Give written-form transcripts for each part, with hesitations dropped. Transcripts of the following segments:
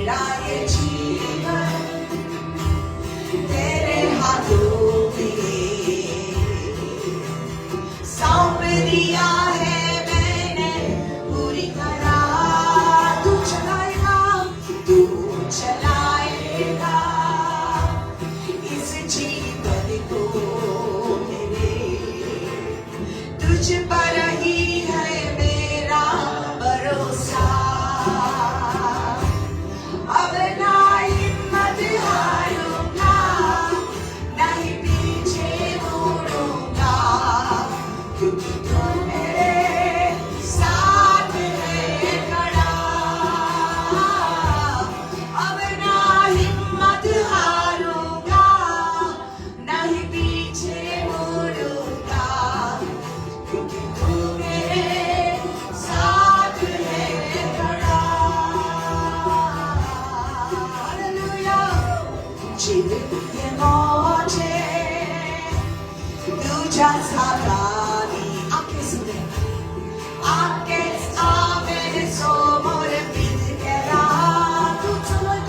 मेरा ये जीवन तेरे हाथों में सौंप दिया है मैंने पूरी तरह। तू चलाएगा इस जीवन को मेरे, तुझ पर ही है मेरा भरोसा। अब ना हिम्मत हारूंगा, नहीं पीछे मुड़ूंगा, क्योंकि तू मेरे साथ है खड़ा। अब ना हिम्मत हारूंगा, नहीं पीछे मुड़ूंगा, क्योंकि तू मेरे साथ है खड़ा। हालेलुया। जीवित ये मौजे तुझा साथी आके सुने, आके आमेन सोमोर बिद केरा। तू चलोय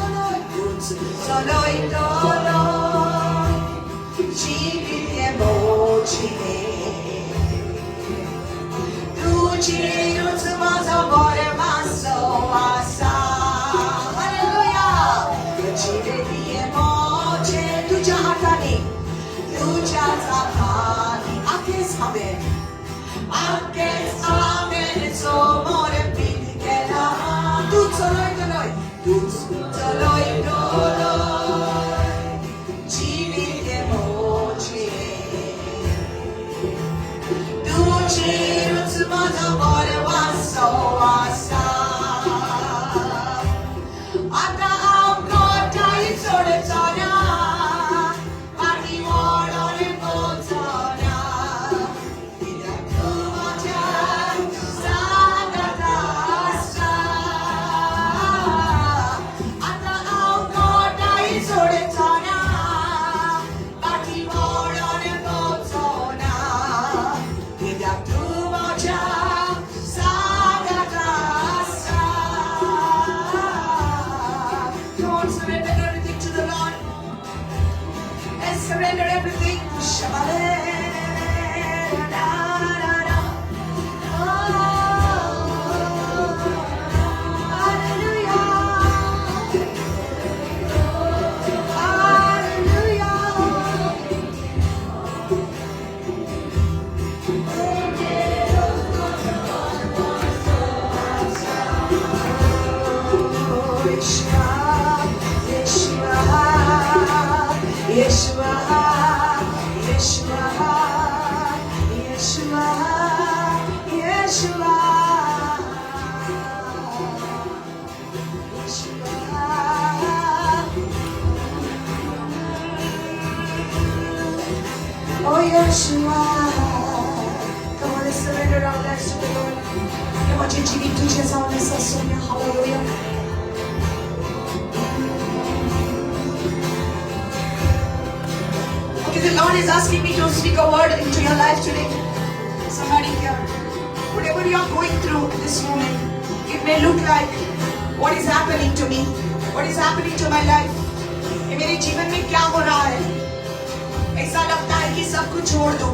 जीवित ये मौजे तुझी रुचमाचा बरे मासो आसा। हालेलुया। जीवित ये मौजे तुझ्या हाताने, तुझ्या हाताने आकेच आमेन, आकेच आमेन सोमोर बिद केला। तू चलोय जीवित ये मौजे तुझी रुचमाचा बरे मासो आसा। आता हांव गोठाई सोडचोना, फाटीं वळोन पोवचोना, कित्याक तू म्हज्या सांगात आसा। आता हांव गोठाई सोडचोना, फाटीं वळोन पोवचोना, कित्याक तू म्हज्या सांगात आसा। Come on, surrender everything to the Lord. Let's surrender everything. Shabbat-da-da-da. Hallelujah. Hallelujah. Yeshua, Yeshua, Yeshua, Yeshua, Yeshua, oh Yeshua. Come on, let's surrender our lives to the Lord. Come on, जीवित तुझे सामने ससुनिया. Hallelujah. The Lord is asking me to speak a word into your life today. Somebody here, whatever you are going through at this moment, it may look like what is happening to me, what is happening to my life. ये मेरे जीवन में क्या हो रहा है? ऐसा लगता है कि सब कुछ छोड़ दूं,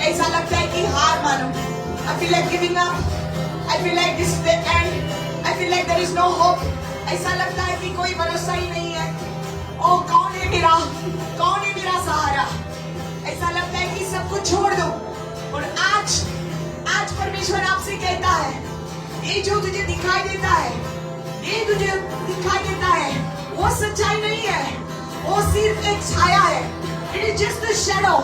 ऐसा लगता है कि हार मानूं. I feel like giving up. I feel like this is the end. I feel like there is no hope. ऐसा लगता है कि कोई भरोसा ही नहीं है. ओ कौन है मेरा सहारा? ऐसा लगता है कि सब कुछ छोड़ दो. और आज परमेश्वर आपसे कहता है, ये जो तुझे दिखाई देता है, वो सच्चाई नहीं है, वो सिर्फ एक छाया है. It is just a shadow.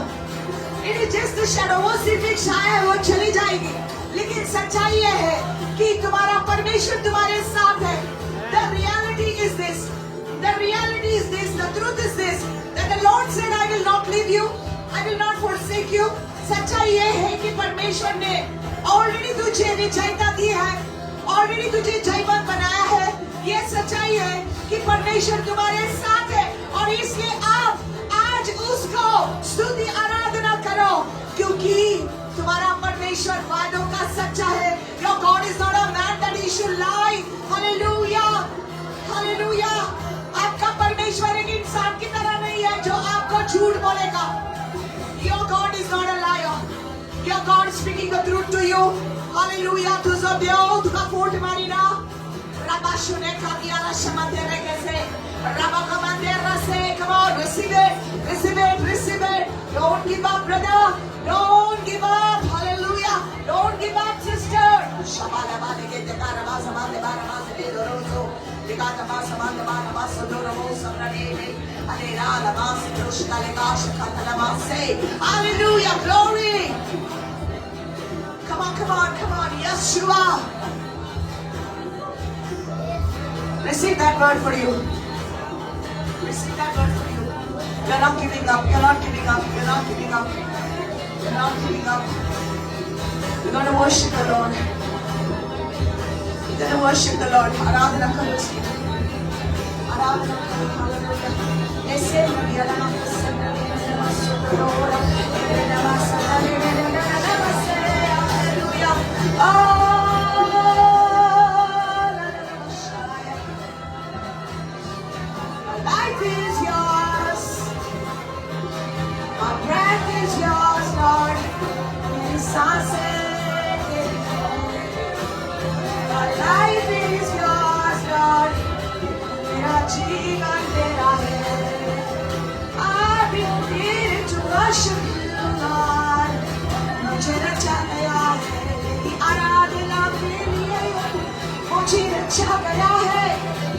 वो सिर्फ एक छाया है, वो चली जाएगी. लेकिन सच्चाई ये है कि तुम्हारा परमेश्वर तुम्हारे साथ है. The reality is this. The truth is this, that the Lord said, I will not leave you, I will not forsake you. सच्चाई ये है कि परमेश्वर ने ऑलरेडी तुझे विजयता दी है, ऑलरेडी तुझे जयवान बनाया है. ये सच्चाई है कि परमेश्वर तुम्हारे साथ है, और इसलिए आप आज उसको स्तुति आराधना करो, क्योंकि तुम्हारा परमेश्वर वादों का सच्चा है. Your God is not a man that he should lie. Hallelujah. बोलेगा. Your God is not a liar. Your God is speaking the truth to you. Hallelujah. Tu sabio tu kaput marina. Rabashune kagiala shamantere kese. Rabakamandera say, come on, receive it, receive it, receive it. Don't give up, brother. Don't give up. Hallelujah. Don't give up, sister. Shabala bale ke dekara basa mande bara basa de doroso. Dekata basa mande bara basa doroso samrane. Alera la basa drushka le kasha katala basa. Hallelujah, glory. Come on, come on, come on. Yeshua. Receive that word for you. Receive that word for you. You're not giving up. You're not giving up. You're not giving up. You're not giving up. You're going to worship the Lord. You're going to worship the Lord. Aradhana karo uski. Aradhana karo. Hallelujah. Ese Maria la massa na na sopra. Na massa na na massa. Hallelujah. Oh. Life is yours. My breath is yours, Lord. My life is yours, Lord. Mera jeevan tera hai. I've been needing to worship you, Lord. Mujhe racha gaya hai. Teri आराधना के लिए मुझे रचा गया है.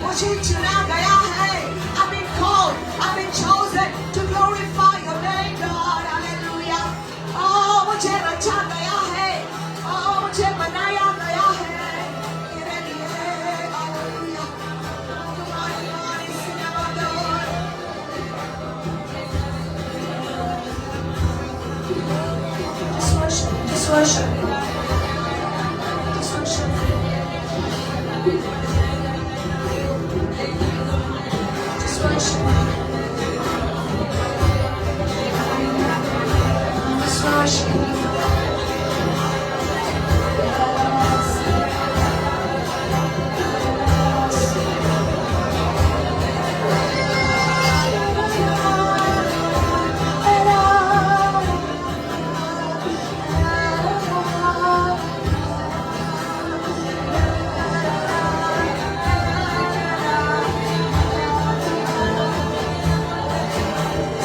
मुझे चुना गया है. I've been called, I've been chosen to glorify your name, God. Hallelujah. Oh, मुझे रचा गया है. Oh, मुझे बनाया गया है. तेरे लिए, hallelujah. तुम्हारी वाणी सुना Lord. Just worship, just worship. Just worship. Just worship. Just worship.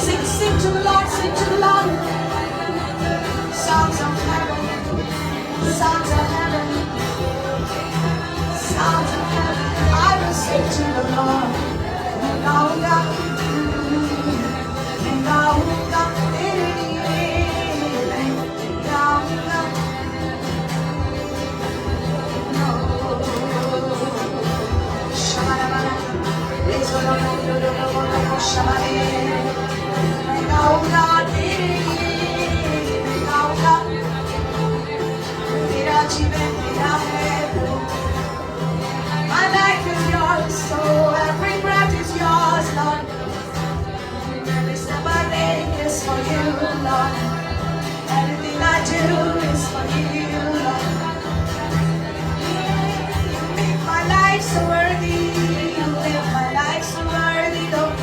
Sing, sing to the Lord, sing to the Lord. Songs of heaven, songs of heaven, songs of heaven. I will sing to the Lord. Gaunga, gaunga, gaunga. Shabarabara, rezololo, shabare. Gaunga, gaunga. Tera jeevan tera hai. My life is yours, so every breath is yours, Lord. Every step I take is for you, Lord. Everything I do is for you, Lord. You make my life so worthy. You make my life so worthy, Lord.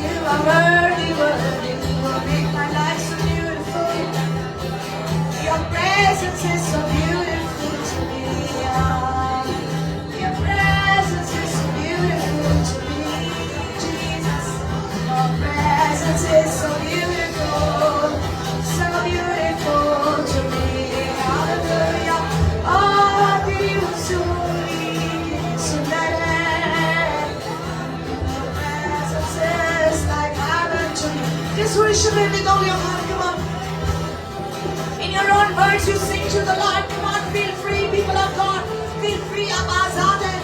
You are worthy, worthy. You will make my life so beautiful. Your presence is so beautiful to me. Your presence is so beautiful to me, Jesus. Your presence is so beautiful to me. Hallelujah. Oh, Diyu suri sundare. Your presence is like heaven to me. Just worship Him with all your heart. Come on. In your own words, you sing to the Lord. Come on, feel free, people of God. Feel free, आप आजाद हैं.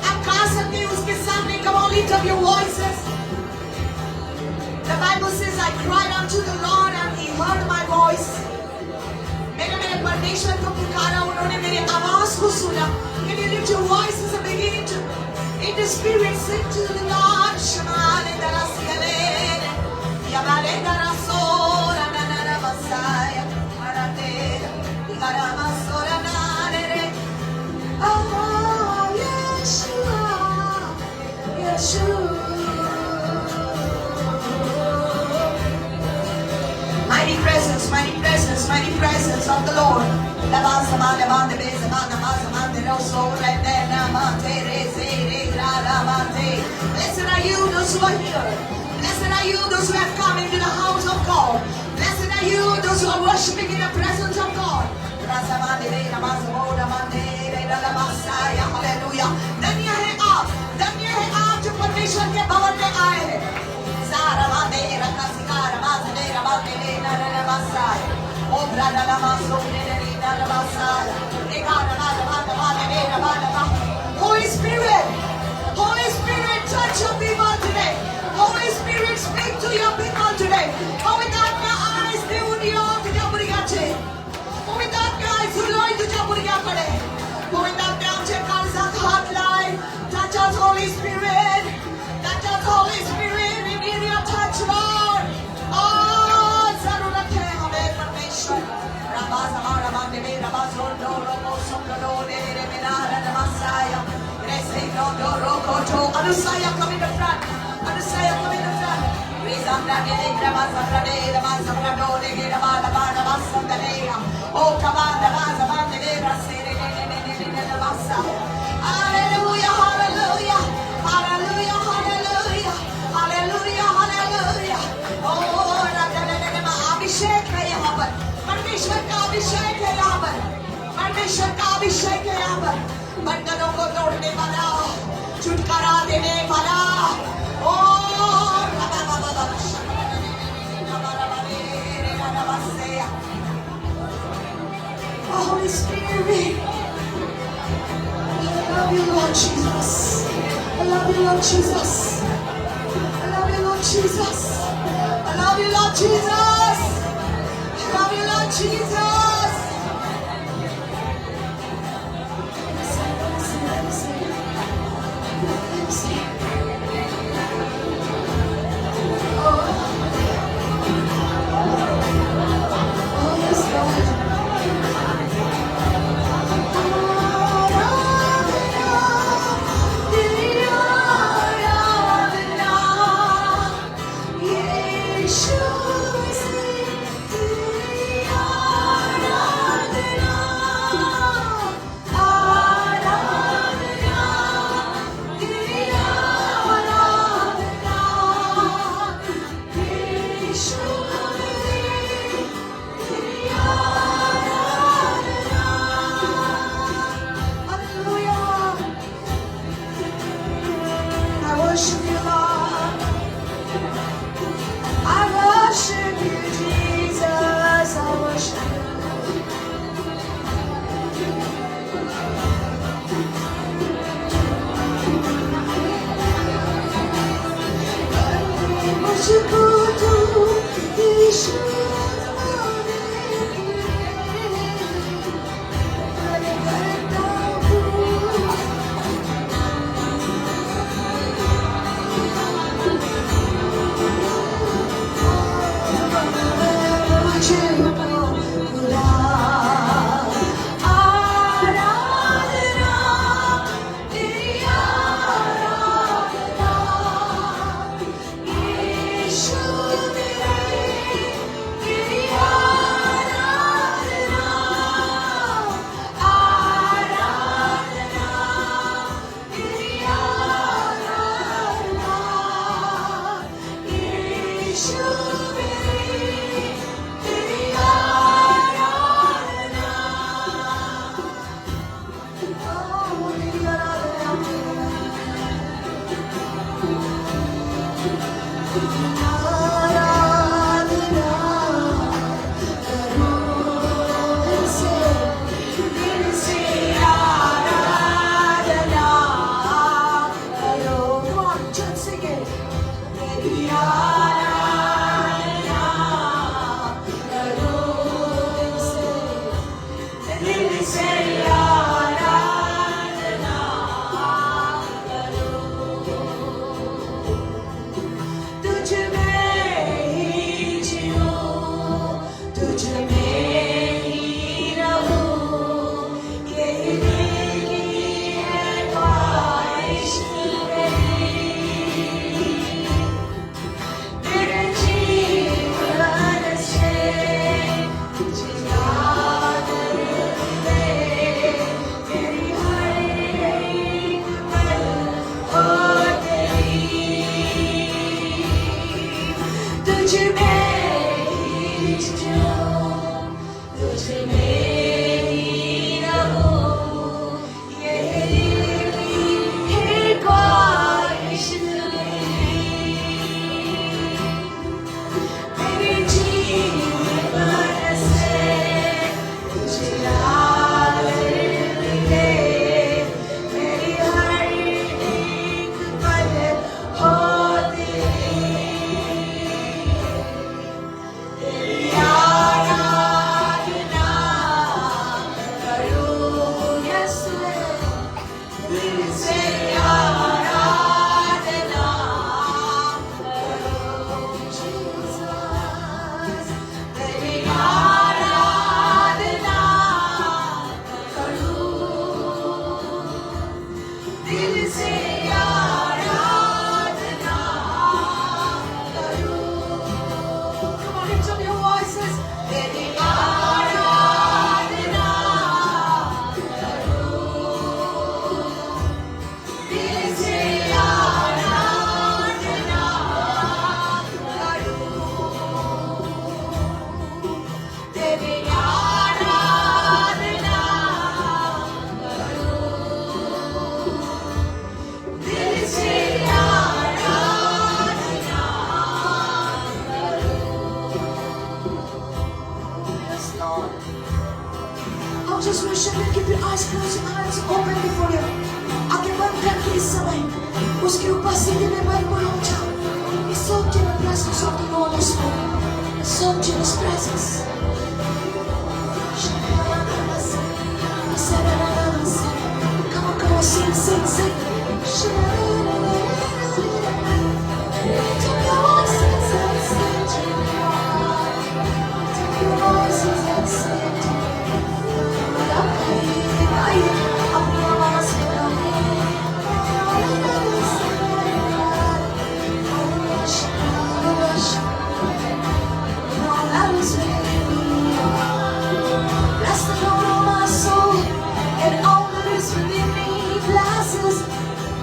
आप गा सकते हैं उसके सामने. Come on, lift up your voices. The Bible says, I cried unto the Lord and He heard my voice. मैंने मेरे परमेश्वर को पुकारा, उन्होंने मेरी आवाज को सुना. Can you lift your voices and begin to, in the spirit, sing to the Lord. Shamane darasiale, yamane darasora na na na masaya, marate, igaramasora na re. Oh, Yeshua, Yeshua. presence of the Lord. Blessed are you, those who are here. Blessed are you, those who have come into the house of God. Blessed are you, those who are worshiping in the presence of God. Hallelujah. धन्य है आप जो परमेश्वर के भवन में आए हैं. Holy Spirit, touch your people today. Holy Spirit, speak to your people today. Touch us, Holy Spirit. Touch us, Holy Spirit. We need your touch, Lord. Oh, जरूरत है हमें परमेश्वर. Anusaya, come in the front. Anusaya, come in the front. Oh, come on, hallelujah, hallelujah, hallelujah, hallelujah, hallelujah, hallelujah. Oh, अभिषेक है यहाँ पर. परमेश्वर का अभिषेक है यहाँ पर. परमेश्वर का अभिषेक है यहाँ पर. बंधनों को तोड़ने वाला, छुटकारा देने वाला. Oh, Holy Spirit. I love you, Lord Jesus. I love you, Lord Jesus. I love you, Lord Jesus. I love you, Lord Jesus. I love you, Lord Jesus. Oh, yes, Lord. To दिल से आराधना करूं। Come on, lift up your voices. तेरी आराधना करूं। दिल से आराधना करूं। तेरी आराधना करूं। दिल से आराधना करूं। Yes, Lord. Now just worship and keep your eyes closed and hands open before you. आगे बंद करके इस समय उसकी उपस्थिति में भरपूर हो जाओ। It's soaked in the presence of the Lord this morning. It's soaked in His presence. Come on, sing, sing, sing. Lift up your voices and sing to God. Lift up your voices and sing to God. अपनी आवाज़ में bless the Lord, oh my soul, and all that is within me. Bless His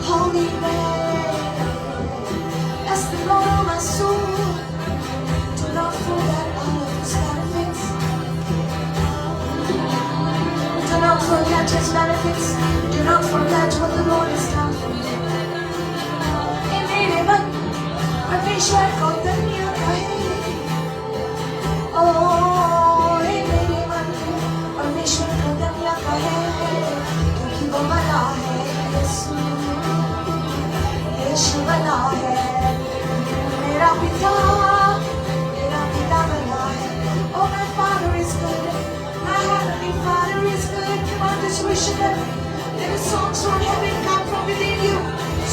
holy name. Bless the Lord, oh my soul. Do not forget all of His benefits. Do not forget His benefits. Do not forget what the Lord has done for you. हे मेरे मन परमेश्वर को धन्य कहे। ओ हे मेरे मन परमेश्वर को धन्य कहे, क्योंकि वो बना है यीशु। यीशु बना है मेरा पिता बना है। Oh, my Father is good. My heavenly Father is good. Come on, just worship Him. Let the songs from heaven come from within you.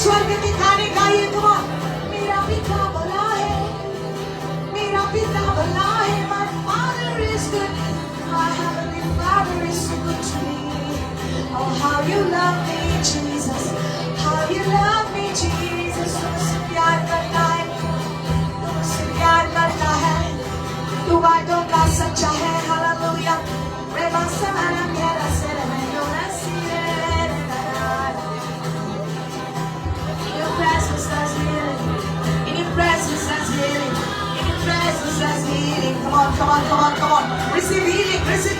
स्वर्ग के गाने गाइए, come on. मेरा पिता बना है, मेरा पिता बना है। My Father is good. My heavenly Father is so good to me. Oh, how you love me, Jesus. How you love me, Jesus. तुमसे प्यार करना है, तुमसे प्यार करना है। तू वादों का सच्चा है, हालेलुया। रेबा समाना मेरा सिर में नोरा सिरे। In your presence there's healing. In your presence there's healing. In your presence there's healing. Come on, come on, come on, come on. Receive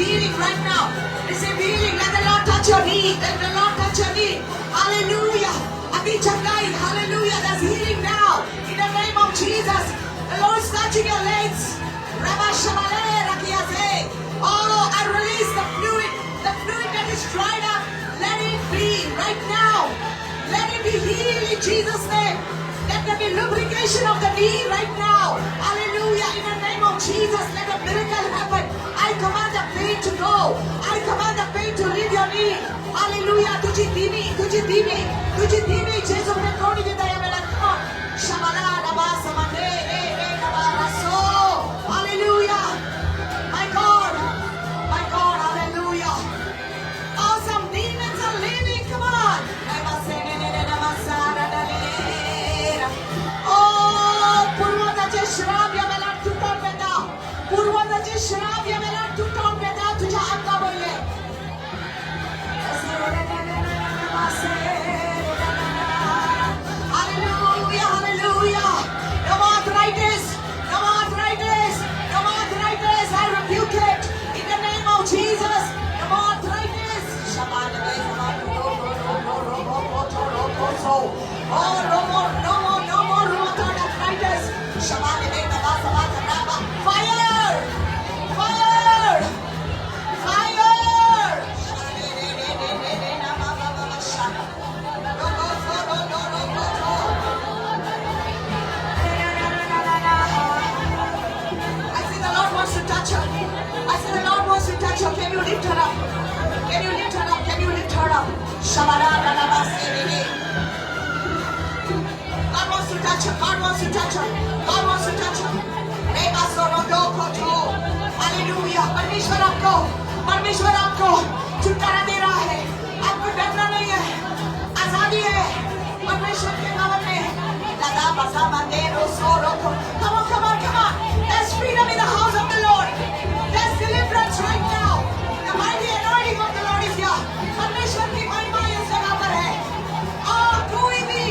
healing right now. Receive healing. Let the Lord touch your knee. Let the Lord touch your knee. Hallelujah. Abhi chakai. Hallelujah. There's healing now. In the name of Jesus. The Lord is touching your legs. Rabba Shamale Rakiase. Oh, I release the fluid that is dried up. Let it be right now. Let it be healed in Jesus' name. Let there be lubrication of the knee right now. Hallelujah. In the name of Jesus, let a miracle happen. I command the pain to go. I command the pain to leave your knee. Hallelujah. तुझी धीमी जेसु ने कोड़ी की दया में रखो. Shamala Rabba Samande Rabba Raso. Hallelujah. My God, hallelujah. Awesome demons are leaving. Come on. Oh, पूर्वजाचे श्राप या मेला तुटून बेटा. पूर्वजाचे श्राप या मेला तुटून बेटा तुझ्या अंगावरले. Hallelujah, hallelujah. No arthritis. I rebuke it in the name of Jesus. No arthritis. Oh, no more rheumatoid arthritis. Fire! I see the Lord wants to touch her. Can you lift her up? God wants to touch her. Hallelujah. परमेश्वर आपको छुटकारा दे रहा है. आपको डरना नहीं है. आजाद चलिए परमेश्वर के भवन में लगा बसा मंदिर सोरो को come on come on come on there's freedom in the house of the Lord there's deliverance right now the mighty anointing of the Lord is here परमेश्वर की महिमा इस जगह पर है और कोई भी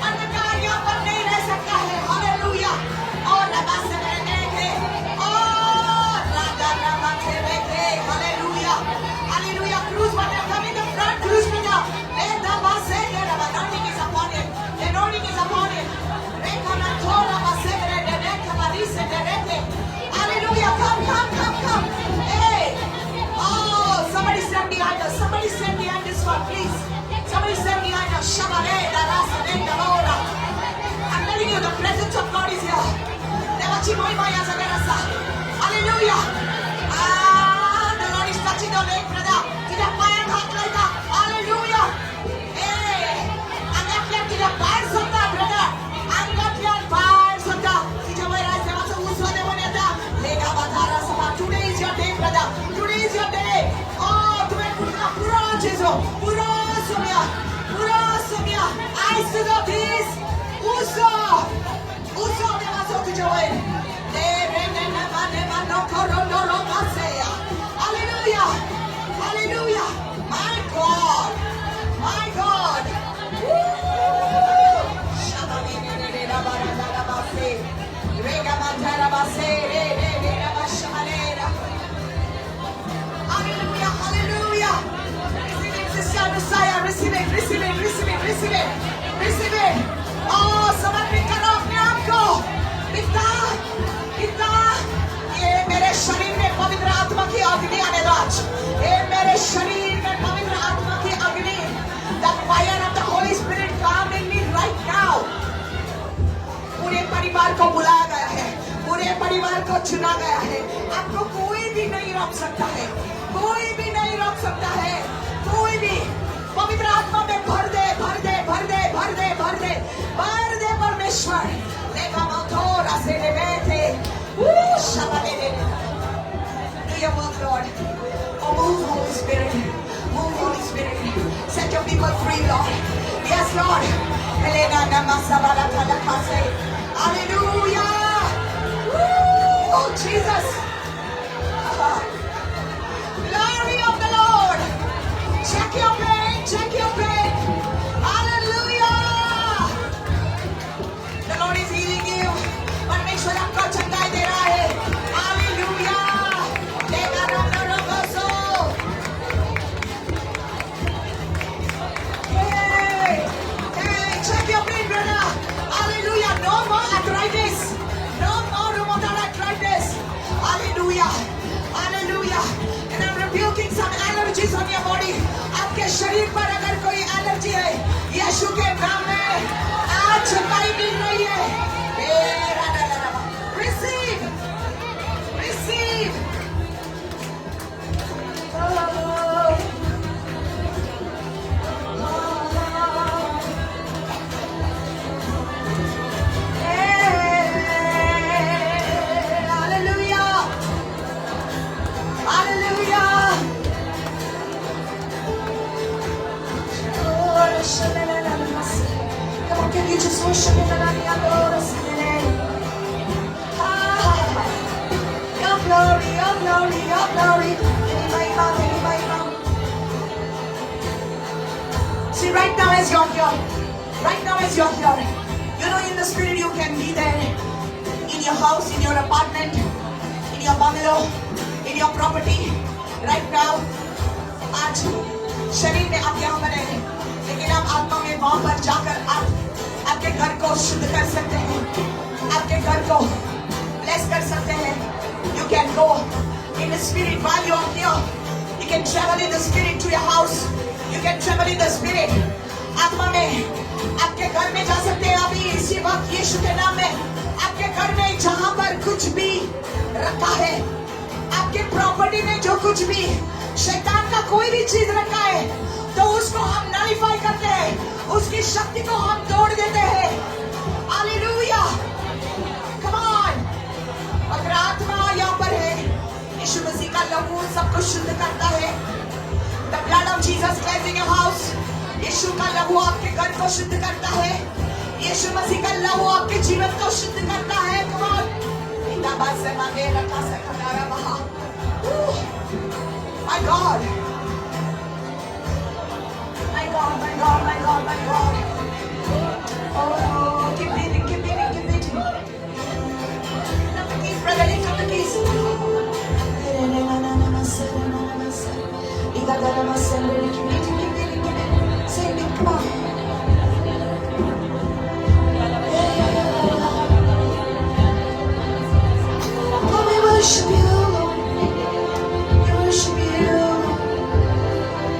अंधकार यहाँ पर नहीं रह सकता है हालेलुया और लगा से रहने के और लगा लगा से बैठे हालेलुया हालेलुया क्रूज पर come in the front cruise में जा let the bus say the anointing is upon him the anointing is upon him rekana thora base de de kabadise de de hallelujah come hey oh somebody stand behind us please somebody stand behind us shabare da rasa de da ora I'm telling you the presence of God is here devachi mohima ya zagarasa hallelujah the Lord is touching your leg brother tidak payah hak laga hallelujah hey angkat lihat tidak payah sota brother angkat lihat payah sota tidak payah saya masuk usaha de wanita lega badara sama today is your day brother today is your day oh तुम्हें पूरा चीजों पूरा सुनिया I see the peace uso de masuk ke Joel de rene no koro pasea hallelujah hallelujah my God shabani ne da bara base rega mandara base re bashamalera hallelujah Sister Messiah receive it oh समर्पित करो अपने आप को पिता ये मेरे शरीर में पवित्र आत्मा की अग्नि आने दो आज ये मेरे शरीर में पवित्र आत्मा की अग्नि the fire of the Holy Spirit come in me right now पूरे परिवार को बुलाया गया है पूरे परिवार को चुना गया है आपको कोई भी नहीं रोक सकता है कोई भी पवित्र आत्मा में भर दे परमेश्वर लेगा थोड़ा से ले बैठे शबाने दे do your work Lord oh move Holy Spirit set your people free Lord yes Lord Elena namasabala talakase hallelujah oh Jesus glory of the Lord check your pain hallelujah the Lord is healing you परमेश्वर आपको चंगाई दे रहा है hallelujah लेगा रंगोसो hey check your pain brother hallelujah no more arthritis no more rheumatoid arthritis hallelujah and I'm rebuking some allergies on your body आपके शरीर पर अगर कोई एलर्जी है यीशु के नाम में आज चंगाई मिल रही है receive Can you just worship him and adore us in the name? Your glory. See, right now as you're here, you know in the spirit you can be there in your house, in your apartment, in your bungalow, in your property. Right now, आज शरीर में आप यहाँ पर हैं, लेकिन आप आत्मा में वहाँ पर जाकर आपके घर को शुद्ध कर सकते हैं, आपके घर को bless कर सकते हैं. You can go in the spirit while you are here. You can travel in the spirit to your house. You can travel in the spirit. आत्मा में आपके घर में जा सकते हैं अभी इसी वक्त यीशु के नाम में. आपके घर में जहाँ पर कुछ भी रखा है, आपके प्रॉपर्टी में जो कुछ भी शैतान का कोई भी चीज रखा है, तो उसको हम नलिफाई करते हैं, उसकी शक्ति को हम तोड़ देते हैं. हालेलुया. Come on. अगर आत्मा यहाँ पर है, यीशु मसीह का लहू सब कुछ शुद्ध करता है. The blood of Jesus cleansing your house. यीशु का लहू आपके घर को शुद्ध करता है। यीशु मसीह का लहू आपके जीवन को शुद्ध करता है। Come on. My God. My God, my God, my God, my God. Oh, keep breathing, keep breathing, keep breathing. Lift up the keys, brother, lift up the keys. Keep breathing, keep breathing, keep breathing. Sing it, come on. Oh, we worship you, Lord. We worship you, Lord.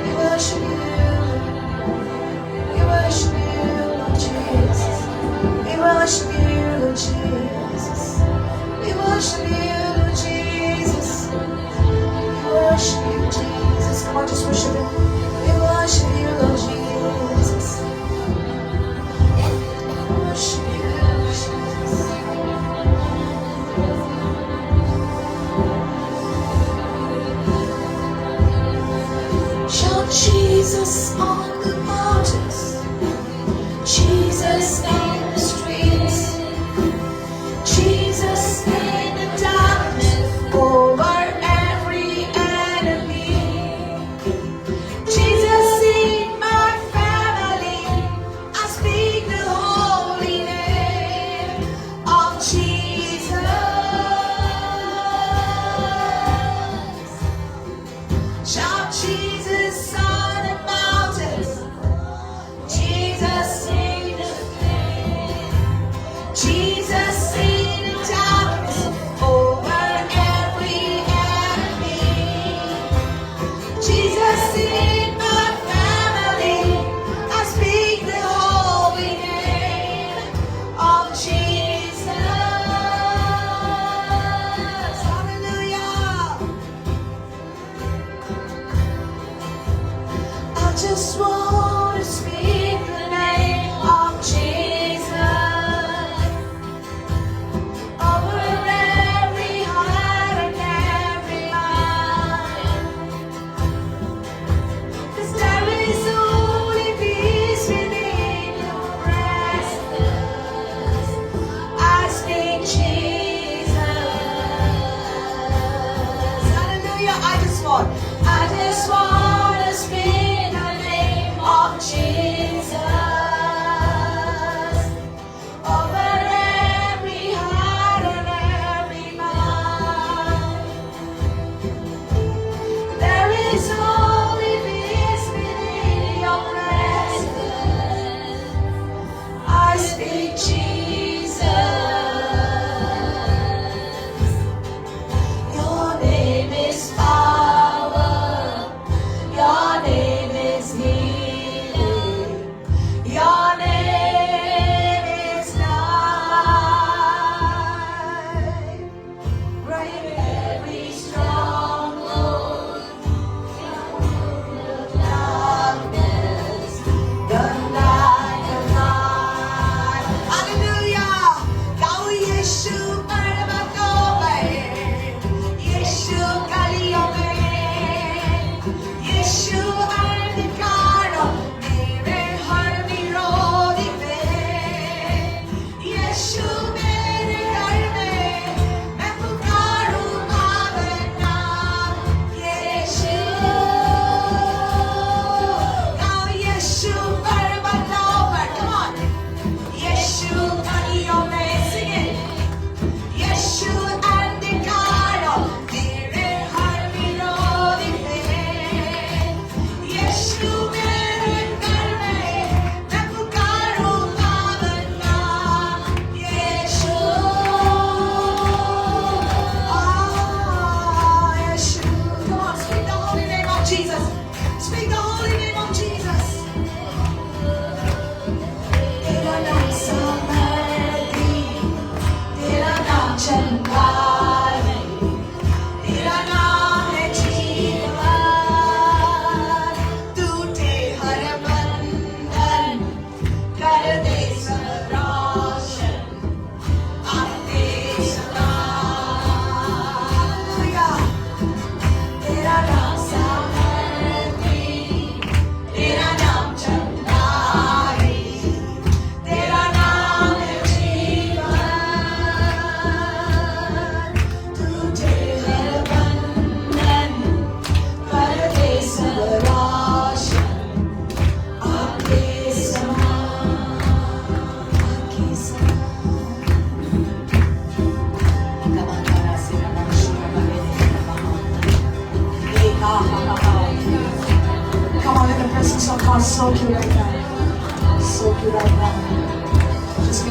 We worship you, Lord. We worship you, Lord Jesus. We worship you, Lord Jesus. We worship you, Lord Jesus. We worship you, Jesus. Come on, just worship him. We worship you, Lord Jesus. We worship you, Lord Jesus. Shout Jesus on the mountains, Jesus in the streets, Jesus in the darkness over every enemy.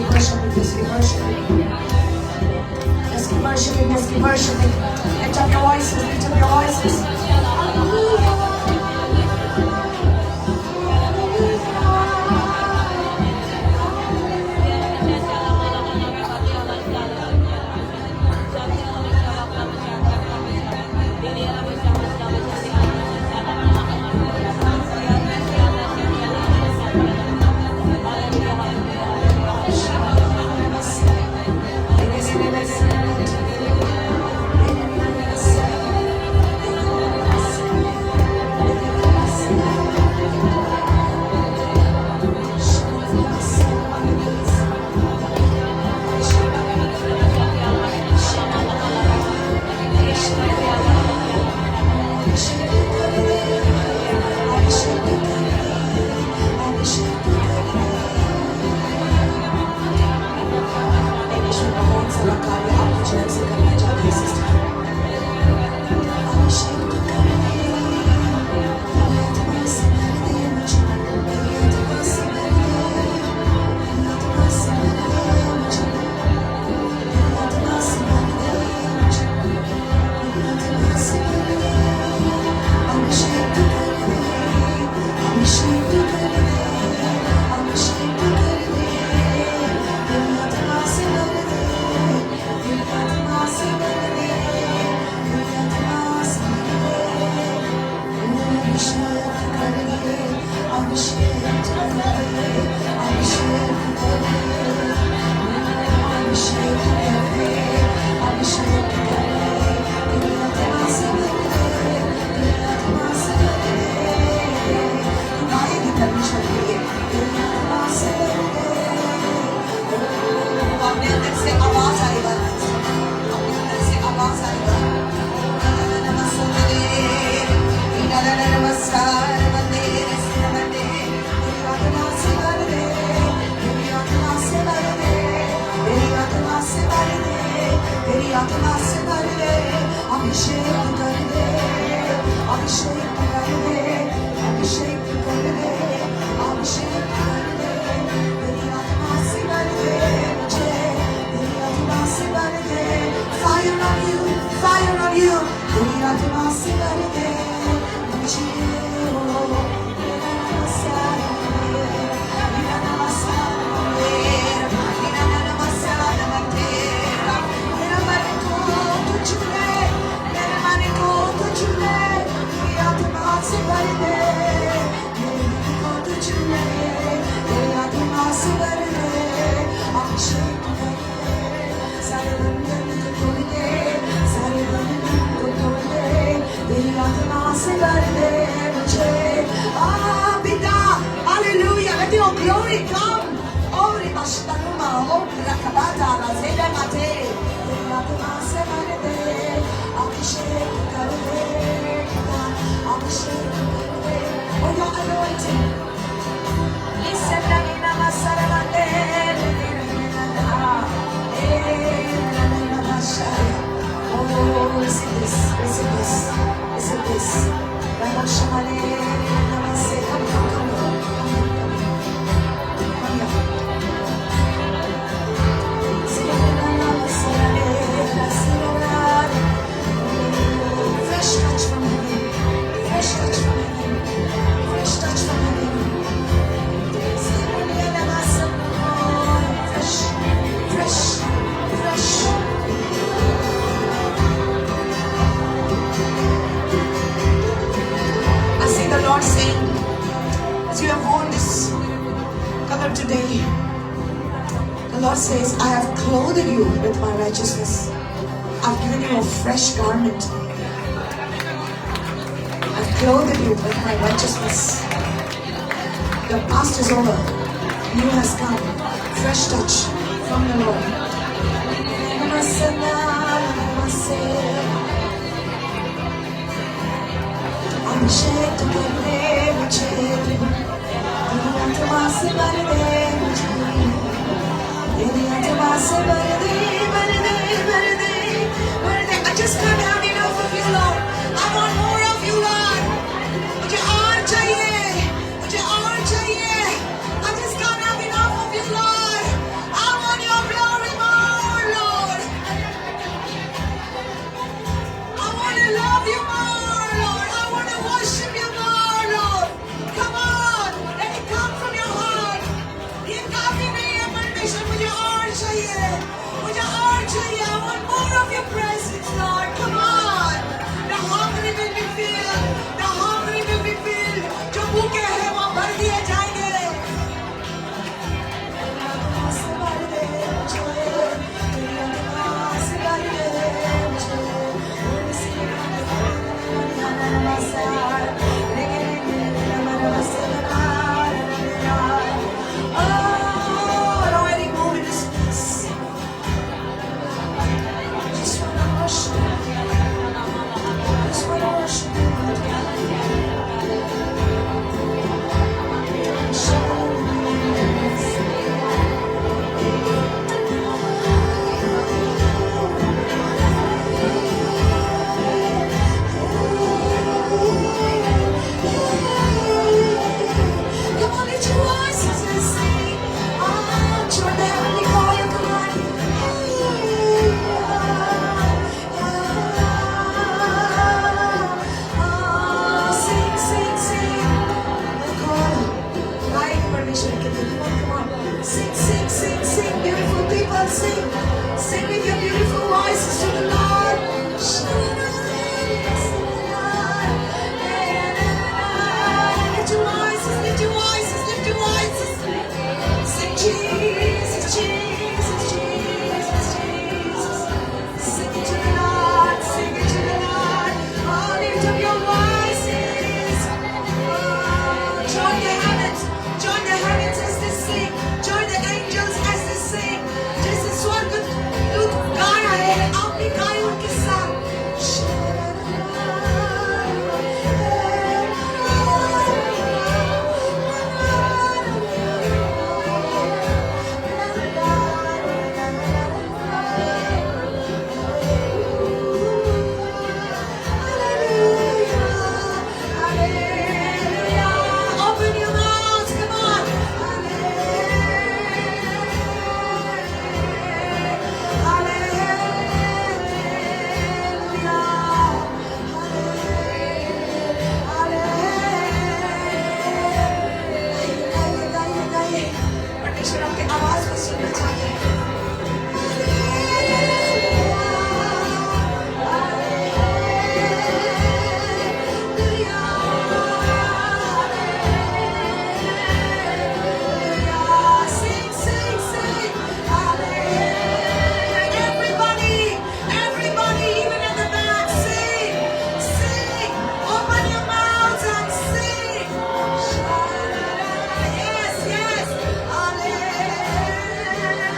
keep worshiping, just keep worshiping. Just keep worshiping, just keep worshiping. Lift up your voices, lift up your voices. Hallelujah. Hallelujah, let your glory come. Oh, Ribashtanuma, oh, Rakabata, Razeda Mate, Ratma Semade, Abhishek Karade, Abhishek Karade, oh, your anointing. Listen, Ramina Masaramande, oh, listen this, listen this, listen this. Ramashamane, Namaste, come here. Fresh touch from heaven, fresh touch from heaven, fresh touch from heaven. Fresh, fresh, fresh. I see the Lord saying, as you have worn this color today, the Lord says, I have clothed you with my righteousness. I've given you a fresh garment. I've clothed you with my righteousness. The past is over. New has come. Fresh touch from the Lord. Abhishek karne mujhe, duniya tamase barde mujhe. I just can't have enough of you, Lord. I want more of you, Lord. मुझे और चाहिए, मुझे और चाहिए. I just can't have enough of you, Lord. I permission, मुझे और चाहिए, मुझे और चाहिए. I want more of your presence, Lord. Come on. The hungry will be filled. The hungry will be filled. जो भूखे हैं वो भर दिए जाएंगे. Sing, sing, sing, sing, beautiful people, sing. Sing with your beautiful voices to the Lord. Lift your voices, lift your voices, lift your voices. Sing Jesus, Jesus, Jesus, Jesus. Sing it to the Lord, sing it to the Lord. Oh, lift up your voices. Oh, join the heavens as they sing. Join the angels as they sing. जैसे स्वर्ग दूत गा रहे हैं, आप भी गाएं उनके साथ. Open your mouths, come on. परमेश्वर आपके आवाज को सुनना चाहते हैं. Sing, sing, sing. Everybody, everybody, even in the back, sing, sing. Open your mouths and sing. Yes, yes. Hallelujah.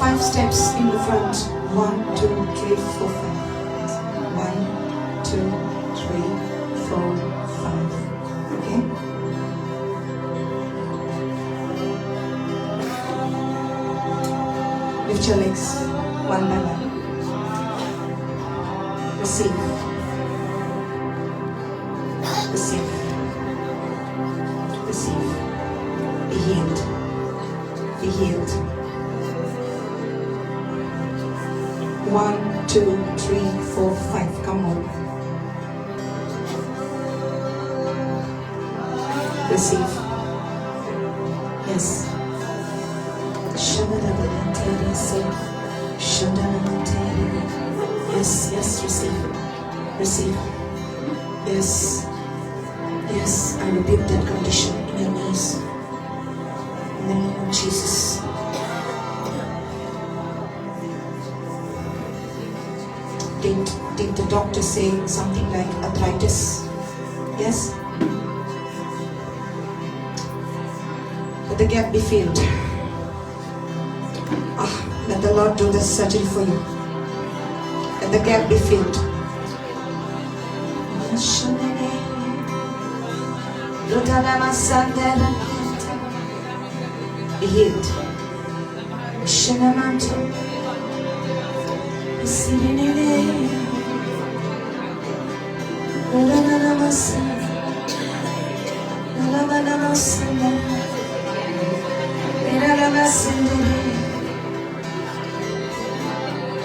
5 steps in the front. 1, 2, 3, 4, 5. 1, 2, 3, 4, 5. Okay? Lift your legs one by one. Receive. Receive. Receive. Be healed. Be healed. 1, 2, 3, 4, 5. Come on. Receive. Yes. Yes, yes, receive. Receive. Yes. Yes, I rebuke that condition in your knees. In the name of Jesus. Did the doctor say something like arthritis? Yes? Let the gap be filled. Let the Lord do this surgery for you. Let the gap be filled. Be healed.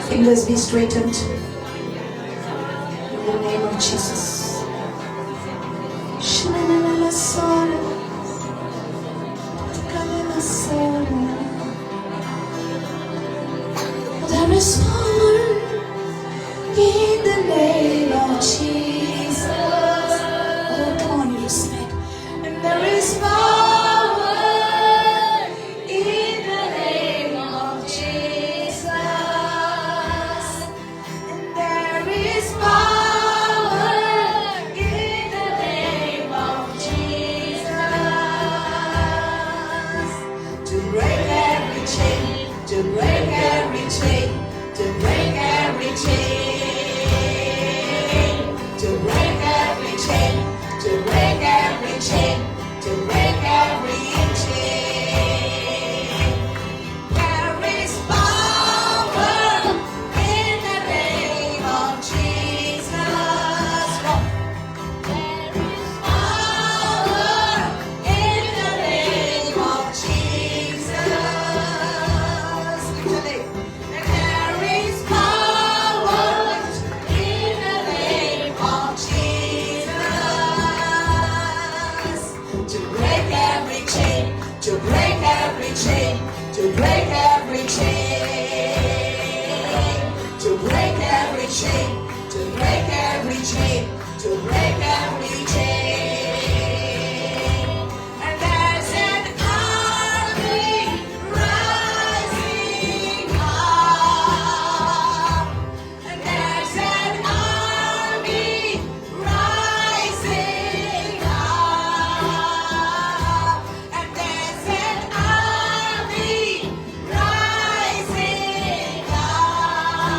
Fingers be straightened in the name of Jesus. There is power in the name of Jesus. Oh, come on, you receive it. And there is power in the name of Jesus. And there is power in the name of Jesus. To break every chain, to break every chain, to break every chain, to break every chain, to break every chain, to break every chain. There is power in the name of Jesus. There is power in the name of Jesus. There is power in the name of Jesus to break every chain, to break every chain, to break every chain, to break every chain, to break every chain, to break every chain. And there's an army rising up. And there's an army rising up. And there's an army rising up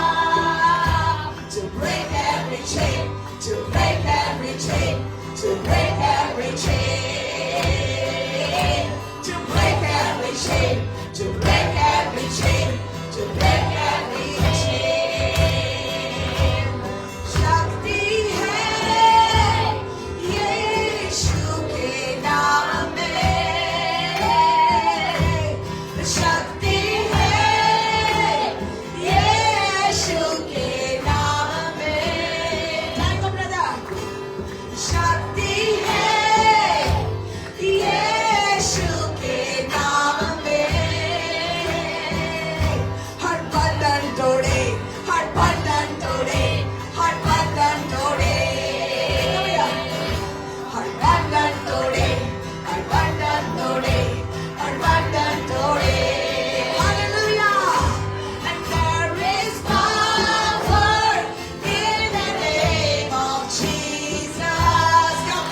to break every chain, to break every chain, to break every chain, to break every chain, to break every chain, to break every chain. शक्ति है यीशु के नाम में, शक्ति है यीशु के नाम में। Thank you, brother. शक्ति है यीशु के नाम में। हर बंधन तोड़े, हर बंधन तोड़े, हर बंधन तोड़े, हर बंधन तोड़े, हर बंधन तोड़े, हर बंधन तोड़े। Hallelujah! And there is power in the name of Jesus. Come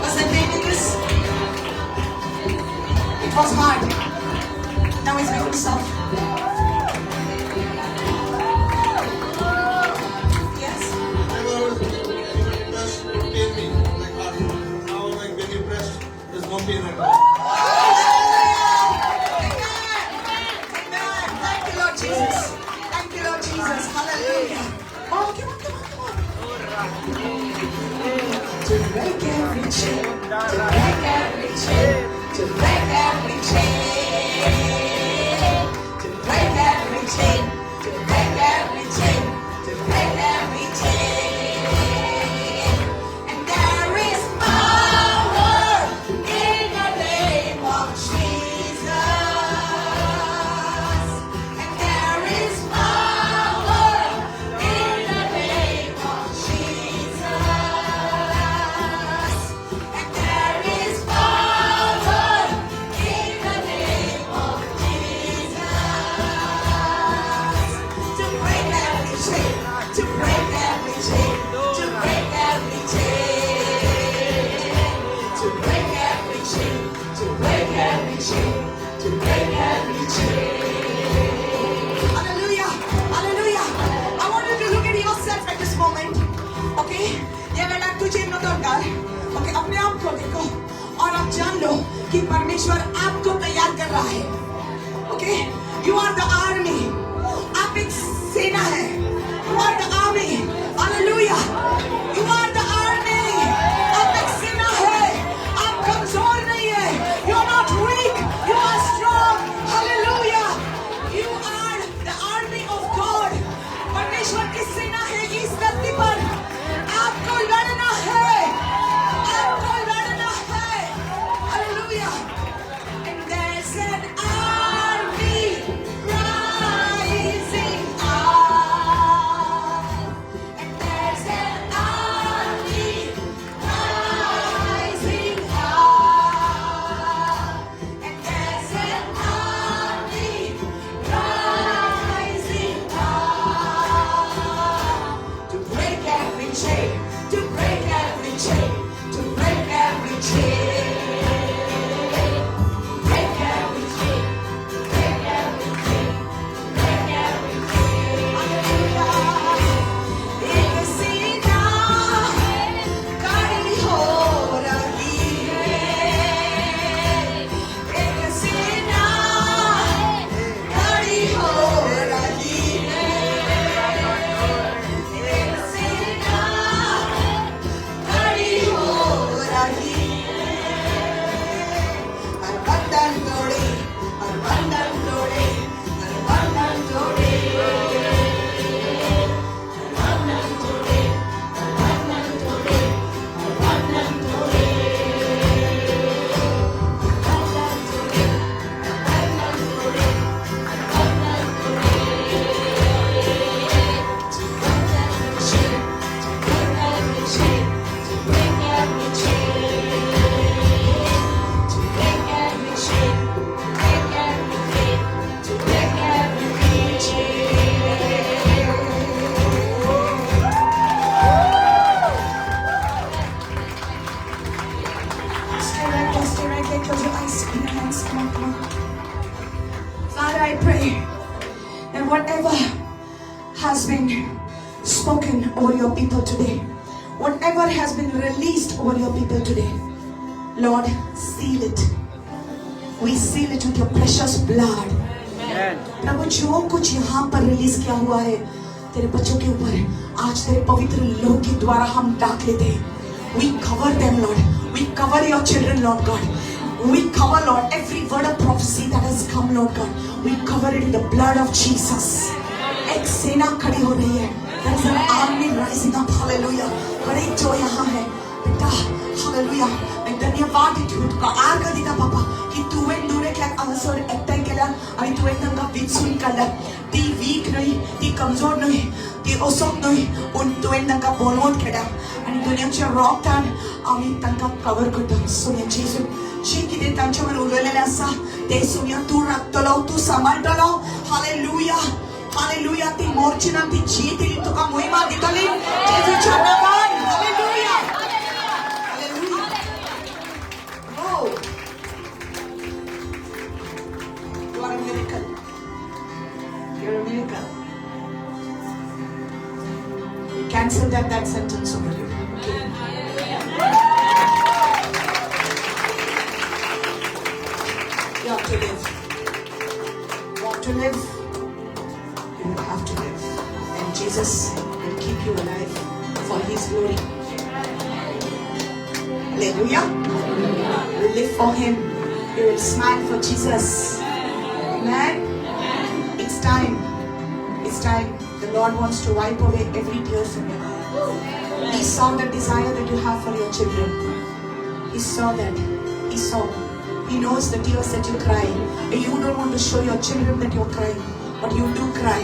Was it pain in this? It was hard. Now it's become soft. Yes? Whenever I was pressed, it pain me like hard. Now like when you press, there's no pain at all. Thank you, Lord Jesus. Thank you, Lord Jesus. Hallelujah. Oh, come on, come on, come on. To break every chain, to break every chain, to break every chain, to break every chain, to break every chain, to break every chain. And there is power in the name of Jesus. And there is power in the name of Jesus. And there is power in the name of Jesus. To break every chain, to break every chain, to break every chain, to break every chain, to break every chain, to break every chain. Hallelujah, hallelujah. I want you to look at yourself at this moment. Okay? ये बेटा तुझे न दरकार. Okay, अपने आप को देखो और आप जान लो कि परमेश्वर आपको तैयार कर रहा है. Okay? You are the army. आप एक सेना है. You are the army. Hallelujah. You are the army. आप एक सेना है. आप कमजोर नहीं है. You are not weak. You are strong. Hallelujah. You are the army of God. परमेश्वर की सेना है इस धरती पर. आपको लड़ना है. आपको लड़ना है. Hallelujah. And there's an army rising up. And there's an army rising up. And there's an army rising up. To break every chain, to break every chain, to break every chain. Break every chain, break every chain, break every chain. Hallelujah. एक सीना खड़ी हो रही है. एक सीना खड़ी हो रही है. एक सीना खड़ी हो रही है. हर बंधन तोड़े, हर बंधन तोड़े, हर बंधन तोड़े. हर बंधन तोड़े, हर बंधन तोड़े, हर बंधन तोड़े. हर बंधन तोड़े, हर बंधन तोड़े, हर बंधन तोड़े. To break every chain, to break every chain, to break every chain. To break every chain, break every chain, to break every chain. Stay right there, close your eyes, open your hands, come on, come on. Father, I pray that whatever has been spoken over your people today, whatever has been released over your people today, Lord, seal it. We seal it with your precious blood. प्रभु जो कुछ यहाँ पर release किया हुआ है तेरे बच्चों के ऊपर आज तेरे पवित्र लोह के द्वारा हम ढाक लेते हैं. We cover them, Lord. We cover your children, Lord God. We cover, Lord, every word of prophecy that has come, Lord God. We cover it in the blood of Jesus. एक सेना खड़ी हो रही है. There is an army rising up. Hallelujah. और एक जो यहाँ है बेटा, Hallelujah. मैं धन्यवाद देती हूँ तुका आर्ग दिता पापा कि तू endure क्या आवाज़वर एकटाई केला आणि तू एकदम का विचून काढला. ती weak नाही, ती कमजोर नाही, ती ओसोक नाही, पण तू एकदम का बोलवून केला. आणि दुनियाच्या रॉकतान आम्ही तांकां कवर करता. सोन्या जेजू जे कितें तांच्यावर उलयलेलें आसा ते सोन्या तूं राखतलो, तूं सांबाळटलो. हालेलुया. हालेलुया ती मोर्चिना ती जीतील तुका महिमा दितली जेजूच्या नावान हालेलुया हालेलुया हो you are a miracle you're a miracle you cancel that sentence over you okay you have to live you have to live you will have to live and Jesus will keep you alive for his glory hallelujah you will live for him you will smile for Jesus amen it's time the Lord wants to wipe away every tear from your eye he saw the desire that you have for your children he saw that he knows the tears that you cry and you don't want to show your children that you're crying but you do cry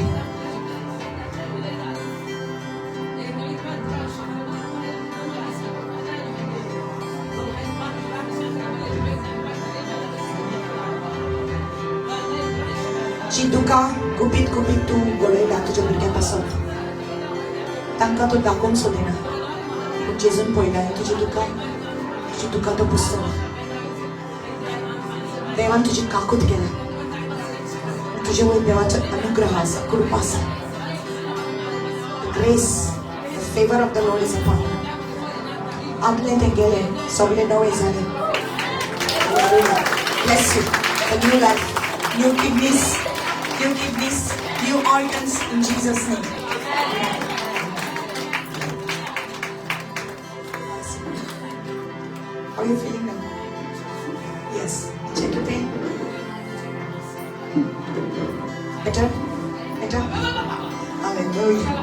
जी दुका गुपित तू गोळेला तुझ्या भुरग्यापासून तांकां तो दाखोवन सोदिना पूण जेजून पळयला तुजी दुका तो पुसतो देवान तुजी काकूत केला तुझे वयर देवाचो अनुग्रह आसा कृपा आसा grace the favour of the Lord is upon you आपले ते गेले सगळे नवे जाले bless you a new life new kidneys new organs in Jesus name how are you feeling now yes check your pain better hallelujah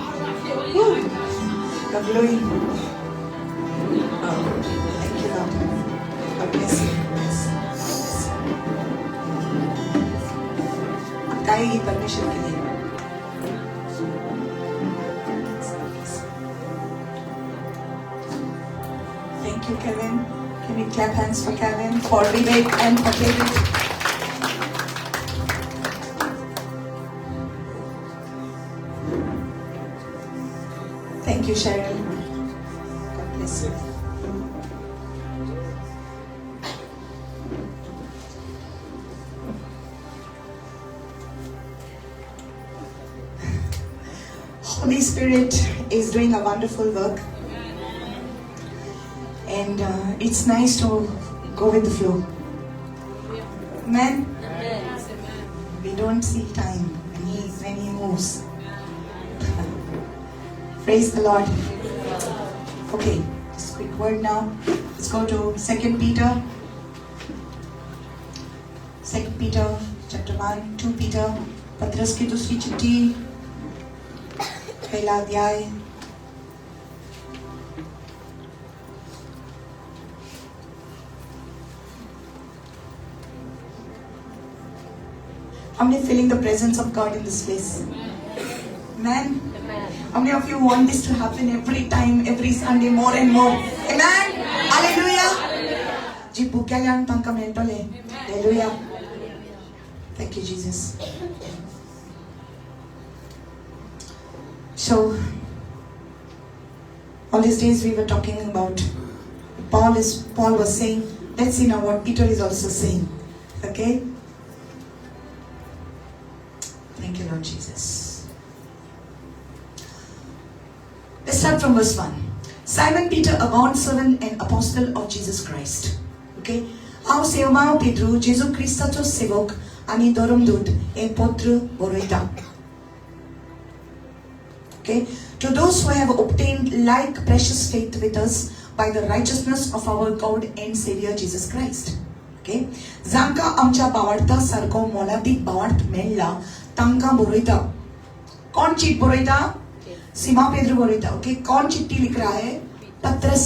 woo God glory oh thank you Lord God bless you yes अब गाएगी परमेश्वर के लिए thank you Kevin can we clap hands for Kevin for Vivek and for David thank you Cheryl God bless you Holy Spirit is doing a wonderful work and it's nice to go with the flow. Amen? We don't see time when he moves. Praise the Lord. Okay, just a quick word now. Let's go to 2 Peter. 2 Peter chapter 1, 2 Peter. पत्रस की दूसरी चिट्ठी पहला अध्याय How many feeling the presence of God in this place? Amen. How many of you want this to happen every time, every Sunday, more and more? Amen. Hallelujah. जी बुक्याल्यान तांकां मेळटले. Hallelujah. Thank you, Jesus. So, all these days we were talking about Paul was saying, let's see now what Peter is also saying. Okay? Thank you, Lord Jesus. Let's start from verse 1. Simon Peter, a bondservant and apostle of Jesus Christ. Okay? हांव सेवमांव पेद्रू जेजू क्रिस्ताचो सेवक आनी धर्मदूत हे पत्र बरयता. Okay? To those who have obtained like precious faith with us by the righteousness of our God and Savior Jesus Christ. Okay? जांकां आमच्या भावार्था सारको मोलादीक भावार्थ मेळ्ळा तांकां बरयता. कौन चिट बरयता? सीमा पेद्रू बरयता. ओके? कौन चिट्ठी लिख रहा है? पत्रस.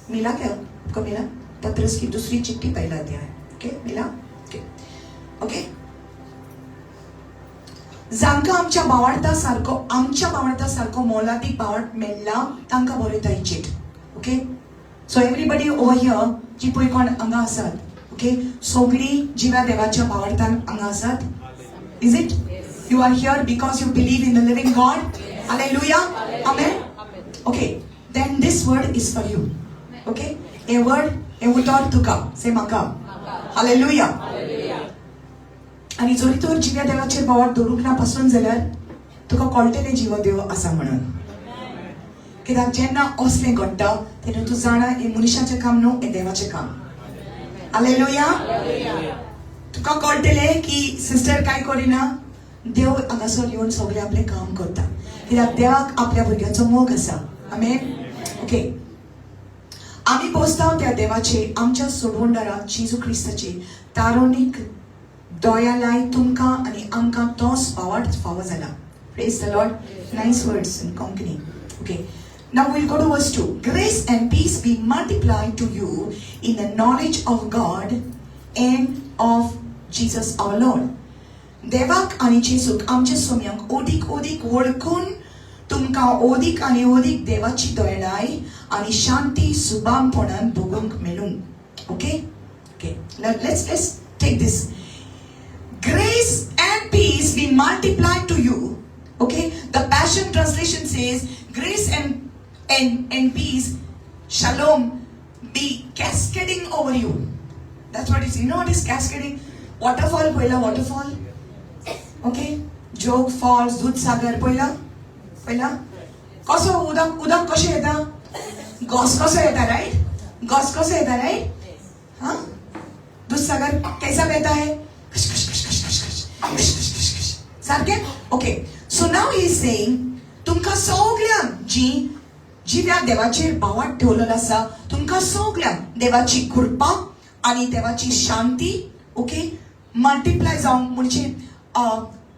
मिला क्या? आपको मिला? पत्रस की दूसरी चिट्ठी पहला अध्याय. ओके? मिला? ओके. ओके? जांकां आमच्या भावार्था सारको मोलादीक भावार्थ मेळ्ळा तांकां बरयता ही चिट. Okay? So everybody over here जी पळय कोण हांगा आसात. ओके? सगळी जिव्या देवाच्या भावार्थान हांगा आसात. Is it? You are here because you believe in the living God. Hallelujah. Amen. Okay. Then this word is for you. Okay. A word. Eutor tuka. Say maka. Hallelujah. आणि जरी तो जिव्या देवाचेर बोवाळ दवरूंक ना पासून जाल्यार तुका कळटलें जिवो देव आसा म्हणून. कित्याक जेन्ना असलें घडटा तेन्ना तूं जाणा हें मनशाचें काम न्हू, हें देवाचें काम. हालेलुया. तुका कळटलें की सिस्टर काय करिना, देव हांगासर येवन सगळें आपलें काम करता. कित्याक देवाक आपल्या भुरग्यांचो मोग आसा. आमेन. ओके. आमी पोसता त्या देवाचे आमच्या सोडवणदाराक जेजू क्रिस्ताचे तारुणीक दयालाय तुमकां आनी आमकां तोच फावो जाला. Praise the Lord. Nice words in Konkani. Okay. Now we'll go to verse 2. Grace and peace be multiplied to you in the knowledge of God and of Jesus our Lord. देवाक आनी जेजूक आमच्या स्वाम्यांक ओदीक ओदीक वळखून तुमकां ओदीक आनी ओदीक देवाची दयाळाय आनी शांती सुबामपणान भोगूंक मेळूं. Okay? Okay. Now let's take this. Grace and peace be multiplied to you. Okay? The Passion Translation says, grace and peace, shalom, be cascading over you. That's what it is. You know what is cascading? Waterfall, पहिला waterfall. Okay? Jog Falls, Dudhsagar, पहिला. कसो उदक कशें येता? घोस कसो येता, right? घोस कसो येता, right? हाँ? दूधसागर कैसा बहता है? सारखे? Okay. So now he is saying, तुमकां सगळ्यांक जिव्या देवाचेर भावात ठेवलेलो आसा, तुमकां सगळ्यांक देवाची कृपा आनी देवाची शांती, ओके, मल्टिप्लाय जावंक म्हणजे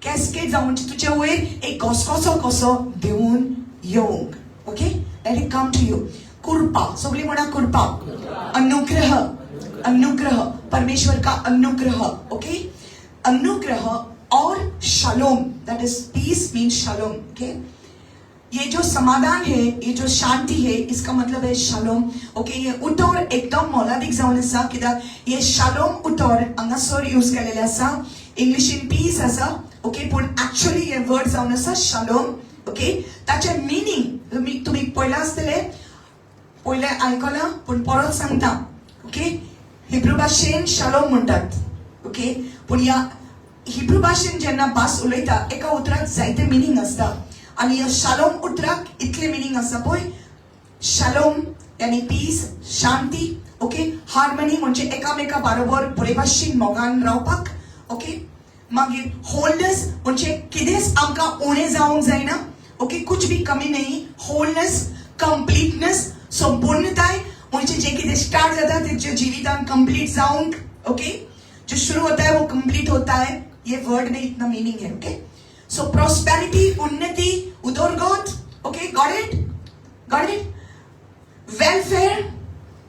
कॅस्केड जावंक म्हणजे तुजे वयर एक घोसकोसो कसो देवून येवंक. Okay. Let it come to you. कृपा, सगळीं म्हणा कृपा. अनुग्रह, परमेश्वर का अनुग्रह. ओके. अनुग्रह और shalom, that is peace means shalom. Okay. ये जो समाधान है, ये जो शांति है, इसका मतलब है शालोम. ओके. ये उतर एकदम मोलादीक जावन आसा कित्याक ये शालोम उतर हांगासर यूज केलेले आसा. इंग्लिशीन पीस आसा. ओके. पूण एक्चुअली हे वर्ड जावन आसा शालोम. ओके. ताचे मिनिंग तुम्ही पळयला आसतले, पयले आयकला पूण परत सांगता. ओके. हिब्रू भाशेन शालोम म्हणटात. ओके. पूण ह्या हिब्रू भाशेन जेन्ना भास उलयता एका उतराक जायते मिनिंग आसता आनी ह्या शालोम उतराक इतले मिनिंग आसा पळय. शालोम यानी पीस, शांती. ओके. हार्मनी म्हणजे एकामेका बरोबर बरे भाशेन मोगान रावपाक. ओके. मागीर होलनेस म्हणजे कितेंच आमकां उणें जावंक जायना. ओके. कुछ भी कमी नहीं. होलनेस, कंप्लीटनेस, संपूर्णताय म्हणजे जे कितें स्टार्ट जाता तेजे जिवितान कंप्लीट जावंक. ओके. जो शुरू होता है वो कंप्लीट होता है. ये वर्ड में इतना मीनिंग है. ओके. सो प्रॉस्पेरिटी, उन्नति, उदरगत. Okay. Got it. Welfare,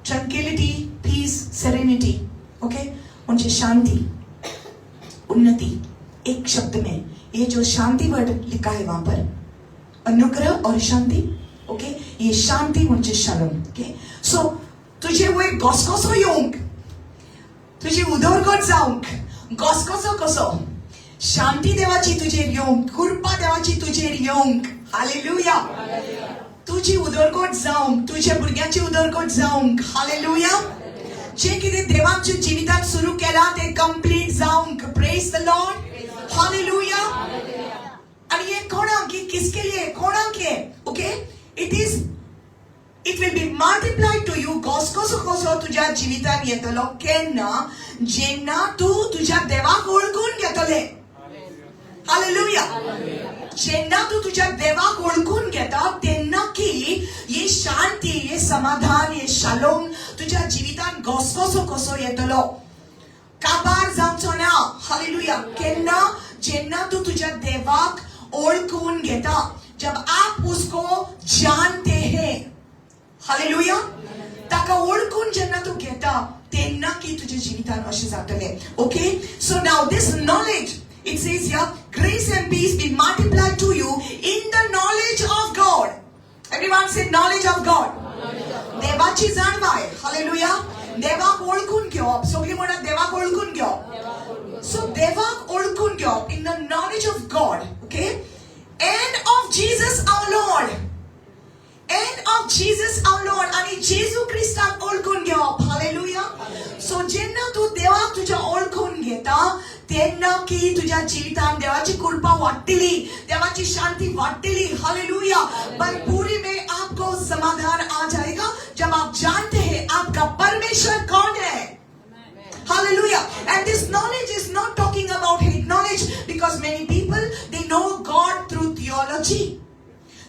tranquility, peace, serenity. Okay. म्हणजे शांति, उन्नति. एक शब्द में ये जो शांति वर्ड लिखा है वहां पर, अनुग्रह और शांति. ओके. ये शांति म्हणजे शालोम. ओके. सो तुझे वो एक घोसकोसो येवंक, तुझी उदरगत जावंक, घोसकोसो कसो, शांती देवाची तुजेर येवंक, कृपा देवाची तुजेर येवंक. हालेलुया. तुझी उदरगत जावंक, तुझ्या भुरग्यांची उदरगत जावंक. हालेलुया. जे कितें देवाच्या जिवितांत सुरू केला ते कंप्लीट जावंक. Praise the lord. हालेलुया. आणि हे कोणाक, किसके लिए, कोणाक हे? Okay. It will be multiplied to you. घोसकोसो तुझ्या जिवितान येतलो केन्ना, जेन्ना तू तुझ्या देवाक ओळखून घेतले. हालेलुया. जेन्ना तू तुझ्या देवाक ओळखून घेता तेन्ना की ये शांती, ये समाधान, ये शालोम तुझ्या जिवितान घोसकोसो कसो येतलो. काबार जावचो ना. हालेलुया. केन्ना, जेन्ना तू तुझ्या देवाक ओळखून घेता. जब आप उसको जानते हैं. हालेलुया. ताका ओळखून जेन्ना तू घेता तेन्ना की तुझ्या जिवितान अशें जातलें. Okay. So now this knowledge, it says here, grace and peace be multiplied to you in the knowledge of God. Everyone say knowledge of God. देवाची जाणवाय. हालेलुया. देवाक ओळखून घेवप. सगळीं म्हणा देवाक ओळखून घेवप. So देवाक ओळखून घेवप in the knowledge of God, okay, and of Jesus our Lord, and of Jesus our Lord, आणि जेजू ख्रिस्ताक ओळखून घेवप. हालेलुया. सो जेन्ना तू देवाक तुझ्या ओळखून घेता तेन्ना की तुझ्या जीवितांत देवाची कृपा वाटतली, देवाची शांती वाटतली. हालेलुया. पर पूरी में आपको समाधान आ जाएगा जब आप जानते हैं आपका परमेश्वर कौन है. Hallelujah. And this knowledge is not talking about hate knowledge, because many people, they know God through theology.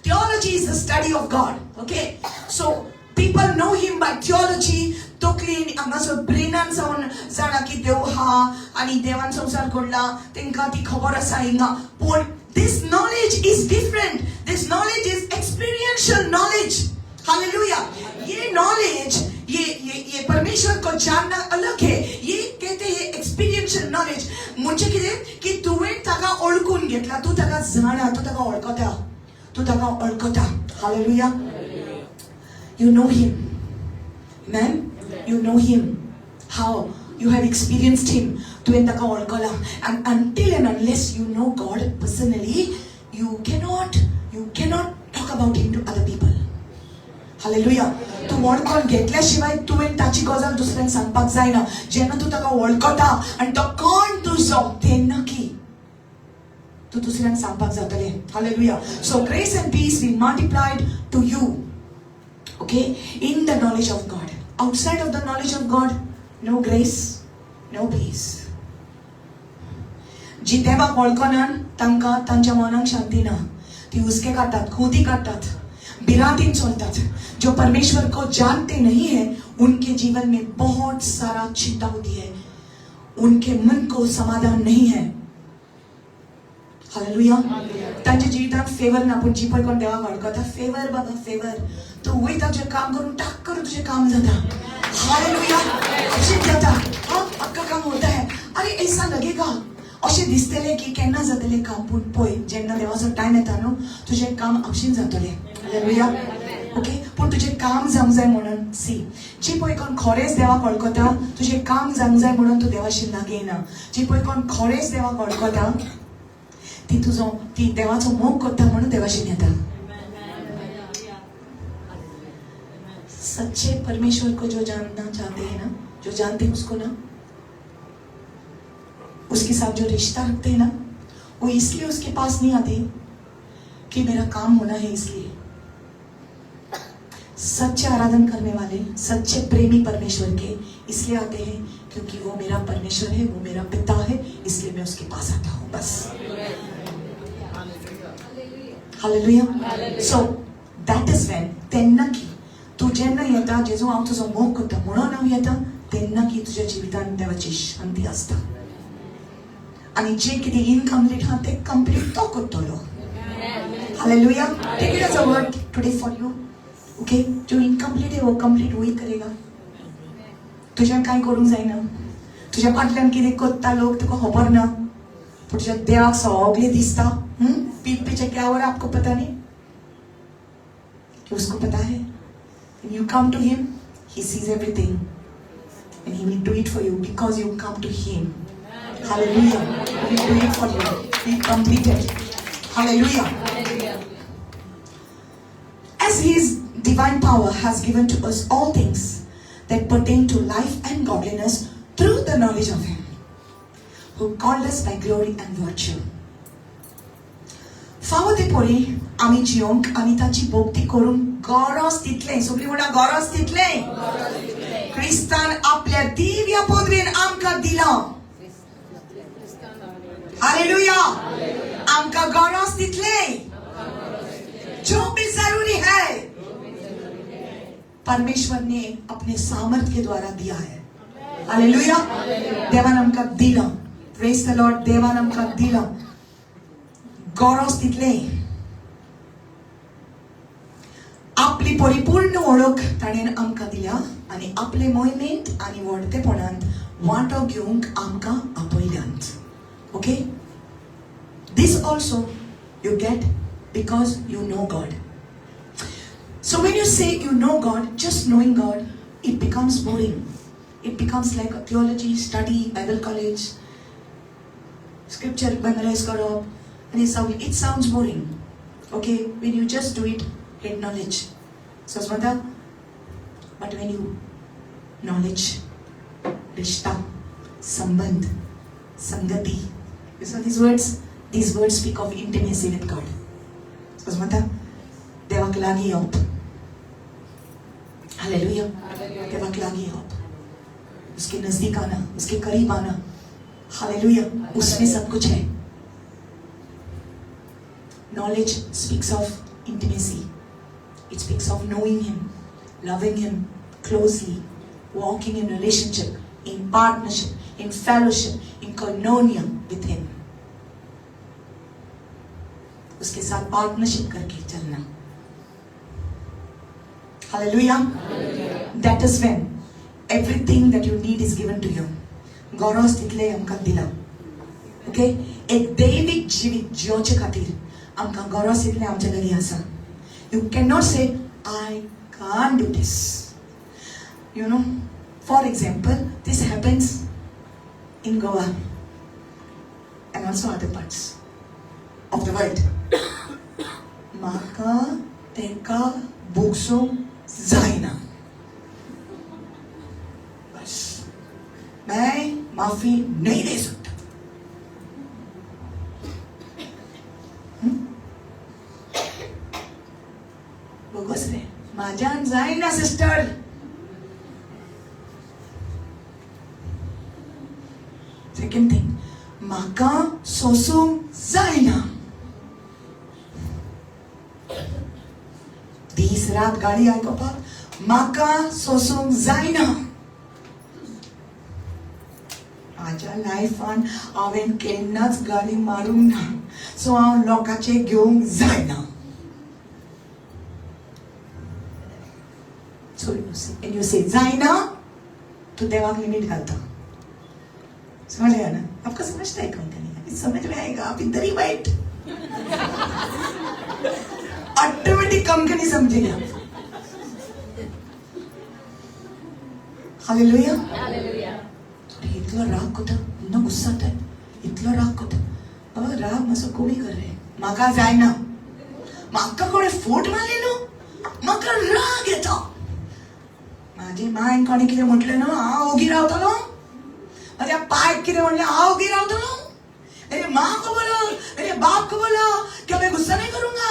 Theology is the study of God. Okay. So people know him by theology. तोकली हांगासर ब्रेनान जावन जाणा की देव हा आनी देवान संसार घडला तेंकां ती खबर आसा हिंगा. But this knowledge is different. This knowledge is experiential knowledge. Hallelujah. ये knowledge, ये परमेश्वर को जानना अलग है. ये कहते हैं एक्सपिरियन्शियल नॉलेज. म्हणजे कितें की तुवें ताका ओळखून घेतला, तू ताका जाणा, तू ताका ओळखता, तू ताका ओळखता. Hallelujah. You know him. Amen. You know him. How? You have experienced him. तुवें ताका ओळखला. And until and unless you know God personally, you cannot talk about him to other people. Hallelujah. तू वळखून घेतल्याशिवाय तुवें ताची गजाल दुसऱ्यांक सांगपाक जायना. जेन्ना तू ताका वळखता आनी तो कोण तुजो तेन्ना की तू दुसऱ्यांक सांगपाक जातलें. Hallelujah. So grace and peace be multiplied to you, okay, in the knowledge of god. Outside of the knowledge of god, no grace, no peace. जी देवाक वळखनान तांकां तांच्या मनाक शांती ना. ती हुस्के काडटात, खुदी काडटात, बिरातीन चलतात. जो परमेश्वर को जानते नहीं है उनके जीवन में बहुत सारा चिंता होती है, उनके मन को समाधान नहीं है. हालेलुया. तांच्या जिवितांत फेवर ना. पूण जी पळय कोण देवाक वळखता, फेवर बाबा, फेवर. तू वयता तुजें काम करून टाक करून तुजें काम जाता. हालेलुया. अशें जाता. अख्खा काम होता है. अरे ऐसा लगेगा अशें दिसतलें की केन्ना जातलें काम, पूण पळय जेन्ना देवाचो टायम येता न्हू तुजें काम आपशीन जातलें. हालेलुया. ओके. पूण तुजें काम जावंक जाय म्हणून सी, जी पळय कोण खरेंच देवाक वळखता तुजें काम जावंक जाय म्हणून तूं देवाशी लागीं येना. जी पळय कोण खरेंच देवाक वळखता ती देवाचो मोग करता म्हणून देवाशी येता. सच्चे परमेश्वर को जो जानना चाहते हैं ना, जो जानते हैं उसको ना, उसके साथ जो रिश्ता रखते हैं ना, वो इसलिए उसके पास नहीं आते कि मेरा काम होना है इसलिए. सच्चे आराधन करने वाले, सच्चे प्रेमी परमेश्वर के इसलिए आते हैं क्योंकि वो मेरा परमेश्वर है, वो मेरा पिता है, इसलिए मैं उसके पास आता हूँ. बस. Hallelujah. So that is when तेन्ना की तू जेन्ना येता जेजू हांव तुजो मोग करता म्हणून हांव येता तेन्ना की तुज्या जिवितांत देवाची शांती आसता. आणि जे कितें इनकम्प्लीट हा ते कंप्लीट तो करतलो. Hallelujah. Take it as a word today for you. Okay. जो इनकम्प्लीट है वो कंप्लीट वही करेगा. तुज्यान कांय करूंक जायना. तुज्या फाटल्यान कितें करता लोक तुका खबर ना, पूण तुज्या देवाक सगळें दिसता. पीठ पीछे क्या हो रहा है आपको पता नहीं, कि उसको पता है. When you come to him, he sees everything and he will do it for you because you come to him. Hallelujah. He will do it for you. He completed. Hallelujah. As his divine power has given to us all things that pertain to life and godliness through the knowledge of him who called us by glory and virtue. फावो ते परी आमी जियोंक आनी ताची भोक्ती करूंक गरज तितलें, सगळीं म्हणा गरज तितलें, क्रिस्तान आपल्या दिव्य पदरेन आमकां दिलां. हालेलुया. आमकां गरज तितलें, जो भी जरूरी है परमेश्वर ने अपने सामर्थ्य के द्वारा दिया है. हालेलुया. देवान आमकां दिलां. Praise the Lord. देवान आमकां दिलां गरज तितलें. आपली परिपूर्ण ओळख ताणेन आमकां दिल्या आनी आपले मोहिमेंत आनी व्हडतेपणांत वांटो घेवंक आमकां आपयल्यांत. Okay. This also you get because you know god. So when you say you know God, just knowing God, it becomes boring. It becomes like a theology study, Bible college. Scripture memorize karo, and it sounds boring. Okay, when you just do it, head knowledge. So Smata, but when you knowledge, rishta, sambandh, sangati, you saw these words? These words speak of intimacy with God. So Smata, devak lagi op. Hallelujah. devak lagi op. उसके नजदीक आना, उसके करीब आना. Hallelujah. उसमें सब कुछ है. Knowledge speaks of intimacy. It speaks of knowing Him, loving Him closely, walking in relationship, in partnership, in fellowship, in koinonia with Him. उसके साथ partnership करके चलना. Hallelujah. That is when everything that you need is given to you. गौरव तितले आमकां दिला. Okay? एक दैविक जिवीत जियोचे खातीर आमकां गौरव तितले आमच्या घरी आसा. You cannot say, I can't do this. You know, for example, this happens in Goa and also other parts of the world. Maka teka buksum zaina. बस मैं माफी नहीं दे सकता. बोगस रे माझ्यान जायना सिस्टर. Second thing, म्हाका सोसूंक जायना. दीस रात गाडी आयकोपाक म्हाका सोसूंक जायना. माझ्या लायफान हांवें केन्नाच गाडी मारूंक ना, सो हांव लोकांचे घेवंक जायना. So when you say जायना, तो देवाक लिमिट घालता. समझ आया ना? आपको समझता है कौन नहीं? समझ में आएगा. आप इधर ही बैठ. ऑटोमेटिक कम के नहीं समझेगा. हालेलुया. इतना राग होता, इतना गुस्सा आता है, इतना राग होता. बाबा राग माझं कोणी करे. माका जायना. माका कोणी फोट मारलेलो. माका राग येतो. माझी माय कोणी कितें म्हटलें न्हू, हांव ओगी रावतलो. माझ्या पाय कितें म्हणलें, हांव ओगी रावतलो. मेरे माँ को बोलो, मेरे बाप को बोलो कि मैं गुस्सा नहीं करूंगा.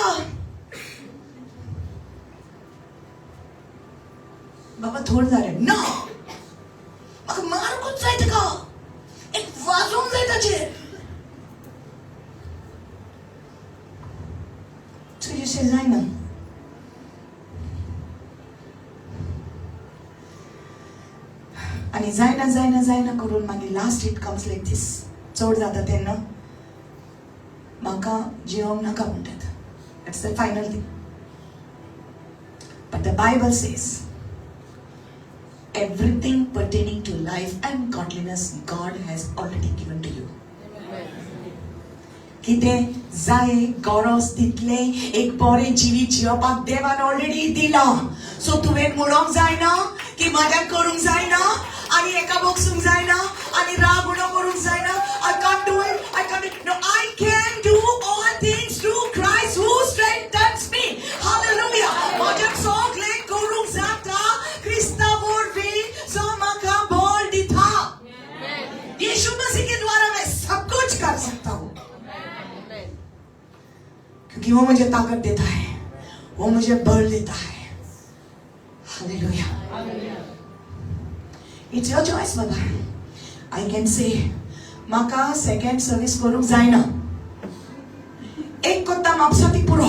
बाबा थोड जालें. नो, म्हाका मारूंकूच जाय ताका. एक वाजोवंक जाय ताचेर. तुजें शें जायना. आणि जायना जायना जायना करून मागीर last it comes like this. चड जाता तेन्ना म्हाका जियोंक नाका म्हणटात. That's the final thing. But the Bible says everything pertaining to life and godliness God has already given to you. कितें जाय गौरव तितले एक बरें जिवीत जियोपाक देवान ऑलरेडी दिला. सो तुवें म्हणोंक जायना की म्हाज्यान करूंक जायना आनी एका बोगसूंक जायना आनी राग उणो करूंक जायना. I can't do it. I can't do it. No, I can do all things through Christ who strengthens me. Hallelujah. म्हाज्यान सगळें करूंक जाता क्रिस्ता वरवीं जो म्हाका बळ दिता. यीशु मसीह के द्वारा मैं सब कुछ कर सकता हूँ, क्योंकि वो मुझे ताकत देता है, वो मुझे बल देता है. Hallelujah. It's your choice, Baba. I can say, म्हाका सेकंड सर्विस करूंक जायना. एक कोत्ता म्हापसाती पुरो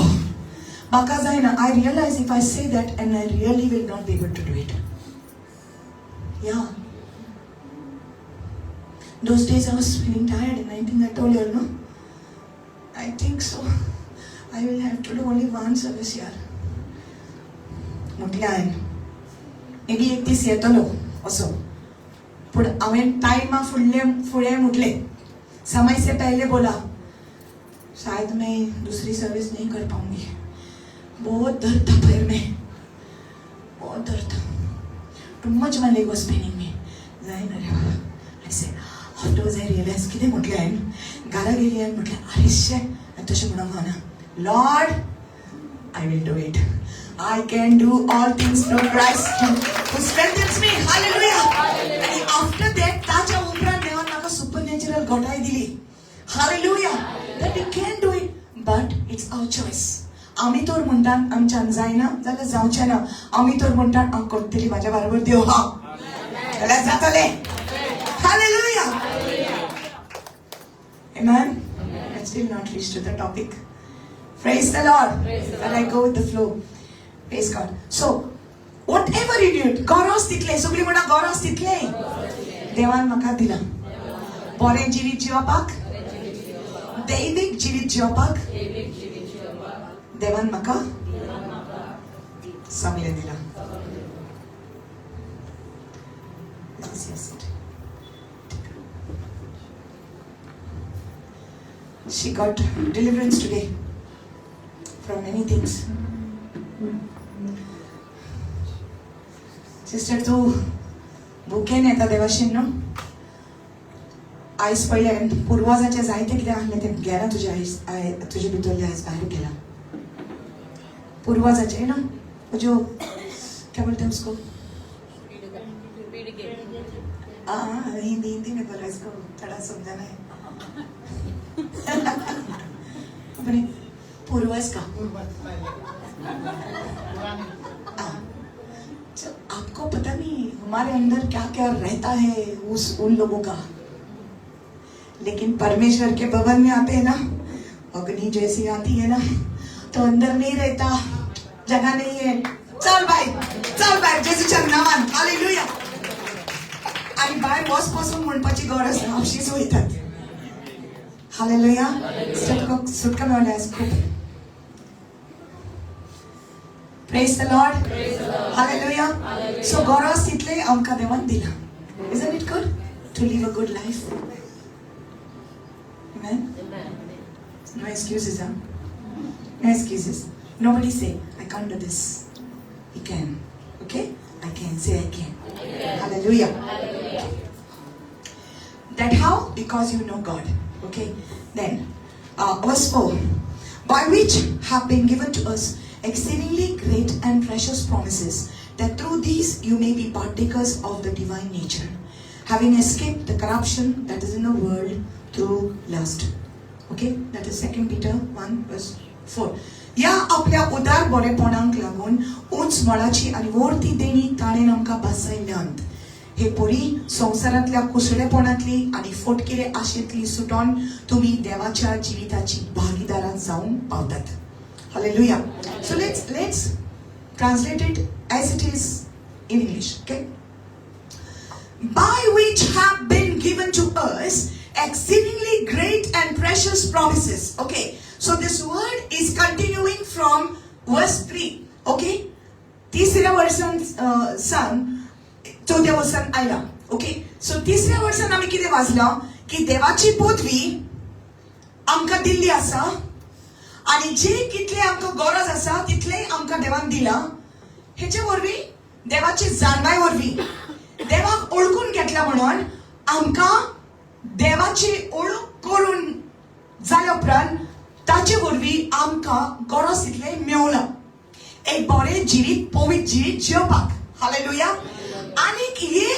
म्हाका जायना. I realize if I say that and I really will not be able to do it. Yeah. Those days I was feeling tired and I think I told you, no? I think so. I will have to do only one service here. म्हटलें हांवें maybe एक दीस येतलो असो. पूण हांवें टायमा फुडें म्हटलें, समय से पहले बोला, शायद मैं दूसरी सर्विस नहीं कर पाऊंगी. बहुत दर्द था पैर में, बहुत दर्द था. Too much my leg was paining me. जायना रे बाबा. I said, afterwards I realise कितें म्हटलें हांवें घरा गेली आनी म्हटलें अरे शे आनी तशें म्हणूंक जावना Lord I will do it. I can do all things through Christ who strengthens me. Hallelujah. And after that, ताच्या उपरांत देवान म्हाका supernatural घोटाय दिली. Hallelujah. That we can do it, but it's our choice. आमी तर म्हणटात आमच्यान जायना जाल्यार जावचें ना. आमी तर म्हणटात हांव करतली म्हाज्या बरोबर देव हा. जाल्यार जातलें. Hallelujah. Amen. Let's still not reach to the topic. Praise the Lord. And I go with the flow. Praise God. So, whatever you do, गरज तितले सगळीं म्हणा गरज तितले देवान म्हाका दिला. बरें जिवीत जिवपाक, दैवीक जिवीत जिवपाक देवान म्हाका सगळें दिला. She got deliverance today. From many things. Sister, तू भुकेन येता देवाशीन न्हू आयज पळयलें पुर्वजाचें जायतें कितें आहलें तें गेलां तुजे भितरलें आयज भायर गेलां पुर्वजाचें न्हू जो क्या बोलते हैं उसको हिंदी में बोला इसको थोड़ा समझाना है अपने पूर्वज का आपको पता नहीं हमारे अंदर क्या क्या रहता है उन लोगों का लेकिन परमेश्वर के भवन में आते हैं ना अग्नि जैसी आती है ना तो अंदर नहीं रहता जगह नहीं है चल भाई जेजूच्या नावान हालेलुया आणि बाहेर बसपासून म्हणपाची गरज ना अशीच वयतात हालेलुया सुटका मेळ्ळ्या खूप Praise the Lord. Hallelujah. So गरज तितले आमकां देवान दिला. Isn't it good to live a good life? Amen. No excuses, huh? No excuses. Nobody say I can't do this. You can. Okay? I can. Say I can. Hallelujah. That how? Because you know God. Okay? Then verse 4. By which have been given to us exceedingly great and precious promises, that through these you may be partakers of the divine nature, having escaped the corruption that is in the world through lust. Okay, that is 2 Peter 1 verse 4. या आपल्या उदार बरेपणांक लागून उंच मळाची आणि वरती देणी ताणें आमकां बसयल्यांत हे पोरी संवसारांतल्या कुसडेपणांतली आणि फोटकेरे आशेंतली सुटोन तुम्ही देवाच्या जिविताची भागीदारां जावंक पावतात. Hallelujah. So let's translate it as it is in English. Okay. By which have been given to us exceedingly great and precious promises. Okay. So this word is continuing from verse 3. Okay. तिसऱ्या वर्सान सान चौथ्या वर्सान आयला. Okay. So तिसऱ्या वर्सान आमी कितें वाचलां की देवाची पदवी आमकां दिल्ली आसा आणि जे कितले आमकां गरज आसा तितले आमकां देवान दिला हेचे वरवीं देवाची जाणवाय वरवीं देवाक ओळखून घेतला म्हणून आमकां देवाची ओळख करून जाल्या उपरांत ताचे वरवीं आमकां गरज तितले मेवला एक बरें जिवीत पवित्र जिवीत जिवपाक हालेलुया आनी हे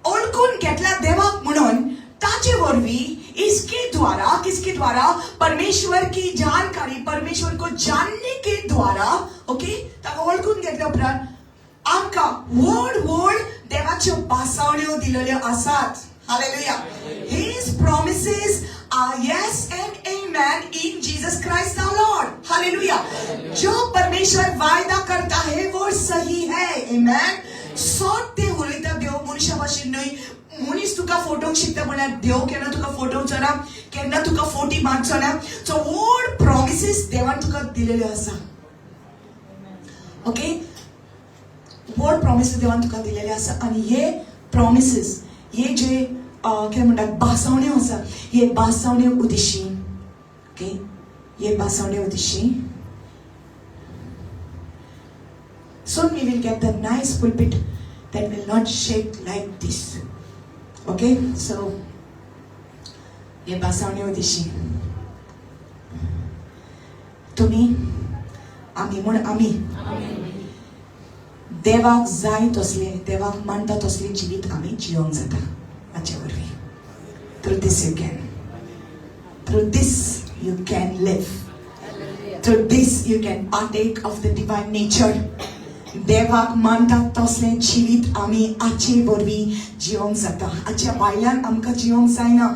ओळखून घेतला देवाक म्हणून ताचे वरवीं किसके द्वारा परमेश्वर की जानकारी परमेश्वर को जानने के द्वारा ओके ताका ओळखून घेतल्या उपरांत आमकां व्हड देवाच्यो पासावण्यो दिलेल्यो आसात hallelujah His promises are yes and amen in Jesus Christ our Lord hallelujah जो परमेश्वर वायदा करता है वो सही है amen सत्य उलयता देव मनशा भाशेन न्हय मनीस तुका फोटोक शिकता म्हळ्यार देव केन्ना तुका फोटोवचो ना केन्ना तुका फोटी मारचो ना सो व्हड प्रॉमिसेस देवान तुका दिलेल्यो आसा ओके व्हड प्रॉमिसेस देवान तुका दिलेले आसा आनी हे प्रॉमिसेस हे जे कितें म्हणटात बासावण्यो आसा हे बासावण्यो उद्देशी ओके हे बासावण्यो उद्देशी soon we will get the nice pulpit that will not shake like this. Okay, so हे बासावण्यो दिशी तुम्ही आम्ही म्हण आम्ही देवाक जाय तसले देवाक मानता तसले जिवीत आम्ही जियोंक जाता हाचे वरवीं through this you can live through this you can partake of the divine nature देवाक मानता तसले जिवीत आम्ही आचे वरवीं जियोंक जाता आच्या भायल्यान आमकां जियोंक जायना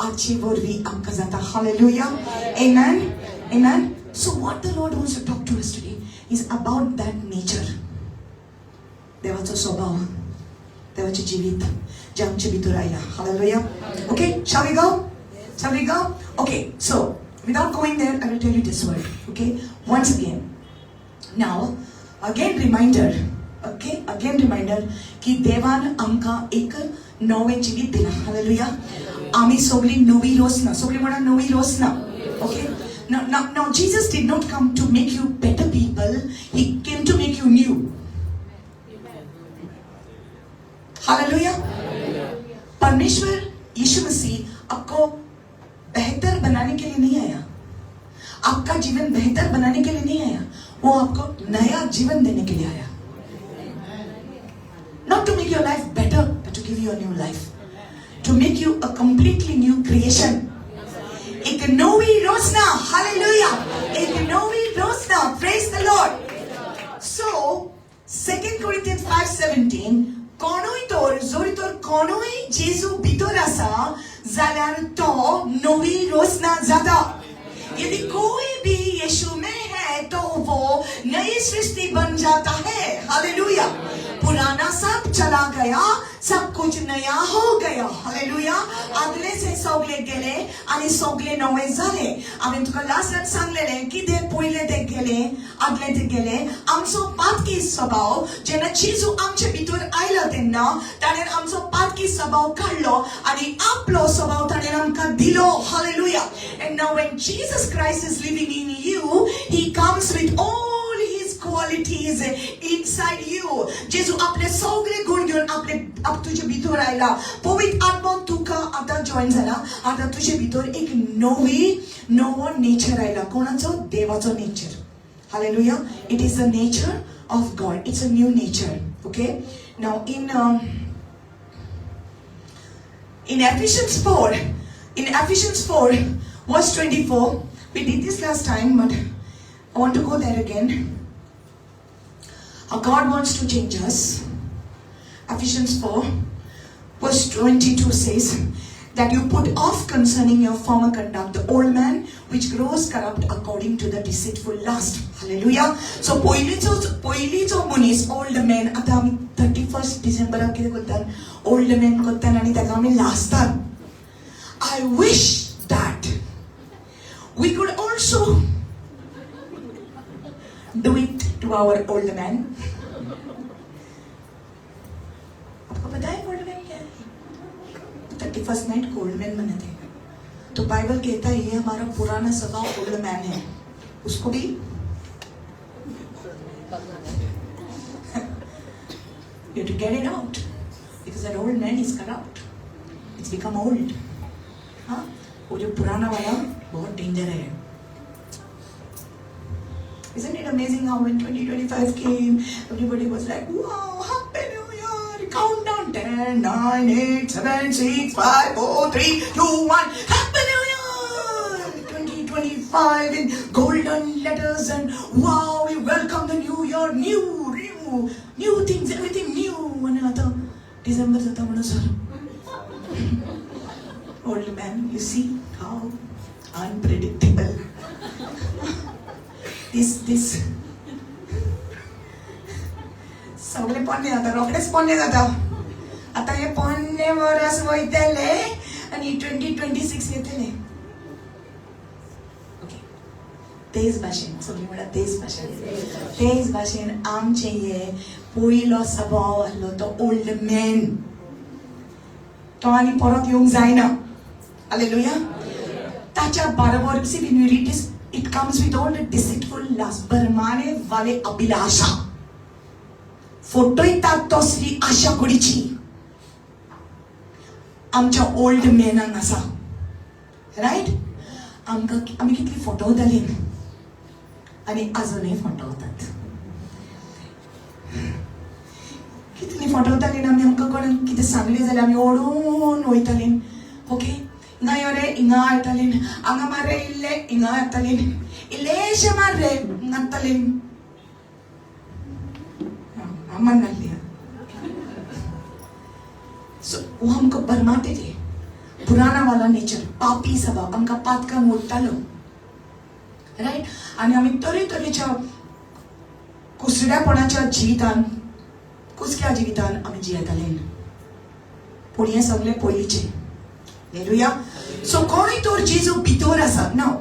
आचे वरवीं आमकां जाता hallelujah amen so what the Lord wants to talk to us today is about that nature देवाचो स्वभाव देवाचे जिवीत जे आमचे भितर आयला hallelujah okay shall we go okay so without going there I will tell you this word okay once again now again reminder की देवान आमकां एक नवें जिवीत दिला हालेलुया आमी सगळी नवी रोसना सगळी म्हणा नवी Rosna okay now Jesus did not come to make you better people he came to make you new hallelujah परमेश्वर यीशु मसीह आपको बेहतर बनाने के लिए नहीं आया आपका जीवन बेहतर बनाने के लिए नहीं आया वो आपको नया जीवन देने के लिए आया not to make your life better but to give you a new life to make you a completely new creation एक नवी रोशना हालेलुया एक नवी Roshna praise the Lord so 2 Corinthians 5:17 कोणूय तर जोरी तर कोणूय जेजू भितर आसा जाल्यार तो नवी रोशना जाता यदि कोई भी यीशु में है तो वो नई सृष्टि बन जाता है हालेलुया पुराना सब चला गया सब कुछ नया हो गया हालेलुया आदले से सगळे गेले आणि सगळे नवे झाले आम्ही तुका लास्टात सांगलेले की ते पहिले ते गेले आदले ते गेले आमचो पातकी स्वभाव जेन्ना जेजू आमचे भितर आयलो तेन्ना ताणें आमचो पातकी स्वभाव काढलो आणि आपलो स्वभाव ताणें आमकां दिलो hallelujah and now when Jesus Christ is living in you he comes with all his qualities inside you जेजू आपले सगळे गुण घेऊन आपले तुझे भितर आयला पवित्र आत्मा तुका आता जॉइन झाला आता तुझे भितर एक नवो नेचर आयला कोणाचो देवाचो nature hallelujah it is the nature of God it's a new nature okay now in Ephesians 4 verse 24 we did this last time but I want to go there again how God wants to change us Ephesians 4 verse 22 says that you put off concerning your former conduct the old man which grows corrupt according to the deceitful lust hallelujah so पयलीचो मनीस old man आता आमी 31st डिसेंबराक कितें करतात old man करतात आनी ताका आमी लासतात I wish that we could also do it to our old man. आपको पता है old man क्या है? 31st night old man मनाते हैं. तो बाइबल कहता है ये हमारा पुराना स्वभाव old man है. उसको भी you have to get it out because that old man is corrupt. It's become old. हाँ वो जो पुराना वाला बहुत डेंजर है Isn't it amazing how when 2025 came everybody was like wow happy new year countdown 10 9 8 7 6 5 4 3 2 1 happy new year 2025 in golden letters and wow we welcome the new year new things everything new and आता December जाता म्हणून sir old man, you see how unpredictable this सगळे पोन्ने जाता रोखडेच पोन्ने जाता आता हे पोन्ने verse वयतले आणि 2026 येतले ओके तेच भाशेन सगळी म्हणा तेच भाशेन आमचे हे पयलो स्वभाव आसलो तो ओल्ड मॅन तो आनी परत येवंक जायना Hallelujah. ताच्या बरोबर see when you read this it comes with all the deceitful lust बरमाने वाले अभिलाषा फोटोयतात तसली आशा कुडीची आमच्या ओल्ड मॅनान आसा राईट. आम्ही कितली फटवताली आणि अजूनही फटवतात. कितली फटवताली आमी आमकां कोण कितें सांगलें जाल्यार आमी ओडून वयताली. ओके, हिंगा यो रे हिंगा येताली, हांगा मारे इल्ले हिंगा येताली, इल्लेशे मार रे हाडटाली. आम्मान नासली. सो वो हमको बरमाते थे. पुराना वाला नेचर, पापी स्वभाव आमकां पातकान ओडटालो. राईट. आणि आमी तरेतरेच्या कुसड्यापणाच्या जिवितान, कुसक्या जिवितान आमी जियेताले. पूण हें सगळें पयलींचें. हालेलुया. सो कोणूय तर जेजू भितर आसा. नाव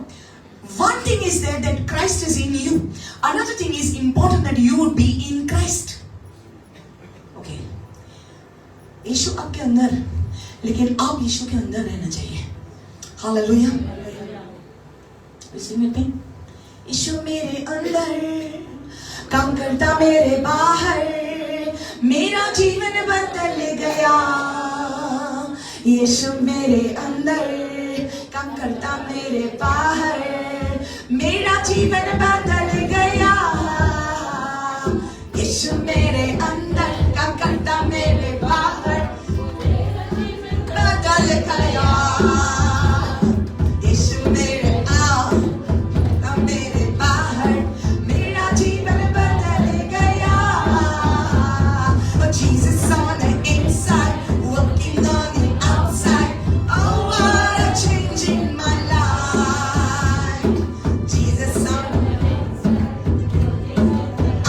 one thing is there that Christ is in you. Another thing is important that you would be in Christ. Okay. यीशु आपके अंदर, लेकिन आप यीशु के अंदर रहना चाहिए. हालेलुया. Listen with me. यीशु मेरे अंदर, काम करता मेरे बाहर, मेरा जीवन बदल गया. यीशु मेरे अंदर, काम करता मेरे बाहर, मेरा जीवन बदल गया. यीशु मेरे अंदर, काम करता मेरे बाहर, बदल गया. यीशु मेरे मेरे बाहर, मेरा जीवन बदल गया. Oh, Jesus on the inside, working on the outside. Oh, what a change in my life. Jesus on the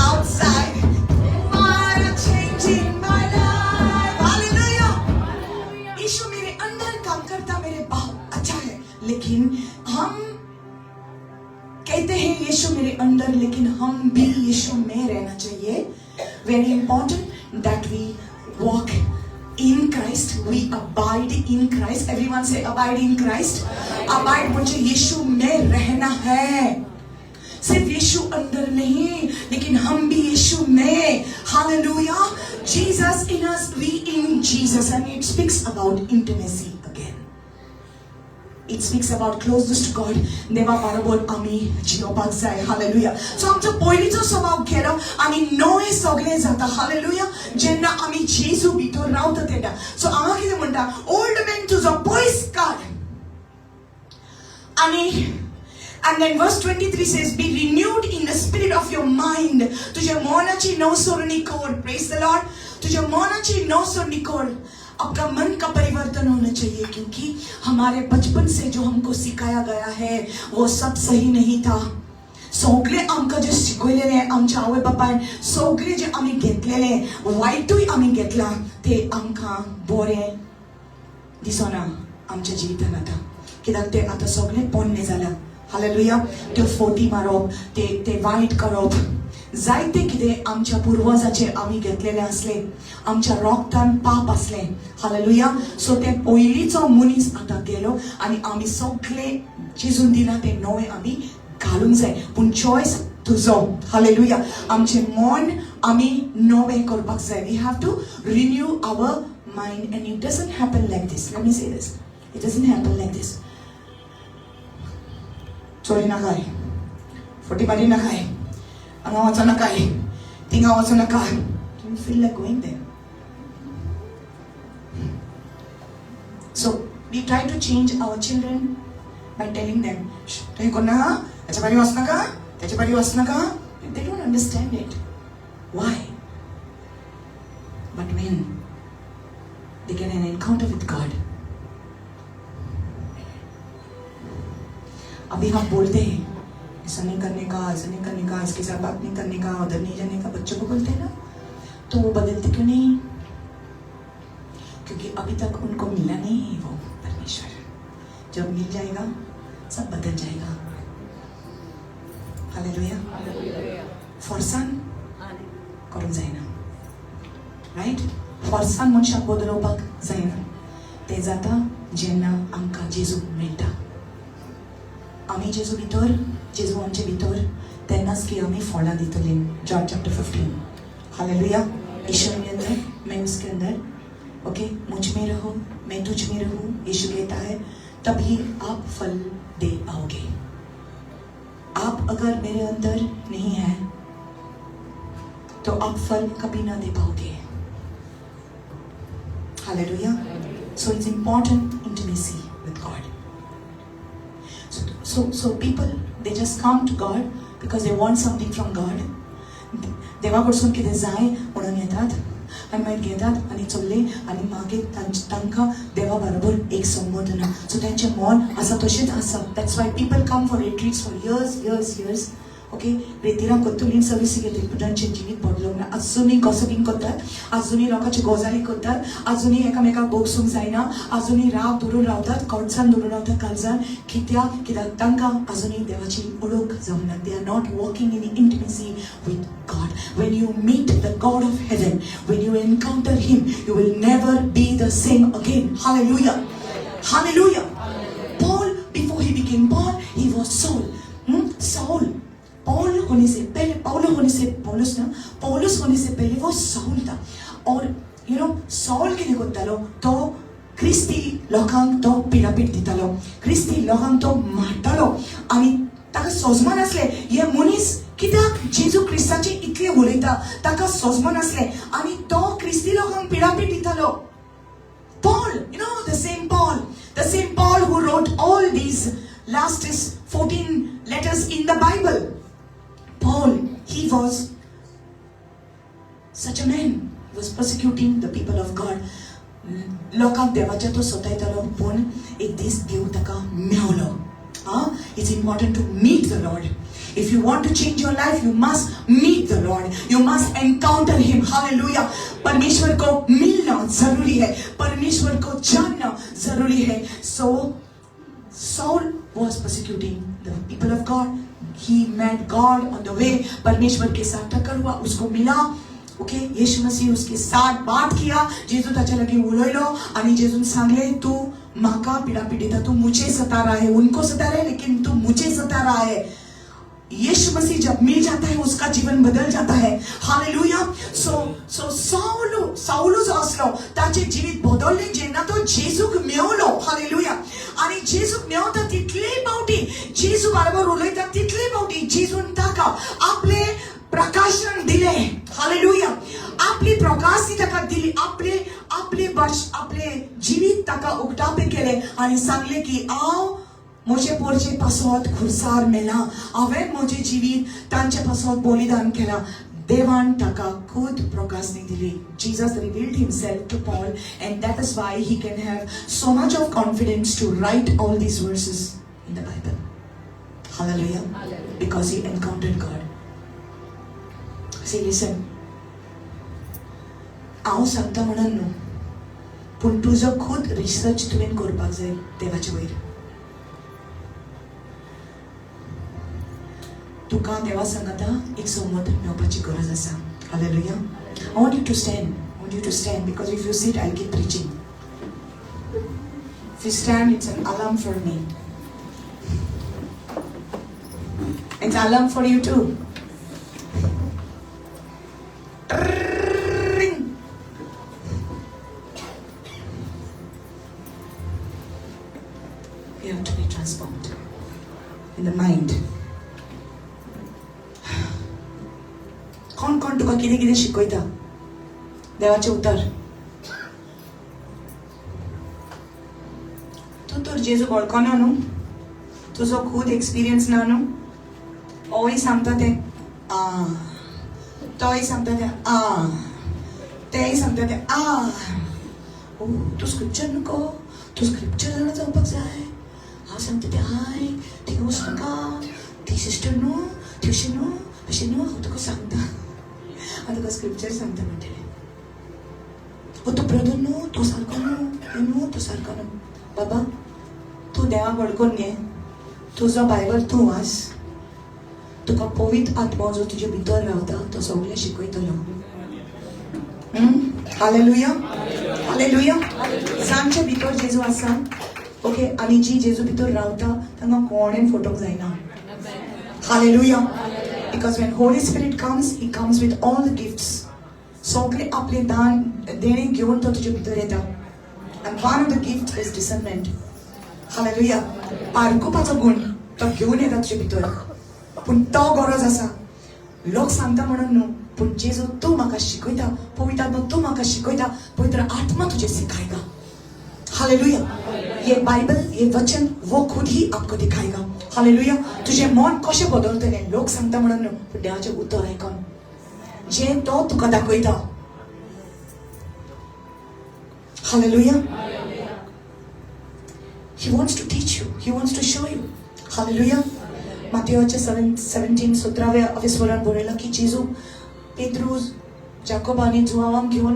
outside, what a change in my life. Hallelujah. यीशु मेरे अंदर काम करता मेरे बहुत अच्छा है, लेकिन हम कहते हैं यीशु मेरे अंदर, लेकिन हम भी यीशु में रहना चाहिए. Very important that we walk in Christ, we abide in Christ. Everyone say abide in Christ. Abide मुझे यीशु में रहना है. सिर्फ यीशु अंदर नहीं, लेकिन हम भी यीशु में. Hallelujah. Jesus in us, we in Jesus, and it speaks about intimacy again. It speaks about closeness to God. देवा बरोबर आम्ही जियोपाक जाय. हालेलुया. सो आमचो पयलींचो स्वभाव केलो आमी नवे सगळे जाता. हालेलुया. जेन्ना आमी जेजू भितर रावता तेन्ना. सो हांगा कितें म्हणटा, ओल्ड मॅन तुजो पयस काड. आणि and then verse 23 says, be renewed in the spirit of your mind. तुझ्या मनाची नवसरणी कर. Praise the Lord. तुझ्या मनाची नवसरणी कर. आपका मन का परिवर्तन होना चाहिए, क्योंकि हमारे बचपन से जो हमको सिखाया गया है वो सब सही नहीं था. सगळे आमकां जे शिकयलेले आमच्या आवय बापायन, सगळे जे आमी घेतलेले वायटूय आमी घेतला, ते आमकां बरें दिसना आमच्या जिवितान आता. कित्याक ते आता सगळे पोन्ने जाला. हालेलुया. त्यो फोटी मारप, ते वायट करप, जायते कितें आमच्या पुर्वजाचे आमी घेतलेले असले, आमच्या रोगतान पाप असले. हालेलुया. सो ते पयलींचो मनीस आता गेलो आणि आमी सगळे जेजून दिला ते नवे आमी घालूंक जाय. पूण चॉयस तुजो. हालेलुया. आमचे मन आमी नवे करपाक जाय. We have to renew our mind, and it doesn't happen like this. Let me say this. It doesn't happen like this. चोरी नाकाय, फोटी मारी नाकाय, हांगा वचो नाकाय, थिंगा वचो नाका. Do you feel like going there? So we try to change our children by telling them, "Hey, kona, acha bari wasna ka, acha bari wasna ka." They don't understand it. Why? But when they get an encounter with God, अभी हम बोलते हैं ऐसा नहीं करने का, ऐसा नहीं करने का, इसके साथ बात नहीं करने का, उधर नहीं जाने का, बच्चों को बोलते हैं ना, तो वो बदलते क्यों नहीं? क्योंकि अभी तक उनको मिला नहीं है वो परमेश्वर. जब मिल जाएगा सब बदल जाएगा. हालेलुया. फॉरसान करूंक जायना. राइट. फॉरसान मनशाक बदलवपाक जायना. ते जाता जेन्ना आमकां जेजू मेळटा. आमी जेजू भितर, जेजू आमचे भितर, तेन्नाच की आमी फळां दितली. John chapter 15. हालेलुया. ईश्वर के अंदर, मैं उसके अंदर. ओके. मुझ में रहो, मैं तुझ में रहूं. यीशु कहता है तभी आप फल दे पाओगे। आप अगर मेरे अंदर नहीं है तो आप फल कभी ना दे पाओगे। Hallelujah. So it's important intimacy with God. So people, they just come to God because they want something from God. देवाकडसून कितें जाय म्हणून येतात आनी मागीर घेतात आनी चल्ले आनी मागीर तांकां देवा बरोबर एक संबंध ना। सो तेंचें मन आसा तशेंच आसा। That's why people come for retreats for years. Okay, रेतीराम कोत्तुलीन सर्विस घेतली तांचें जिवीत बदलूंक ना। आजुनी गॉसिपिंग करतात, आजुनी लोकांची गजाली करतात, आजुनी एकामेकाक बोगसूंक जायना, आजुनी राग धरून रावतात, कडसाण धरून रावतात काळजान। कित्याक तांकां आजुनी देवाची ओळख जावंक ना। They are not walking in intimacy with God. When you meet the God of heaven, when you encounter Him, you will never be the same again. Hallelujah. Hallelujah. Paul, before he became Paul, he was Saul. Saul. पौलुस होने से पहले वो Saul था। और Saul कितें करतालो तो क्रिस्ती लोकांक तो पिडापीट दितालो, क्रिस्ती लोकांक तो मारतालो आनी ताका सोजमान आसले हे मनीस कित्याक जेजू क्रिस्ताचे इतले उलयता ताका सोजमान आसले आनी तो क्रिस्ती लोकांक पिडापीट दितालो। Paul, the same Paul who wrote all these last 14 letters in the Bible. Paul, he was such a man. He was persecuting the people of God. लोकांक देवाच्या तो सोतायतालो पूण एक दीस देव ताका मेवलो। It's important to meet the Lord. If you want to change your life, you must meet the Lord. You must encounter Him. Hallelujah. परमेश्वर को मिलना जरूरी है, परमेश्वर को जानना जरूरी है। So Saul was persecuting the people of God. He met God on the way. परमेश्वर के साथ टक्कर हुआ, उसको मिला। ओके, यीशु मसीह उसके साथ बात किया। जेजू ताच्या लागीं उलयलो आनी जेजून सांगले तू म्हाका पिडापीट दिता, तू मुझे सता रहा है, उनको सता रहा है लेकिन तू मुझे सता रहा है। यीशु मसीह जब मिल जाता है उसका जीवन बदल जाता है। हालेलुया। सो साउल जो असलो ताचे जीवित बदलले जेन्ना तो जेजूक मेवलो। हालेलुया। आनी जेजूक मेवता तितले फावटी जेजू बरोबर उलयता तितले फावटी जेजून ताका आपले प्रकाशन दिले। हालेलुया। आपली प्रकाश ताका दिली, आपले जीवित ताका उक्तावे केले आनी सांगले की हांव म्हजे पोरचे पासत खुरसार मेला, हांवें म्हजें जिवीत तांचे पासत बलिदान केला। देवान ताका खुद प्रकाशनी दिली। Jesus revealed himself to Paul and that is why he can have so much of confidence to write all these verses in the Bible. Hallelujah. Because he encountered God. See, listen. हांव सांगता म्हणून न्हू, पूण तुजो खुद research तुवें करपाक जाय देवाचे वयर। तुका देवा सांगता एक संबंध मेवपाची गरज आसा। Hallelujah. I want you to stand because if you sit I'll keep preaching. If you stand it's an alarm for me. It's an alarm for you too. You have to be transformed in the mind. कोण तुका कितें कितें शिकयता देवाचें उतर? तूं तर जेजू वळखना न्हू, तुजो खूद एक्सपिरियन्स ना न्हू। होय सांगता तें तोय सांगता तें तेय सांगता तें तूं स्क्रिप्चर नको, तूं स्क्रिप्चर जाणा जावपाक जाय। हांव सांगता तें हाय थिंगा वच नाका, ती सिस्टर न्हू, ती अशें न्हू हांव तुका सांगता। हांव तुका स्क्रिप्चर सांगता म्हणटलें। तो ब्रदर न्हू, तो सारको न्हू, तो सारको न्हू। बाबा तूं देवाक वळखून घे, तुजो बायबल तूं वाच, तुका पवित्र आत्मा जो तुजे भितर रावता तो सगळें शिकयतलो। हालेलुया। हालेलुया। सांचे भितर जेजू आसा। ओके, आनी जी जेजू भितर रावता तांकां कोणें फोटोक जायना। Hallelujah. Because when Holy Spirit comes, He comes with all the gifts. सगळे आपले दान देणे घेऊन तो तुझे भितर येता. And one of the gifts is discernment. Hallelujah. पारकुपाचो गुण तो घेऊन येता तुजे भितर, पूण तो गरज आसा. लोक सांगता म्हणून न्हू, पूण जेजू तू म्हाका शिकयता, पवित्र आत्मा तू म्हाका शिकयता, पवित्र आत्मा तुझे सिखाएगा. हालेलुया. ये बाइबल, ये वचन वो खुद ही आपको दिखाएगा. हालेलुया. तुझे मन कशें बदलतले लोक सांगता म्हणून न्हू, पूण देवाचें उतर आयकून जे तो तुका दाखयता. Hallelujah. He wants to teach you. He wants to show you. Hallelujah. माथेवाच्या 17 17व्या अविस्मरण बरयला की जेजू पेत्रूस जाकोब आनी जुआवांक घेवन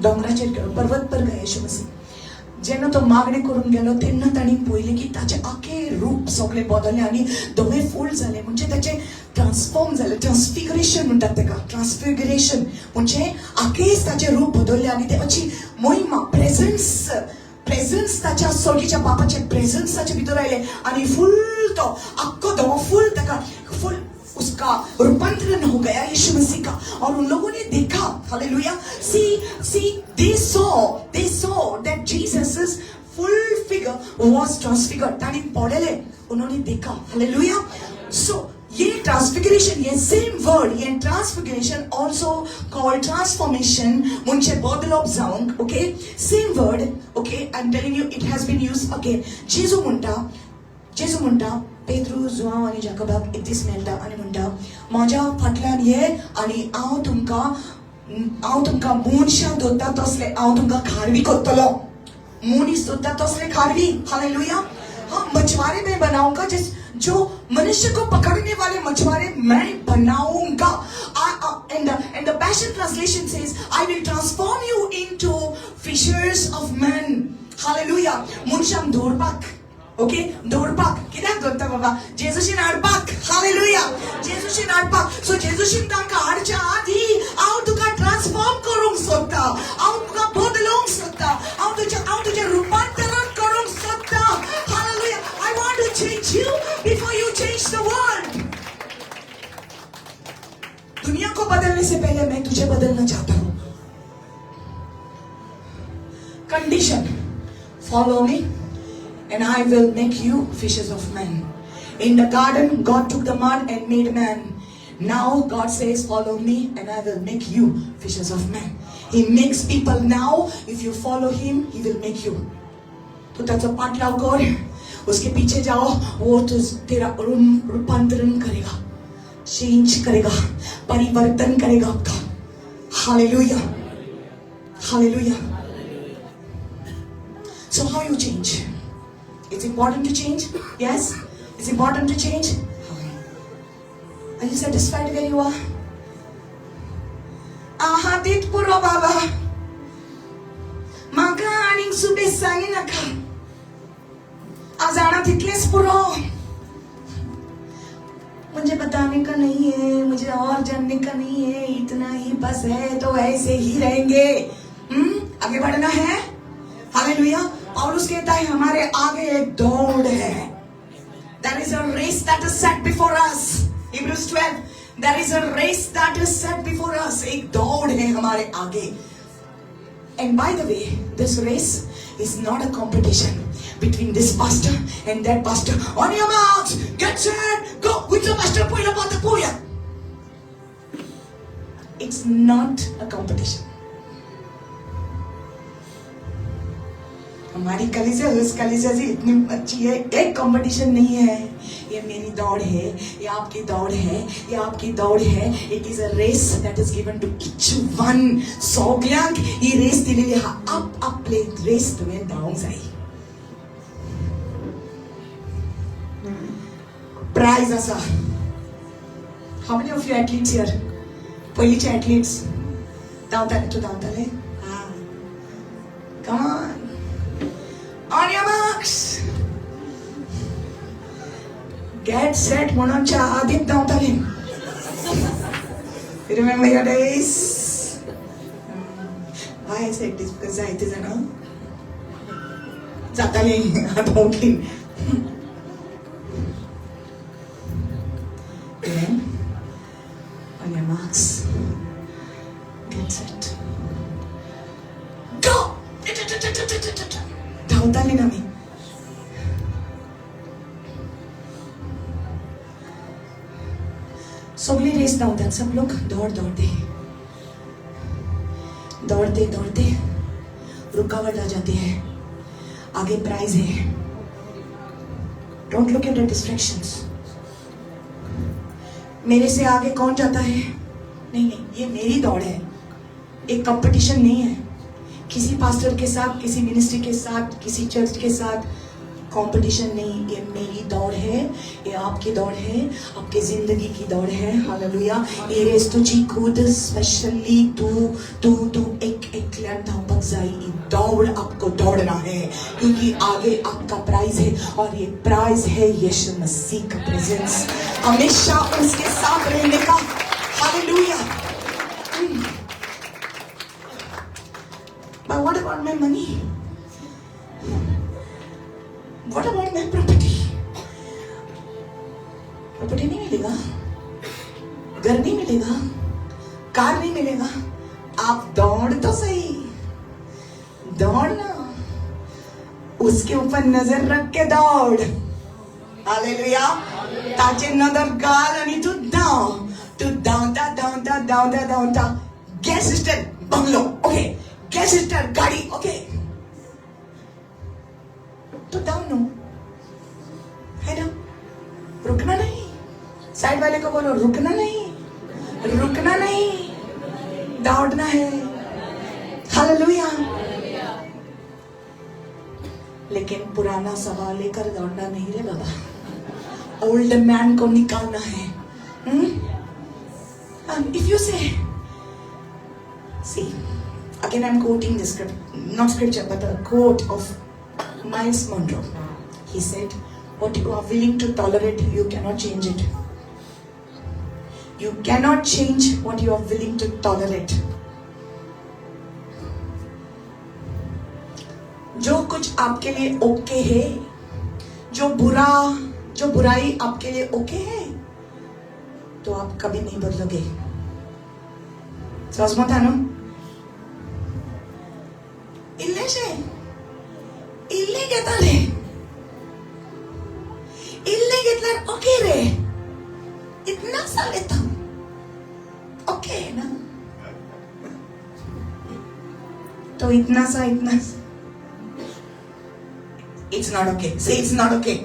दोंगराचेर गेलो, पर्वत पर गए येशू मसीह. जेन्ना तो मागणी करून गेलो तेन्ना तांणी पळयलें की ताचें आख्खें रूप सगळें बदललें आनी दोळे फूल जाले. म्हणजे ताचें ट्रान्सफॉर्म जालें. ट्रान्सफिगरेशन म्हणटात ताका. ट्रान्सफिगरेशन म्हणजे आख्खेंच ताचें रूप बदललें आनी तेची महिमा, प्रेझन्स ताच्या सोडीच्या बापाचे प्रेझन्स ताचे भितर आयले आनी फुल तो आख्खो धवो फुल ताका फुल उसका रूपांतरण हो गया यीशु मसीह का. और उन लोगों ने देखा, hallelujah. See, they saw that Jesus' full figure was transfigured. तानी पढ़ेले, उन्होंने देखा, हालेलुया. So ये ट्रांसफिगरेशन, ये सेम वर्ड, ये ट्रांसफिगरेशन ऑल्सो कॉल्ड ट्रांसफॉर्मेशन, म्हणजे बदलप जावंक. Okay, same word. Okay, I am telling you, it has been used again. जेजू म्हणटा पेत्रूस, जुआंव आनी जाकोबाक एक दीस मेळटा आनी म्हणटा, म्हज्या फाटल्यान ये आनी हांव तुमकां मनशां दोत्ता तसले हांव तुमकां खारवी करतलो. मनीस दोत्ता तसले खारवी. हालेलुया. हाँ, मछुआरे मैं बनाऊंगा, जो मनुष्य को पकड़ने वाले मछुआरे मैं बनाऊंगा. And the Passion Translation says, I will transform you into fishers of men. Hallelujah. मनशांक दवरपाक. ओके, दवरपाक. कित्याक दवरता बाबा? जेजूशीन हाडपाक. हालेलुया. जेजूशीन हाडपाक. सो जेजूशीन तांकां हाडच्या आदी हांव तुका ट्रान्सफॉर्म करूंक सोदता. हांव तुका बदलूंक सोदता. हांव तुजें रूपांतरण करूंक सोदता. Hallelujah. I want to change you before you change the world. दुनिया को बदलने से पहले मैं तुझे बदलना चाहता हूं. Condition: follow me and I will make you fishers of men. In the garden, God took the mud and made man. Now God says, follow me and I will make you fishers of men. He makes people now. If you follow him, he will make you. तो त्याचा पाठलाव कर, उसके पीछे जाओ, वो तो तेरा रूपांतरण करेगा, चेंज करेगा, परिवर्तन करेगा आपका. Hallelujah. Hallelujah. So how you change? It's important to change. Yes, it's important to change. Are you satisfied where you are? Aha, dit puro baba. Maga aning sube sangi naka. आजाना तितलेच पुरो. मुझे बताने का नहीं है, मुझे और जानने का नहीं है, इतना ही बस है, तो ऐसे ही रहेंगे. आगे बढ़ना है. हालेलुया. पौलुस कहता है हमारे आगे एक दौड़ है. There is a race that is set before us. Hebrews 12. There is a race that is set before us. एक दौड़ है हमारे आगे. And by the way, this race is not a competition between this pastor and that pastor. On your marks, get set, go. Which pastor puya bata puya? It's not a competition. हमारी कलीसिया उस कलीसिया से इतनी अच्छी है, एक competition नहीं है. ये मेरी दौड़ है, ये आपकी दौड़ है, ये आपकी दौड़ है. It is a race that is given to each one. सगळ्यांक ही रेस दिलेली हा. आपले रेस तुवें धांवूंक जाय. प्राइज आसा. How many of you athletes here? पयलींचे एथलीट्स धांवताले, तूं धांवताले? हा. Come on. On your marks. Get set म्हणूनच्या आधीच धांवताले. Remember your days? Why I said this? Because जायते जाण जाताले धांवतली. Then on your marks, get set, go. धावताली ना मी. सगळे रेस धांवतात, सब लोग दौड़ते रुकावट आ जाती है, आगे प्राइज है. Don't look at the distractions. मेरे से आगे कौन जाता है? नहीं, ये मेरी दौड़ है, एक कंपटीशन नहीं है किसी पास्टर के साथ, किसी मिनिस्ट्री के साथ, किसी चर्च के साथ. कंपटीशन नहीं, ये मेरी दौड़ है, ये आपकी दौड़ है, आपकी जिंदगी की दौड़ है. हालेलुया. ये रेस तुझी खुद स्पेशली तू एक धावपक जाई. दौड़ आपको दौड़ना है क्योंकि आगे आपका प्राइज है, और ये प्राइज है यीशु मसीह का प्रेजेंस, हमेशा उसके साथ रहने का. Hallelujah. But what about my money? What about my property? Property नहीं मिलेगा, घर नहीं मिलेगा, कार नहीं मिलेगा. आप दौड़ तो सही, दौड़ना, उसके ऊपर नजर रख के दौड़. हालेलुया. ताचे नजर गाल आणि तू धावता. Gas sister bungalow, okay. Gas sister गाडी, ओके. तो दाउनो है ना, रुकना नहीं. साइड वाले को बोलो रुकना नहीं, दौड़ना है. हालेलुया. लेकिन पुराना सवाल लेकर दौड़ना नहीं रे बाबा. ओल्ड मैन को निकालना है. If you say, see, again I'm quoting the not scripture, but a quote of Miles Monroe. He said, what you are willing to tolerate, you cannot change it. You cannot change what you are willing to tolerate. जो कुछ आपके लिए okay है, जो बुराई आपके लिए okay है, तो आप कभी नहीं बदलोगे. समझ मत आना. इल्ले घेतल्यार ओके रे, इतना सा लेता ओके ना. तो इतना सा it's not okay. Say it's not okay.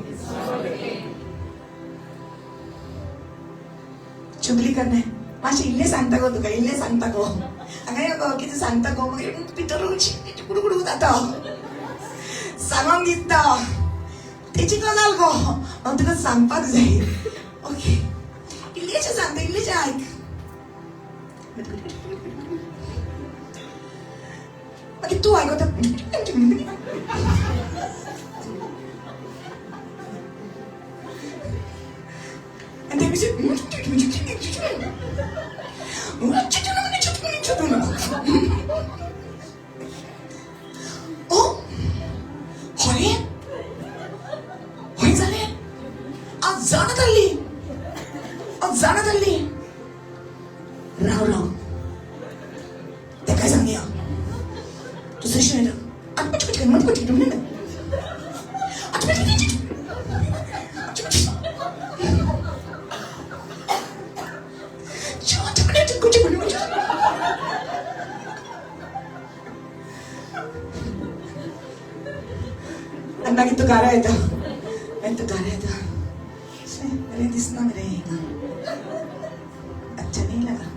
चुगली करना है. माशी इल्ले सांगता गो तुका, इल्ले सांगता गो. हांगा कितें सांगता गो, मागीर भितर कुडकुड जाता. सांगून दिता तेची गजाल गो, हांव तुका सांगपाक जाय. ओके, इल्लेशें सांगता, इल्लेशें आयक. मागीर तूं आयकता. And then we said, oh, होय जालें. आज जाणा जाल्ली. राव ते काय सांगया तू सेशन येता. अन्ना तो गा रहा था, मैं तो गा रहा था. अरे दिसना मेरे अच्छा नहीं लगा.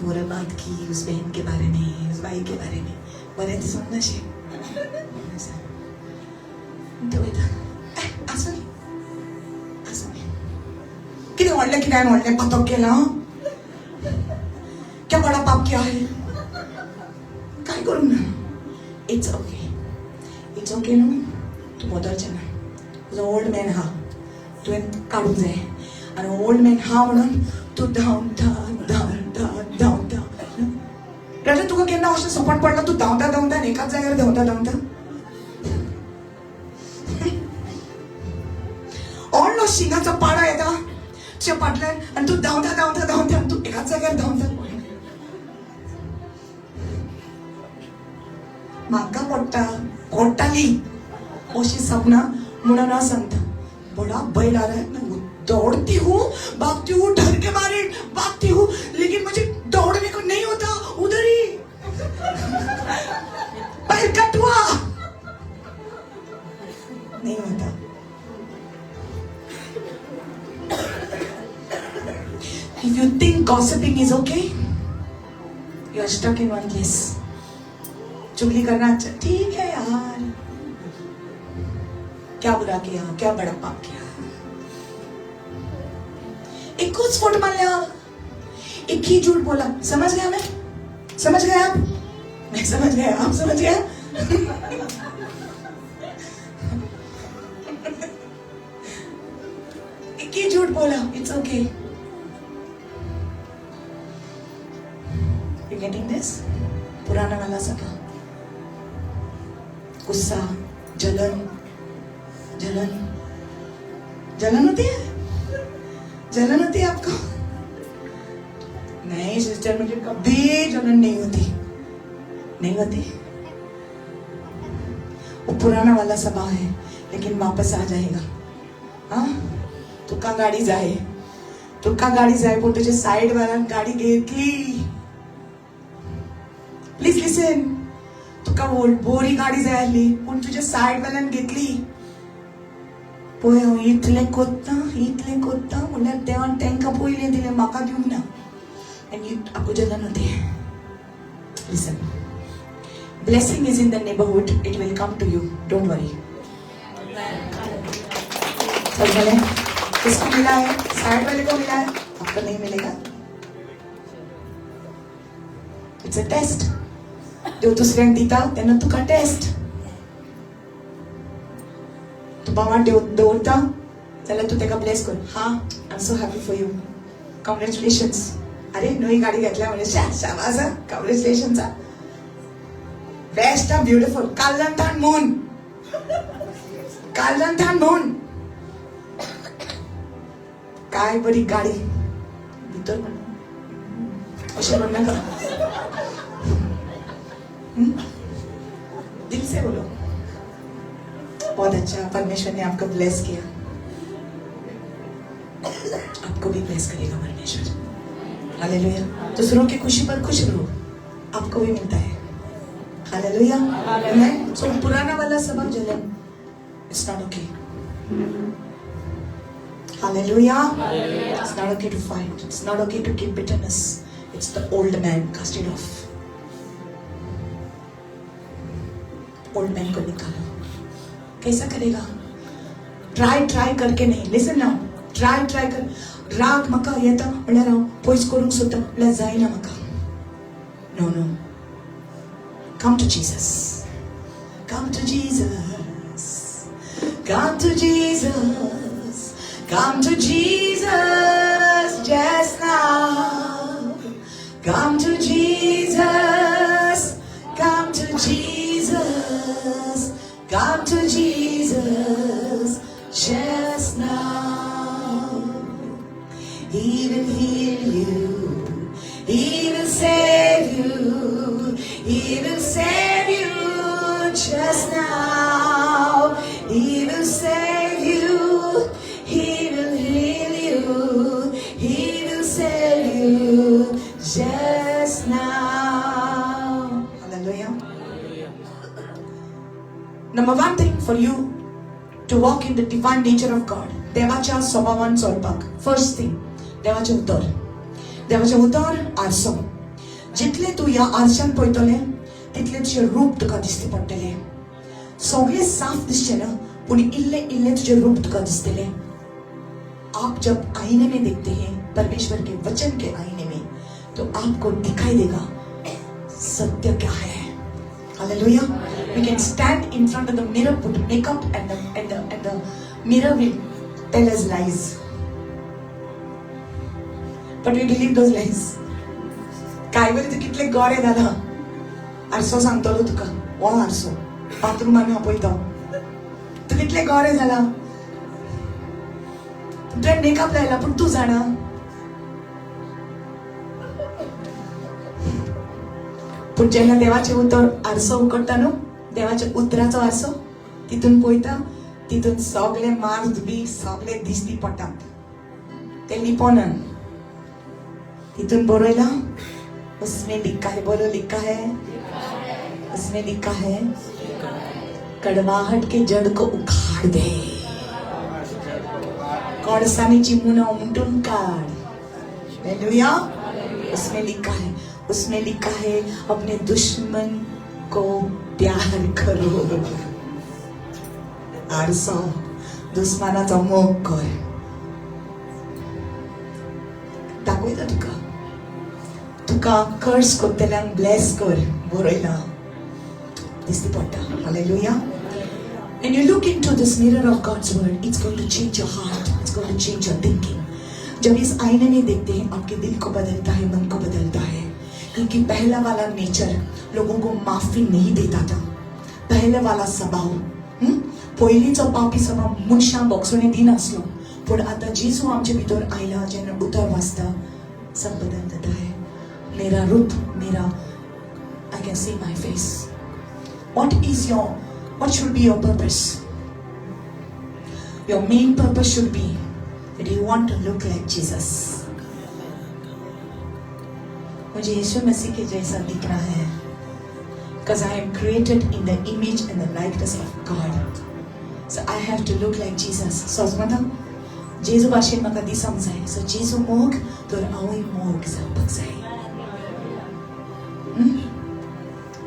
बुरा बात की उस बहन के बारे में, उस भाई के बारे में. बरे दिसना शे तो बेटा असं किती वाढलं की नाही वाढलं पतक केला. क्या बड़ा पाप किया है, काय करू ना. It's okay no. तू मोदरचे ना, तुझा ओल्ड मॅन हा, तुवें काढून जाय. आणि ओल्ड मॅन हा म्हणून तू धांवता. राजा तुका केन्ना अशें सपन पडला तू धांवता एकाच जाग्यार धांवता. व्हडलो शिंगाचो पाडो येता तुज्या फाटल्यान आनी तू धांवता तू एकाच जाग्यार धांवता. म्हाका पडटाली अशी सपना म्हणून हांव सांगता. बडा बैल आ रहा है, मैं दौड़ती हूँ, भागती हूँ, डर के मारे भागती हूँ, लेकिन मुझे दौड़ने को नहीं होता, उधर ही पैर कट हुआ, नहीं होता। If you think gossiping is okay, you are stuck in one place. चुगली करना अच्छा, ठीक है यार, क्या बुरा किया, क्या बड़ा पाप किया, एक को स्फोट मान लिया, एक ही झूठ बोला, समझ गया मैं, समझ गया आप, मैं समझ गया, आप समझ गया। एक ही झूठ बोला, it's okay. You getting this? पुराना वाला सका, गुस्सा, जलन, जलन, जलन होती है, जलन होती है आपको? नहीं सिस्टर, मुझे कभी जलन नहीं होती, नहीं होती। वो पुराना वाला सभा है, लेकिन वापस आ जाएगा। हाँ, तुका गाडी जाए, तुका गाडी जाए, पण तुझे साइड वाला गाडी घेतली, प्लीज लिसन, तुका बोरी गाडी जायली, पण तुझ्या साइड वाल्यान घेतली, पळय हांव इतलें कोत्ता म्हणल्यार देवान तांकां पयलें दिलें, म्हाका दिवंक ना, आनी आपको जलन होती है। Listen, blessing is in the neighborhood, it will come to you, don't worry। समझ गए? किसको मिला है? साइड वाले को मिला है, आपको नहीं मिलेगा। इट्स अ टेस्ट, जो दुसऱ्यांक दिता तेन्ना तुका टेस्ट, तू बाबा दवरता जाल्यार तू तेका ब्लेस कर, हा I am so happy for you, congratulations, अरे नवी गाडी घेतल्या म्हणजे शाबास, कॉंग्रॅच्युलेशन्स, बेस्ट, ब्युटिफुल, काल्लंथान मून, काल्लंथान मून, काय बरी गाडी, भितर म्हण अशें म्हण नाका, दिल से बोलो, बहुत अच्छा, परमेश्वर ने आपको ब्लेस किया, आपको भी ब्लेस करेगा परमेश्वर, हालेलुया। दूसरों की खुशी पर खुश रहो, आपको भी मिलता है, हालेलुया। आमेन। सो पुराना वाला सबक जलन, it's not okay, hallelujah. It's not okay to fight, it's not okay to keep bitterness, it's the old man, cast it off, old man को निकालो। कैसा करेगा? ट्राई करके नहीं, लिसन नाउ, ट्राई कर, राग म्हाका येता म्हळ्यार हांव पयस करूंक सोदता म्हळ्यार जायना म्हाका, no, come to Jesus, come to Jesus, come to Jesus, come to Jesus just now, come to Jesus, come to Jesus, come to Jesus just now. He will heal you, He will save you, He will save you just now. He will save you, He will heal you, He will save you just now. Hallelujah. Number one thing for you to walk in the divine nature of God, देवाच्या स्वभावान चलपाक, first thing, देवाचे उतर आरसो, जितले तू ह्या आरशान पळयतले तितले तुझे रूप तुका दिसते पडटले, सगळे साफ दिसचे ना, पूण इल्ले तुझे रूप तुका दिसतले। आप जब आईने में देखते हैं, परमेश्वर के वचन के आईने में, तो आपको दिखाई देगा सत्य क्या है। Hallelujah. We can stand in front of the mirror, put makeup, and the mirror will tell us lies. But we believe those lies. काय बरे तू कितले गोरे दादा, आरसो सांगतलो तुका, वो आरसो बाथरूमान आपयता, तू कितले गोरे जाला, तुवें मेकअप लायला पूण तू जाणा, पूण जेन्ना देवाचे उतर आरसो उकडटा न्हू, देवाच्या उतराचो आरसो, तितून पळयता, तितून सगळे मार्क्स बी सगळे दिसती पडटात, टेलीपोनन तिथून बोरायला उसमें लिखा है, बोलो लिखा है, उसमें लिखा है कड़वाहट के जड़ को उखाड़ दे, कौड़सानीची मुना उमटून काढ. हालेलुया. उसमें लिखा है, उसमें लिखा है अपने दुश्मन को प्यार करो. आरसा दुश्मनाचा मोग कर. दाखवता तुका कर्स कोत्तेल्यान ब्लेस कर बरयला दिसती पडटा. Hallelujah. And you look into this mirror of God's word, it's going to change your heart, it's going to change your thinking. जब इस आईने में देखते हैं आपके दिल को बदलता है, मन को बदलता है. क्योंकि पहला वाला नेचर लोगों को माफी नहीं देता था. पहले वाला स्वभाव पयलींचो पापी स्वभाव मनशां बॉक्सोने दिनासलो. पण आता जेजू आमचे भितर आयला, जेन्ना उतर वाचता सब बदल जाता है. मेरा रूप, मेरा I can see my face. What should be your purpose? Your main purpose should be that you want to look like Jesus. मुझे यीशु मसीह के जैसा दिखना है. Because I am created in the image and the likeness of God. So I have to look like Jesus. So समझा? जेजू भाषेन म्हाका दिसंक जाय. So जेजू मोग तर हांवूय मोग जावपाक जाय.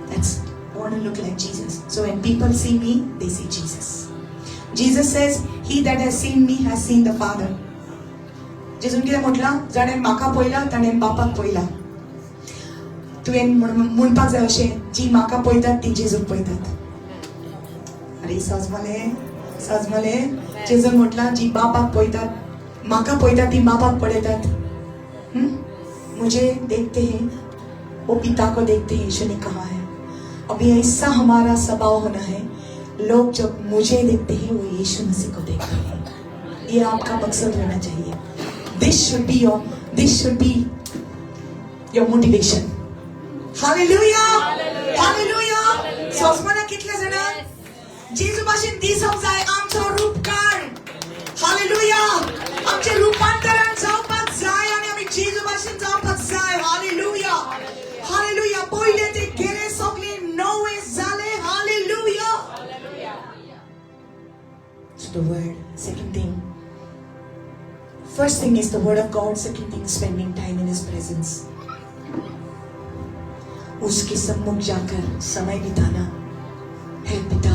That's I want to look like Jesus. So when people see me, they see Jesus. Jesus says, "He that has seen me has seen the Father." जेजून कितें म्हटलां? जाणें म्हाका पळयला ताणें बापाक पळयला. तुवें म्हणपाक जाय अशें, जी म्हाका पळयतात ती जेजूक पळयतात. अरे समजले. जेजून म्हटलां, जी बापाक पळयतात, म्हाका पळयतात ती बापाक पळयतात. मुझे देखते हैं वो पिता को देखते हैं, यीशु ने कहा है. अब ये ऐसा हमारा स्वभाव होना है. लोग जब मुझे देखते हैं वो यीशु मसीह को देखते हैं. ये आपका मकसद होना चाहिए. This should be your motivation. Hallelujah. Hallelujah. So मला कितले जण जेजू भाषेन दिसंक जाय आमचो रूप काढ. Hallelujah. आमचे रूपांतरण जावपाक जाय आनी आमी जेजू भाषेन जावपाक जाय. Hallelujah. Hallelujah. पहिले ते गेले सगळे नवे जाले. Hallelujah. So the word. Second thing. First thing is the word of God. Second thing, spending time in His presence. उसके सम्मुख जाकर समय बिताना है. पिता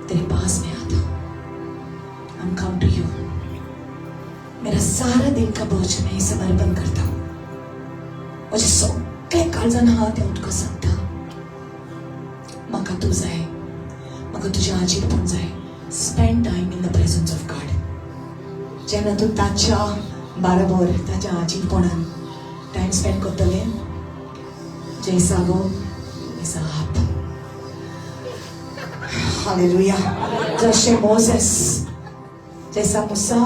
तेरे पास में आता हूं. I'm come to you. मेरा सारा दिन का बोझ मैं समर्पण करता हूं. मुझे सगळे काळजान हात तुका सांगता. म्हाका तू जाय, म्हाका तुजें आजीरपण जाय. Spend time in the presence of God. जेन्ना तू ताच्या बरोबर ताच्या आजीरपणान टाइम स्पेंड करतले, जैसा वो वैसा आप. हालेलुया. जैसे मोसेस, जैसा मूसा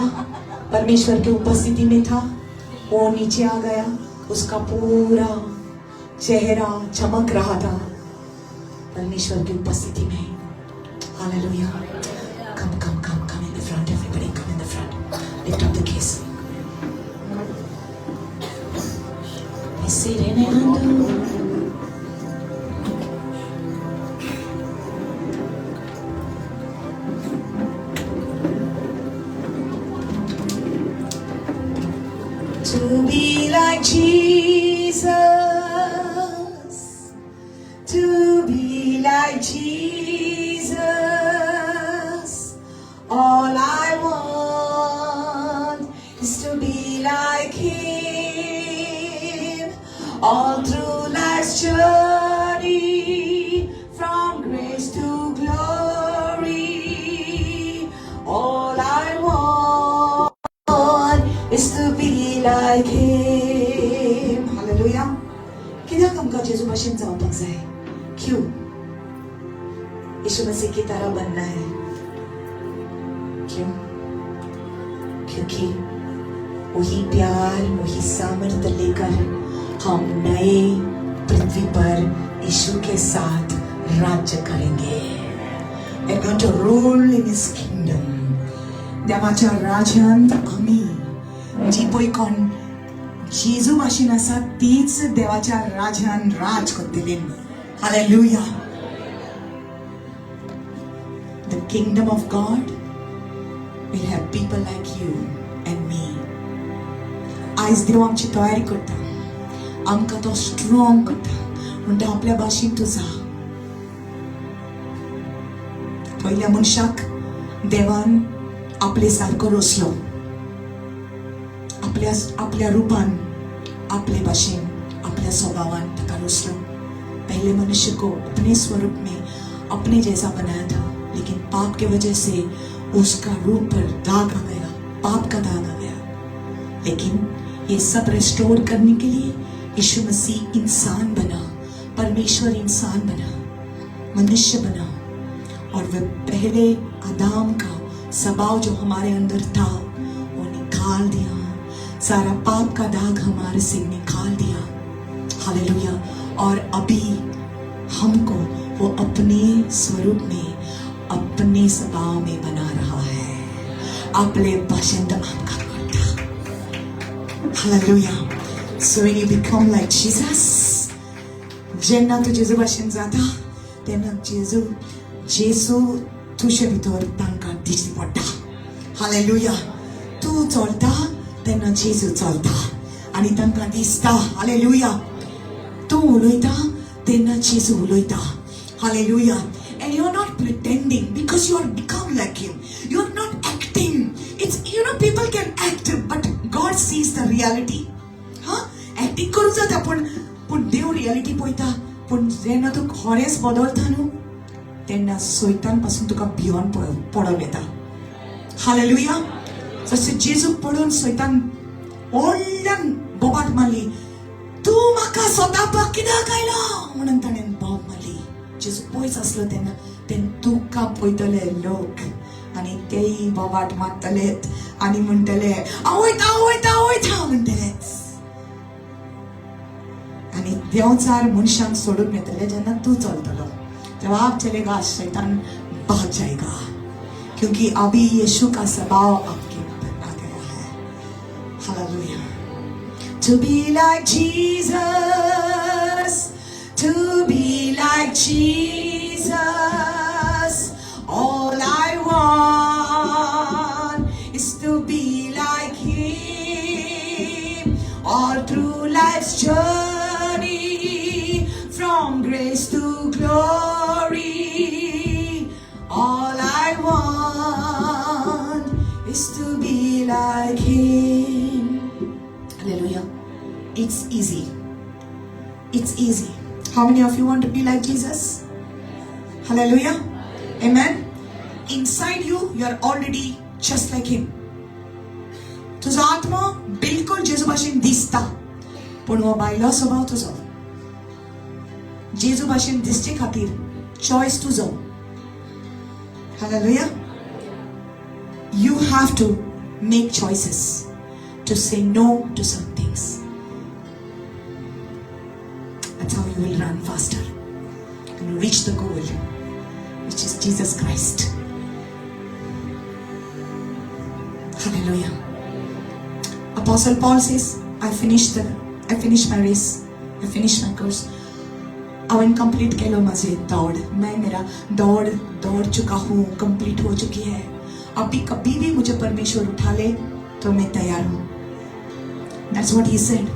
परमेश्वर की उपस्थिति में था, वो नीचे आ गया, उसका पूरा चेहरा चमक रहा था परमेश्वर की उपस्थिति में. Hallelujah. Come in the front, everybody come in the front. Lift up the case. To be like Jesus, to be like Jesus, all I want is to be like Him, all through life's journey, from grace to glory, all I want is to be like Him. Hallelujah. कित्याक आमकां जेजू भाशेन जावपाक जाय? क्यों? यीशु मसीह की तरह बनना है. क्यों? क्योंकि वही प्यार, वही सामर्थ्य लेकर हम नए पृथ्वी पर यीशु के साथ राज्य करेंगे. We're going to rule in His kingdom. देवाच्या राज्यांत आम्ही जी पळय कोण जेजू भाशेन आसा तीच देवाच्या राज्यान राज करतली. Hallelujah. The kingdom of God will have people like you and me. आयज देव आमची तयारी करता, आमकां तो स्ट्रॉंग करता. म्हणटा आपल्या भाशेन तूं जा. पहिल्या मनशाक देवान आपले सारको रचलो, आपल्या रूपान, आपले भाशेन, आपल्या स्वभावान ताका रचलो. पहले मनुष्य को अपने स्वरूप में अपने जैसा बनाया था, लेकिन पाप के वजह से उसका रूप पर दाग आ गया, पाप का दाग आ गया. लेकिन ये सब रेस्टोर करने के लिए यीशु मसीह इंसान बना, परमेश्वर इंसान बना, मनुष्य बना. और वह पहले आदम का स्वभाव जो हमारे अंदर था वो निकाल दिया, सारा पाप का दाग हमारे से निकाल दिया. हालेलुया. और अभी हमको वो अपने स्वरूप में, अपने स्वभाव में बना रहा है. आपले भाषण आमकां करता. Hallelujah. So when you become like Jesus, जेन्ना तूं जेजू भाशेन जाता तेन्ना जेजू तुजे भितर तांकां दिश्टी पडटा. हालेलुया. तूं चलता तेन्ना जेजू चलता आनी तांकां दिसता. हालेलुया. तूं उलयता तेन्ना जेजू उलयता. Hallelujah. And you're not pretending because you are become like him. You're not acting. It's, people can act, but God sees the reality. Acting करू जाता पण देव रियालिटी पळयता. पण जेन्ना तूं खरेंच बदलता न्हू तेन्ना सैतान पासून तुका भिवून पडोन येता. हालेलुया. जशें जेजूक पळोवन सैतान व्हडल्यान बोबाट मारली. तूं म्हाका सोदापाक कित्याक आयला म्हणून ताणें बोब मारली. जेजू पयस आसलो तेन्ना तुका पळयतले लोक आनी तेय बोबाट मारतलेत आनी म्हणटले आवयता आवयता आवयता म्हणटलेच. आनी देवचार मनशांक सोडून येतले जेन्ना तूं चलतलो. जवाब चलेगा शैतान भाग जाएगा, क्योंकि अभी यीशु का स्वभाव आपके ऊपर आ गया है. Hallelujah. To be like Jesus, to be like Jesus, all I want is to be like him, all through life's journey, from grace to glory, all I want is to be like him. Hallelujah. It's easy. It's easy. How many of you want to be like Jesus? Hallelujah. Amen. Inside you, you are already just like him. तुझा आत्मा बिलकुल जेजू भाशेन दिसता, पण हो भायलो स्वभाव तुजो. जेजू भाशेन दिसचे खातीर चॉयस तुजो. Hallelujah. You have to make choices to say no to some things. That's how you will run faster and reach the goal, which is Jesus Christ. Hallelujah. Apostle Paul says, I finished my race, I finished my course. अवन complete केलो माझे दौड़. मैं मेरा दौड़ चुका हूँ, complete हो चुकी है. अभी कभी भी मुझे परमेश्वर उठा ले तो मैं तैयार हूँ. That's what he said.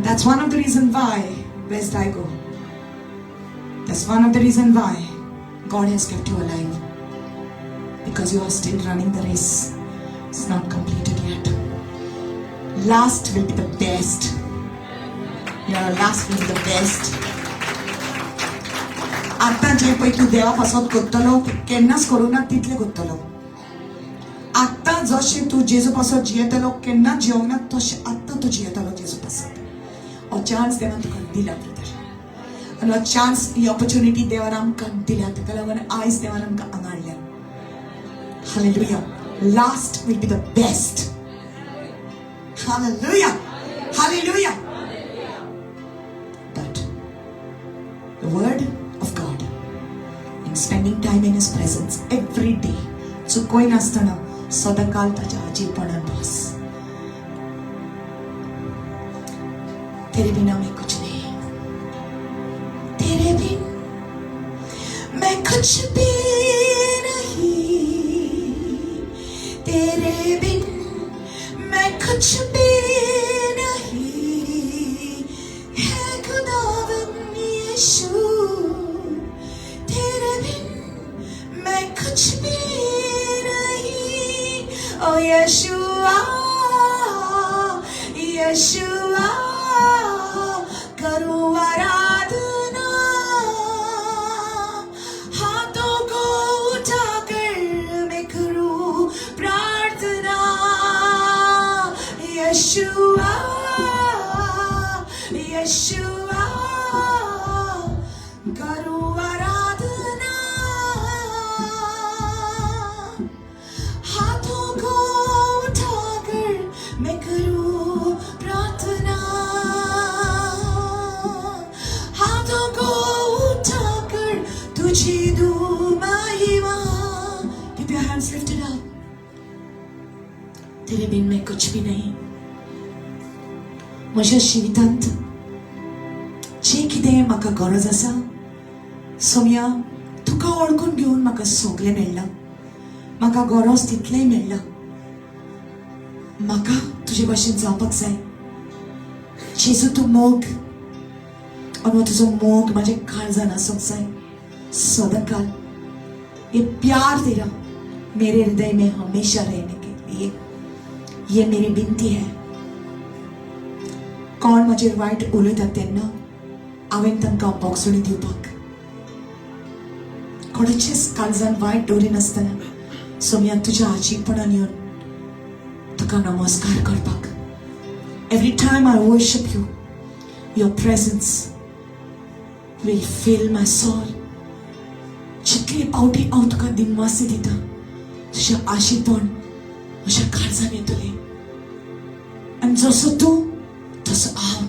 That's one of the reason why West I go. That's one of the reason why God has kept you alive, because you are still running the race. It's not completed yet. Last will be the best. Your last will be the best. आता जे पळय तूं देवा पासत करतलो केन्नाच करूं ना तितले करतलो. आता जशें तूं जेजू पासत जियेतलो केन्नाच जियोंक ना तशें आतां तूं जियेतलो जेजू पासत. हो चान्स देवान तुका दिला ब्रदर. आनी हो चान्स, ही ऑपॉर्च्युनिटी देवान आमकां दिल्या. ताका लागून आयज देवान आमकां हांगा हाडल्या. Hallelujah. Last will be the best. Hallelujah. Hallelujah. But the word of God, in spending time in his presence every day, चुकोय नासतना सदाकाल ताच्या आजीपणान बस. तेरे बिना मैं कुछ नहीं, तेरे बिन मैं कुछ भी नहीं, तेरे बिन मैं कुछ भी नहीं. है खुदावन यीशु, तेरे बिन मैं कुछ भी नहीं. ओ यीशुआ, यीशुआ, करूं आराधना, हाथों को उठाकर मैं करूं प्रार्थना. यीशुआ, यीशुआ, करूं आराधना, हाथों को उठाकर मैं करूं प्रार्थना, हाथों को उठाकर तुझे दूं महिमा. Keep your hands lifted up. तेरे बिन मैं कुछ भी नहीं. म्हज्या जिवितांत जे कितें म्हाका गरज आसा, सोम्या तुका वळखून घेवन म्हाका सगळें मेळ्ळां. म्हाका गरज तितलेंय मेळ्ळां. म्हाका तुजे भाशेन जावपाक जाय. जेजू तूं मोग, आनी तुजो मोग म्हाज्या काळजान आसूंक जाय सदाकाल. ये प्यार तेरा मेरे हृदय में हमेशा रहने के लिए, ये मेरी विनती है. कोण म्हाजेर वायट उलयतात तेन्ना हांवें तांकां बोगसणी दिवपाक, कोणाचेच काळजान वायट दवरिनासतना सोम्या तुज्या आजीपणान येवन तुका नमस्कार करपाक. Every time I worship you, your presence will fill my soul. जितले पावटी हांव तुका दिनवासी दिता, तुजें आशीपण म्हज्या काळजान येतलें. आनी जसो तूं तसो हांव.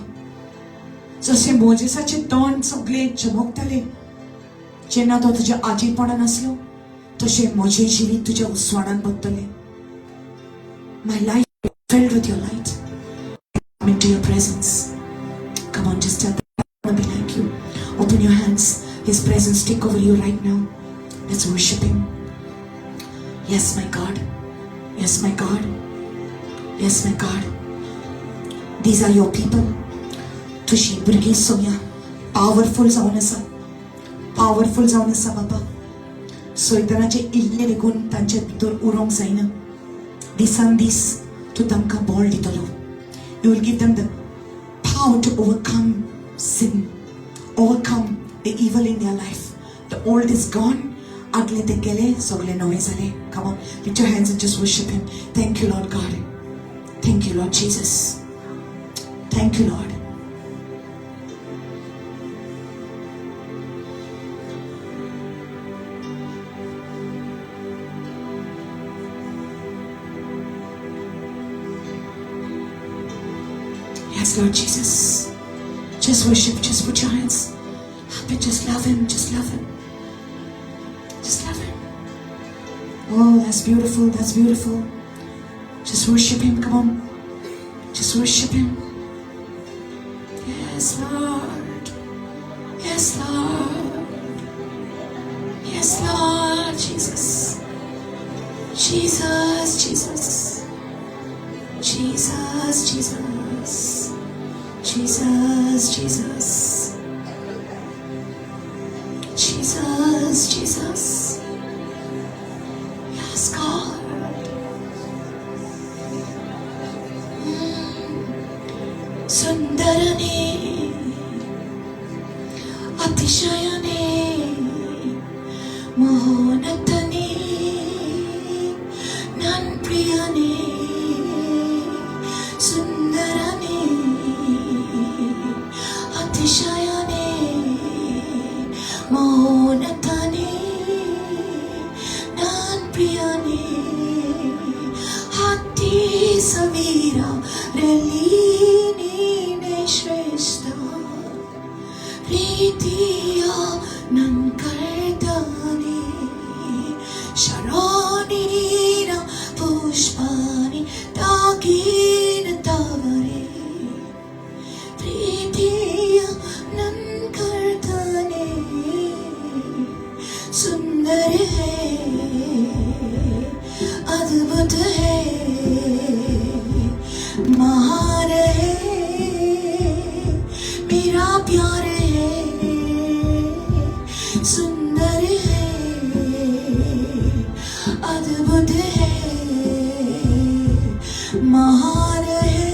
जशें मोजेसाचें तोंड सगळें चमकतलें जेन्ना तो तुज्या आजीपणान आसलो, तशें म्हजें जिवीत तुज्या उसवाडान बगतलें. My life is filled with your light. Come into your presence. Come on, just tell them I want to be like you. Open your hands. His presence take over you right now. Let's worship Him. Yes, my God. Yes, my God. Yes, my God. These are your people. तुझी भुरगीं Saumya powerful जावन आसा, powerful जावन आसा बाबा. सैतानाचे इल्ले lagoon तांचे भितर उरोंक जायना. दिसान दीस तूं तांकां बळ दितलो. You will give them the power to overcome sin, overcome the evil in their life. The old is gone. आदले ते गेले, सगळे नवे जाले. Come on, lift your hands and just worship Him. Thank you, Lord God. Thank you, Lord Jesus. Thank you, Lord. Yes, Lord Jesus. Just worship, just put your hands up and just love Him, just love Him. Just love Him. Oh, that's beautiful, that's beautiful. Just worship Him, come on. Just worship Him. Yes, Lord. Yes, Lord. Yes, Lord Jesus. Jesus, Jesus. Jesus, Jesus. Jesus, Jesus. Jesus, Jesus. Yes, God. Sundarane, Atishayane, Mohonatane, Nanpriyane, Sundarane, Atishayane, Mohonatane, Nanpriyane, Hati Savira, Relini Neshwesta, Ritiya Nankardani, Sharonira सुंदर है, अद्भुत है, महान है, मेरा प्यार है। सुंदर है, अद्भुत है, महान है,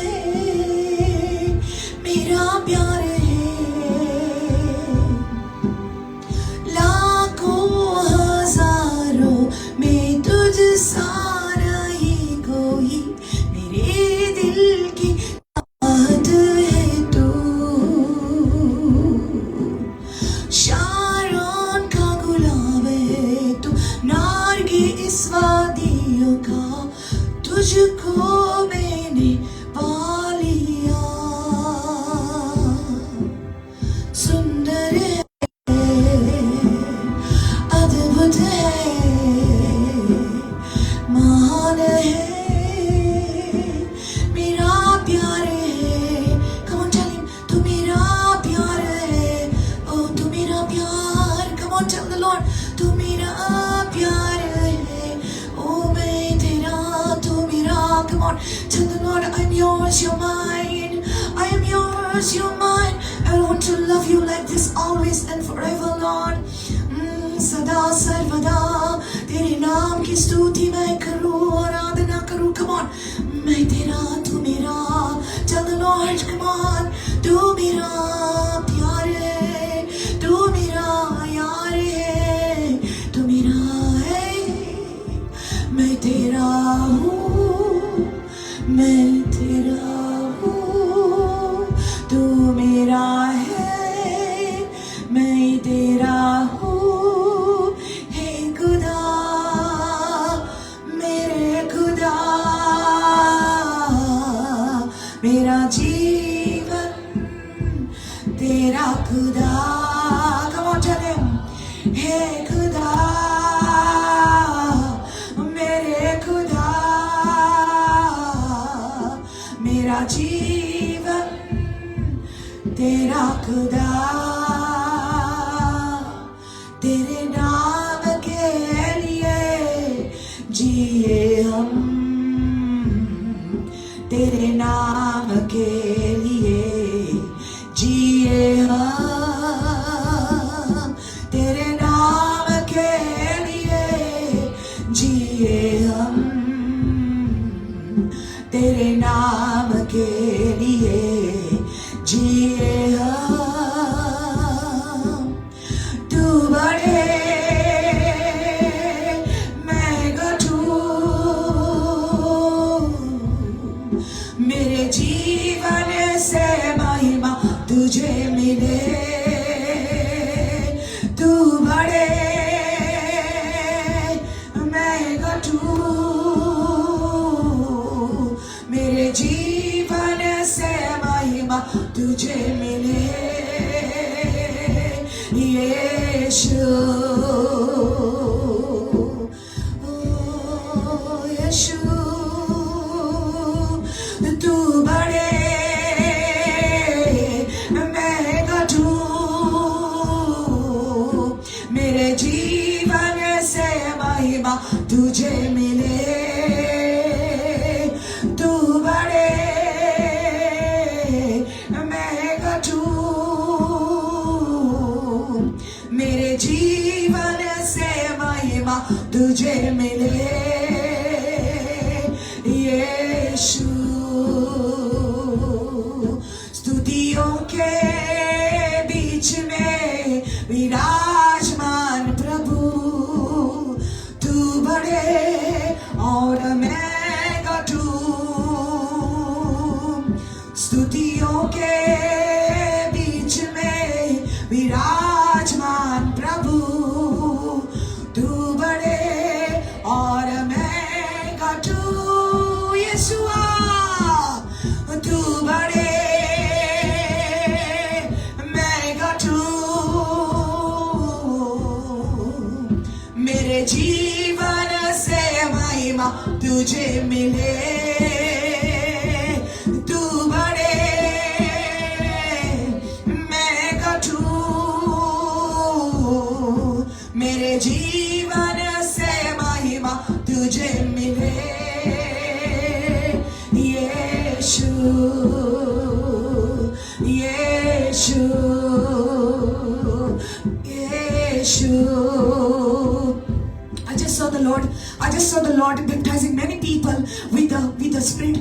मेरा प्यार है। लाखों हजारों में तुझ सा नहीं कोई, मेरे दिल की बात है तू। शारोन का गुलाब है तू, नारगिस वादियों का, तुझको मैंने पा लिया। सुंदर है, अद्भुत है, महान है, मेरा प्यार है। Come on, tell him, तू मेरा प्यार है। Oh, तू मेरा प्यार। Come on, tell the Lord, तू मेरा प्यार है। Oh, मैं तेरा, तू मेरा। Come on, tell the Lord, I'm yours, you're mine. I am yours, you're mine. I want to love you like this always and forever, Lord. सदा सर्वदा तेरे नाम की स्तुति मैं करूं, आराधना करूं। Come on, मैं तेरा, तू मेरा। Tell the Lord, come on, तू मेरा प्यार है, तू मेरा यार है, तू मेरा है, मैं तेरा हूँ, मैं तेरा हूँ, तू मेरा है, मैं तेरा हूँ। मेरा जीवन तेरा खुदा। Come on, tell him, हे खुदा, मेरे खुदा, मेरा जीवन तेरा खुदा। तेरे नाम के लिए जिए हम, तेरे नाम के लिए जिए हम, तेरे नाम के लिए जिए हम, तेरे नाम के लिए जिए हम। तू बड़े, मैं घटू, मेरे जीवन से महिमा तुझे मिले। तू बड़े, मैं घटू, मेरे जीवन से महिमा तुझे मिले। यीशु, ओ यीशु, तू बड़े, मैं घटू, मेरे जीवन से महिमा तुझे मिले। तू बड़े, मैं घटू, मेरे जीवन से महिमा तुझे मिले। यीशु, स्तुतियों के बीच में विराजमान प्रभु, तू बड़े और मैं घटू। स्तुतियों के बीच में विराजमान प्रभु, तू बड़े और मैं घटू। यीशुआ, तू बड़े, मैं घटू, मेरे जीवन से महिमा तुझे मिले। तू बड़े, मैं घटू, मेरे जीवन मुझे मिले यीशु यीशु यीशु I just saw the Lord baptizing many people with the Spirit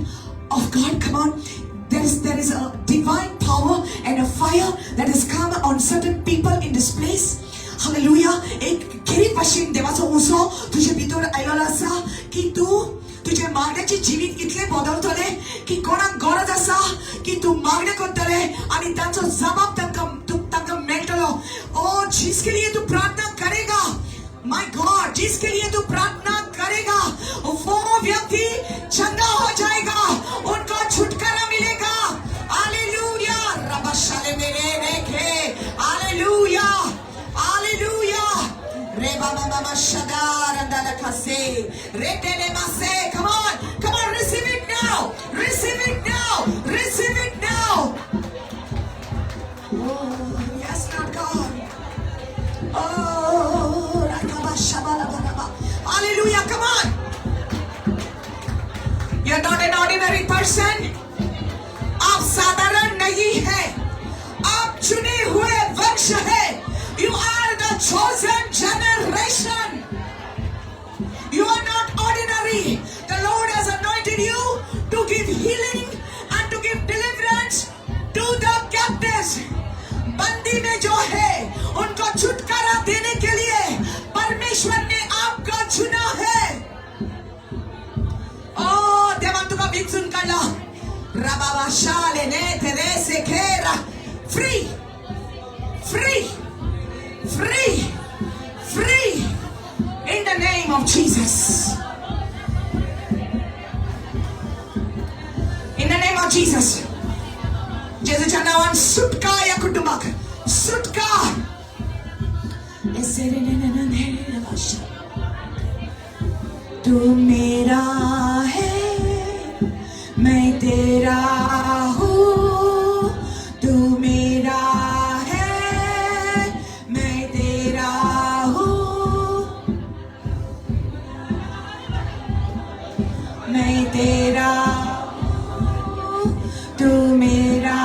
of God. Come on, there is a divine power and a fire that has come on certain people in this place. Hallelujah. एक गिरी पश्चिम देवाचा उसो तुझे भितर आयलोलो आसा की तू तुझे मागण्याचे जीवित इतले बदलतले की कोणाक गरज आसा की तू मागणे करतले आणि तांचो जबाब तांकां मेळटलो. ओ जिसके लिए तू प्रार्थना करेगा, My God, जिसके लिए तू प्रार्थना करेगा वो व्यक्ति चंगा हो जाएगा, उनको छुटकारा मिलेगा. हालेलुया. रबशाले मेरे रेखे. हालेलुया. हालेलुया. रे बाबा बाबा शदार अंदर खसे रे तेरे मासे. Come on, receive it now. Receive it now. Receive it now. Oh, yes, Lord God. Oh, hallelujah, come on. You're not an ordinary person. आप साधारण नहीं है, आप चुने हुए वंश है. You are the chosen generation. You are not ordinary. The Lord has anointed you to give healing and to give deliverance to the captives. बंदी में जो है उनको छुटकारा देने के लिए परमेश्वर ने आपको चुना है. ओ देवान तुका बिचुन काढला. रबाबा शाले ने तेरे से खेरा. Free, free, free, free in the name of Jesus. In the name of Jesus. जेजूच्या नावान सुटका या कुटुंबाक. सुटका. तू मेरा है, मैं तेरा हूँ. तू मेरा है, मैं तेरा हूँ. मैं तेरा हूँ. तू मेरा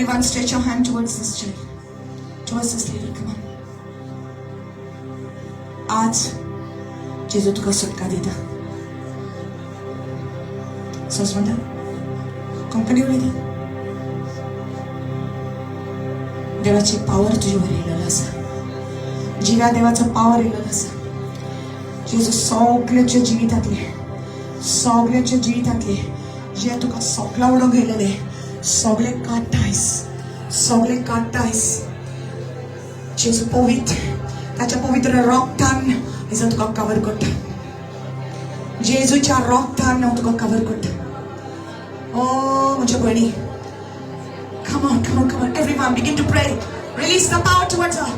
Everyone stretch your hand towards this child. Towards this lady. Come on. आज जेजू तुका सुटका दिता. सोच म्हणटा कंपनी उलयता. देवाची पावर तुझ्यावर येयलेलो आसा. जिव्या देवाचो पावर येयलेलो आसा. जेजू सगळ्याच्या जिवितांतले जे तुका सगळा उडो गेलेले सगळे काडटायस. जेजू पवित्र ताच्या पवित्र रक्तान हांव तुका कवर करता. जेजूच्या रक्तान हांव तुका कवर करता. ओ म्हज्या भयणी, come on. Everyone begin to pray. Release the power towards her.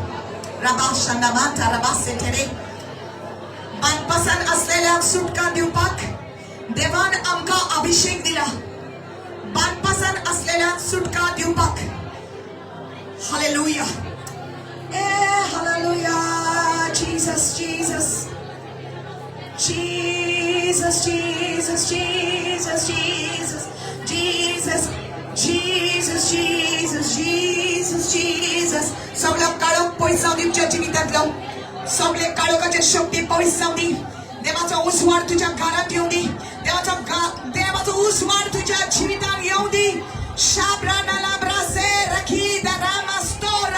Rabba Shandamata Rabba Setere. बांधपासान असलेल्या सुटका दिवपाक देवान आमकां अभिषेक दिला. बांधपासान असलेल्या सुटका दिवपाक. हालेलुया. हालेलुया. Jesus. सगळ्या काळोख पयस जावं दी तुज्या जिवितांतलो. सगळे काळोखाचे शक्ती पयस जावं दी. देवाचो उजवाड तुझ्या घरात येऊ दी. देवाचो उजवाड तुझ्या जिवितांत येऊ दी. शाब्राना लाब्रासे रखी दरामास्तर.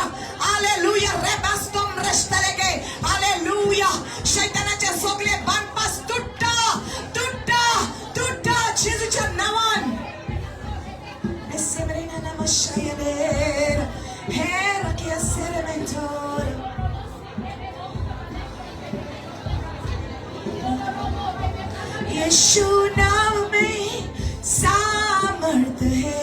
हालेलुया. रेबास्टोम रश्तलेगे. हालेलुया. शैतानाचे सगळे बांधपास तुट्टा जेजूच्या नावान. एसेमरेना नमशायलेर. हे रकिया सेरेमेंtor. यीशु नाम में सामर्थ है.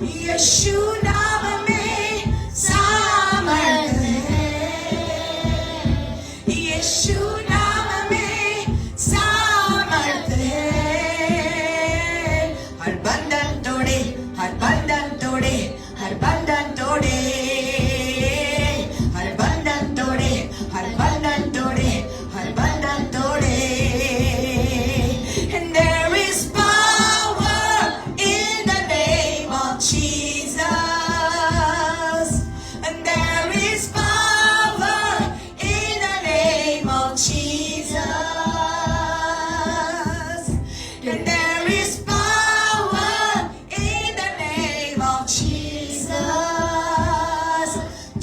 यीशु नाम में सामर्थ है. यीशु नाम में सामर्थ है. हर बंधन तोड़े. हर बंधन तोड़े. हर बंधन तोड़े. हर बंधन तोड़े. हर बंधन तोड़े. हर बंधन तोड़े. And there is power in the name of Jesus. And there is power in the name of Jesus. And there is power in the name of Jesus.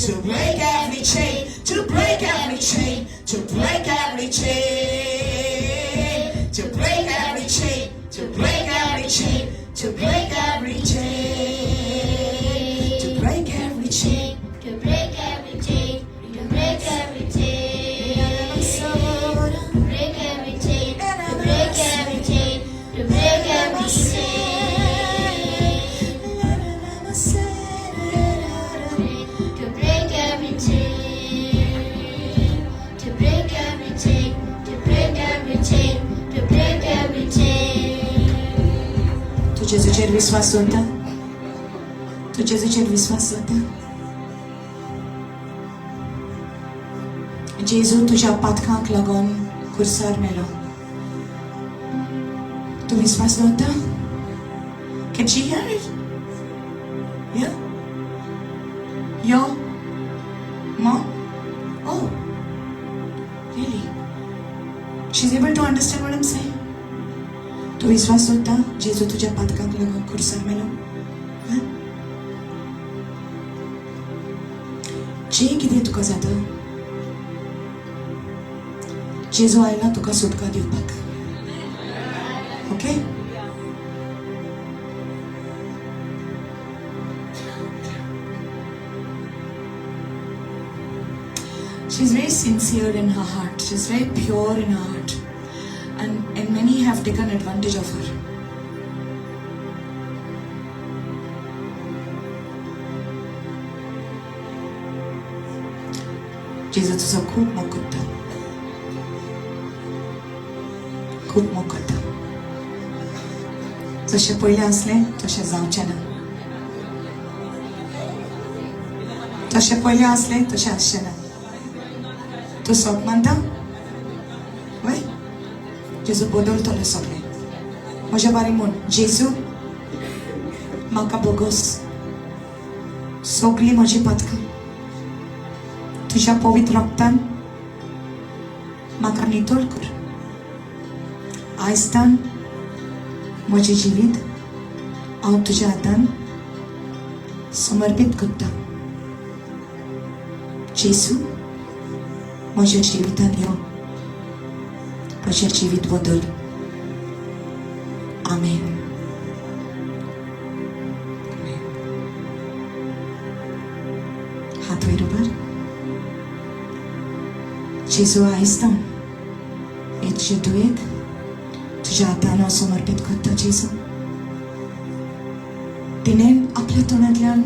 To break every chain. To break every chain. To break every chain. To break every chain. To break every chain. To break every chain. To break every chain. To break every chain, to break every chain, to break every chain, to break every chain, to break every chain, to break every chain, to break every chain, to break every chain, to break every chain. तू जेजूचेर विश्वास दवरता. तू जेजूचेर विश्वास दवरता. जेजू तुझ्या पातकांक लागून खुर्सार मेलो. तू विश्वास दवरता. Can she hear it? Yeah? Your mom? Oh, really? She's able to understand what I'm saying? तू विश्वास दवरता जेजू तुझ्या पातकांक लागून खुर्सार मेलो. जे कितें तुका जाता जेजू आयला तुका सुटका दिवपाक. Okay? She's very sincere in her heart. She's very pure in her heart. And many have taken advantage of her. जेजू तुझो खूप मोग करता. खूप मोग करता. जशें पयलें आसलें तशें जावचें ना. तशें पयलें आसलें तशें आसचें ना. तूं सोप मानता? वय जेजू बदलतलो सगळें. म्हज्या बारीक म्हूण जेजू म्हाका बोगस सगळी म्हजी पातकां तुज्या पवित्र रक्तान म्हाका नितळ कर. आयजतान म्हजें जिवीत हांव तुज्या हातान समर्पित करता. जेसू म्हज्या जिवितान यो, म्हजें जिवीत बदल. आमेन. हात वयर उबार. जेजू आयजतान हे तुजें दुयेंत तुज्या हातान हांव समर्पित करता. जेजू तिणें आपल्या तोंडांतल्यान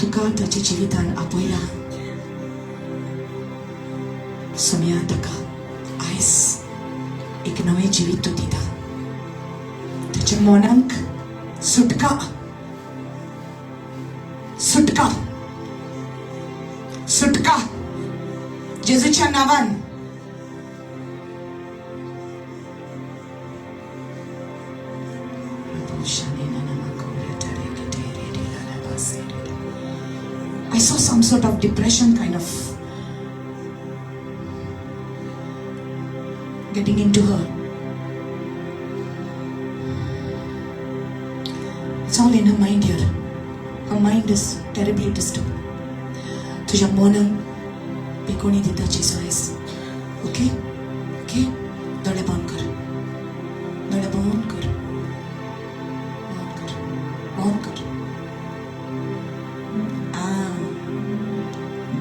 तुका ताच्या जिवितान आपयला. सोम्या ताका आयज एक नवें जिवीत तूं दिता. ताच्या मनाक सुटका सुटका सुटका जेजूच्या नांवान. I saw some sort of depression kind of getting into her. It's all in her mind here. Her mind is terribly disturbed. तुझ्या मनाक बेकोणी दिता जेजू आयज. Okay okay. दोळे बंद कर. दोळे बंद कर. बंद कर. बंद कर.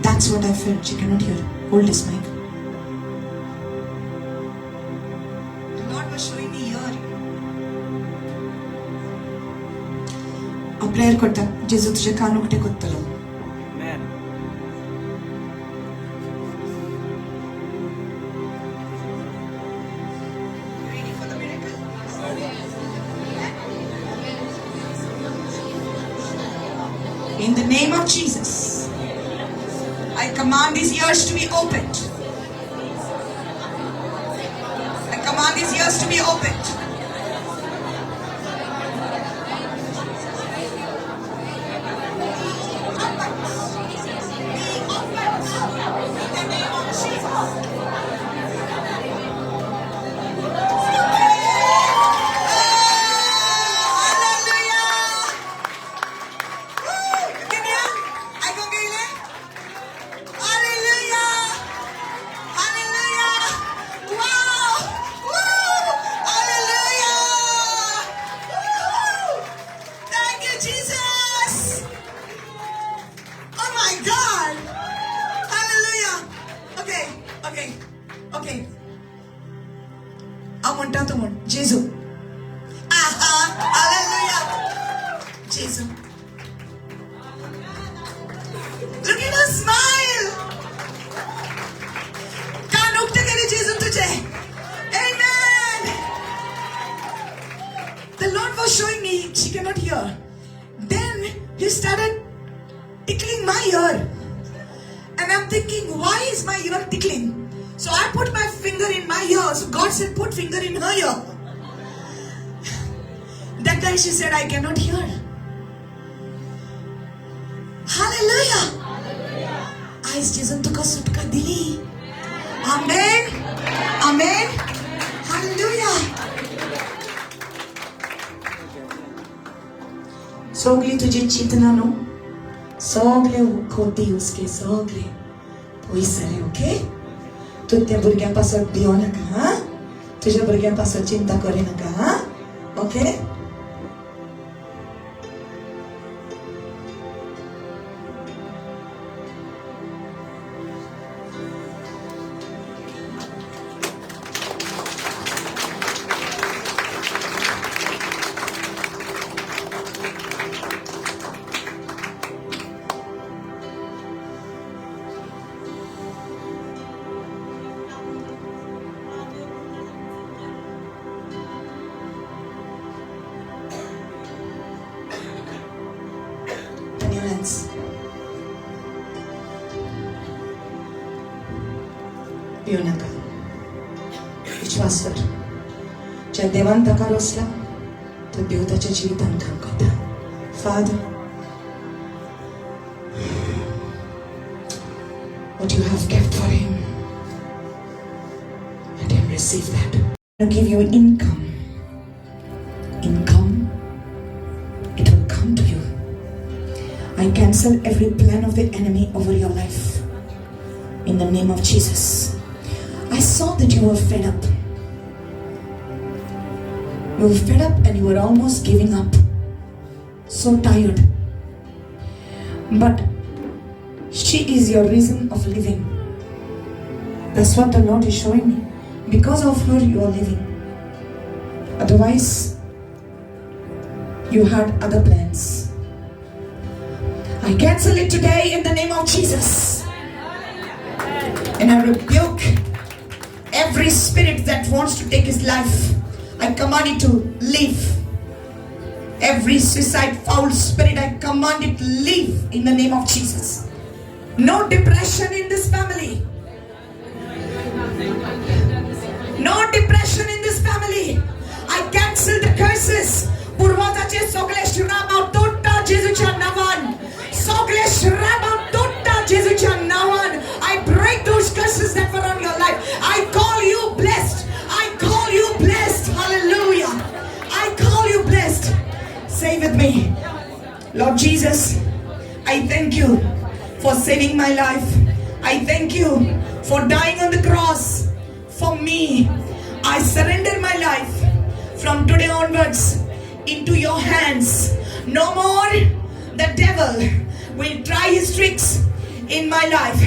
That's what I felt. She cannot hear. Hold this mic. The Lord was showing me here. A prayer करता. जेजू तुझे कान उघडे करतलो. Amen. Ready for the miracle? In the name of Jesus, I command his ears to be opened. I command his ears to be opened. म्हणटा तो म्हण जेजू. हालेलुया. जेजू. Look at her smile. कान उघडे केले जेजू तुझे. Amen. The Lord was showing me she cannot hear. Then he started tickling my ear. And I'm thinking, why is my ear tickling? So I put my finger in my ear. So God said, put finger in her ear. That time she said, I cannot hear. Hallelujah. Eyes Jesus tuka sutka dili. Amen. Amen. Hallelujah. सगळी तुझी चिंतना न्हू, सगळे खोटी उसके सगळे पयसले. Okay. तू त्या भुरग्या पासत भियो नाका. हा. तुझ्या भुरग्या पासत चिंता करी नाका. हा. ओके. भियो नाका. विश्वास कर. ज्या देवान ताका रोसला तर देव त्याच्या जीवितांत काम करता. Father, what you have kept for him, let him receive that. To give you income, it will come to you. I cancel every plan of the enemy over your life in the name of Jesus. I saw that you were fed up. You were fed up and you were almost giving up. So tired. But she is your reason of living. That's what the Lord is showing me. Because of her you are living. Otherwise, you had other plans. I cancel it today in the name of Jesus. And I rebuke every spirit that wants to take his life. I command it to leave. Every suicide foul spirit, I command it to leave in the name of Jesus. No depression in this family. No depression in this family. I cancel the curses. पूर्वजाचे सगळे श्राप तोडता जेजूच्या नावान. सगळे श्राप तोडता जेजूच्या नावान. I break those curses that were on your life. I call you blessed. I call you blessed. Hallelujah. I call you blessed. Say with me, Lord Jesus, I thank you for saving my life. I thank you for dying on the cross for me. I surrender my life from today onwards into your hands. No more the devil will try his tricks in my life.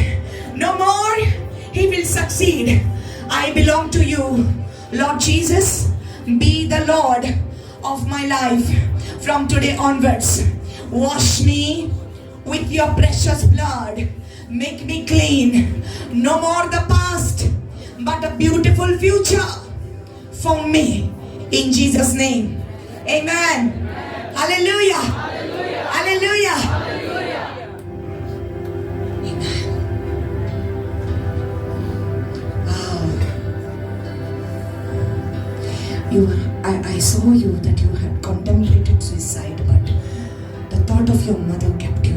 No more he will succeed. I belong to you. Lord Jesus, be the Lord of my life from today onwards. Wash me with your precious blood. Make me clean. No more the past, but a beautiful future for me. In Jesus' name. Amen. Hallelujah. Hallelujah. Amen. Wow. I saw you that you had contemplated suicide, but the thought of your mother kept you.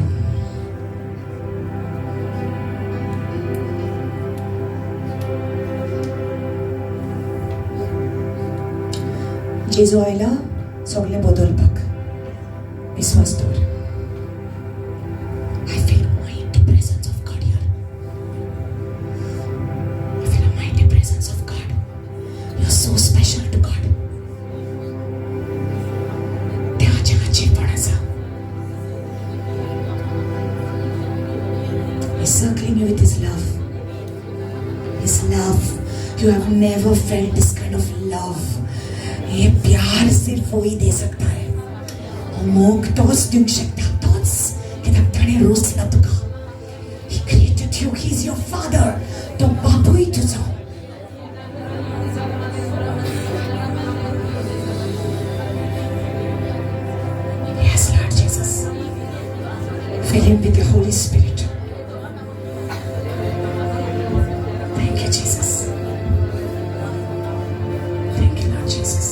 जेजू आयला सगळे बदलपाक. विश्वास दवर. I feel a mighty presence of God here. I feel a mighty presence of God. You're so special to God. देवाचे आजीपण आसा. He's circling you with His love. His love. You have never felt this kind of love. ये प्यार सिर्फ वही दे सकता है. मोग तोच दिवंक शकता तोच कित्याक ताणें रोचला तुका. He created you. He's your father. तो बापूय तुजो. Yes, Lord Jesus. Fill him with the Holy Spirit. Thank you, Jesus. Thank you, Lord Jesus.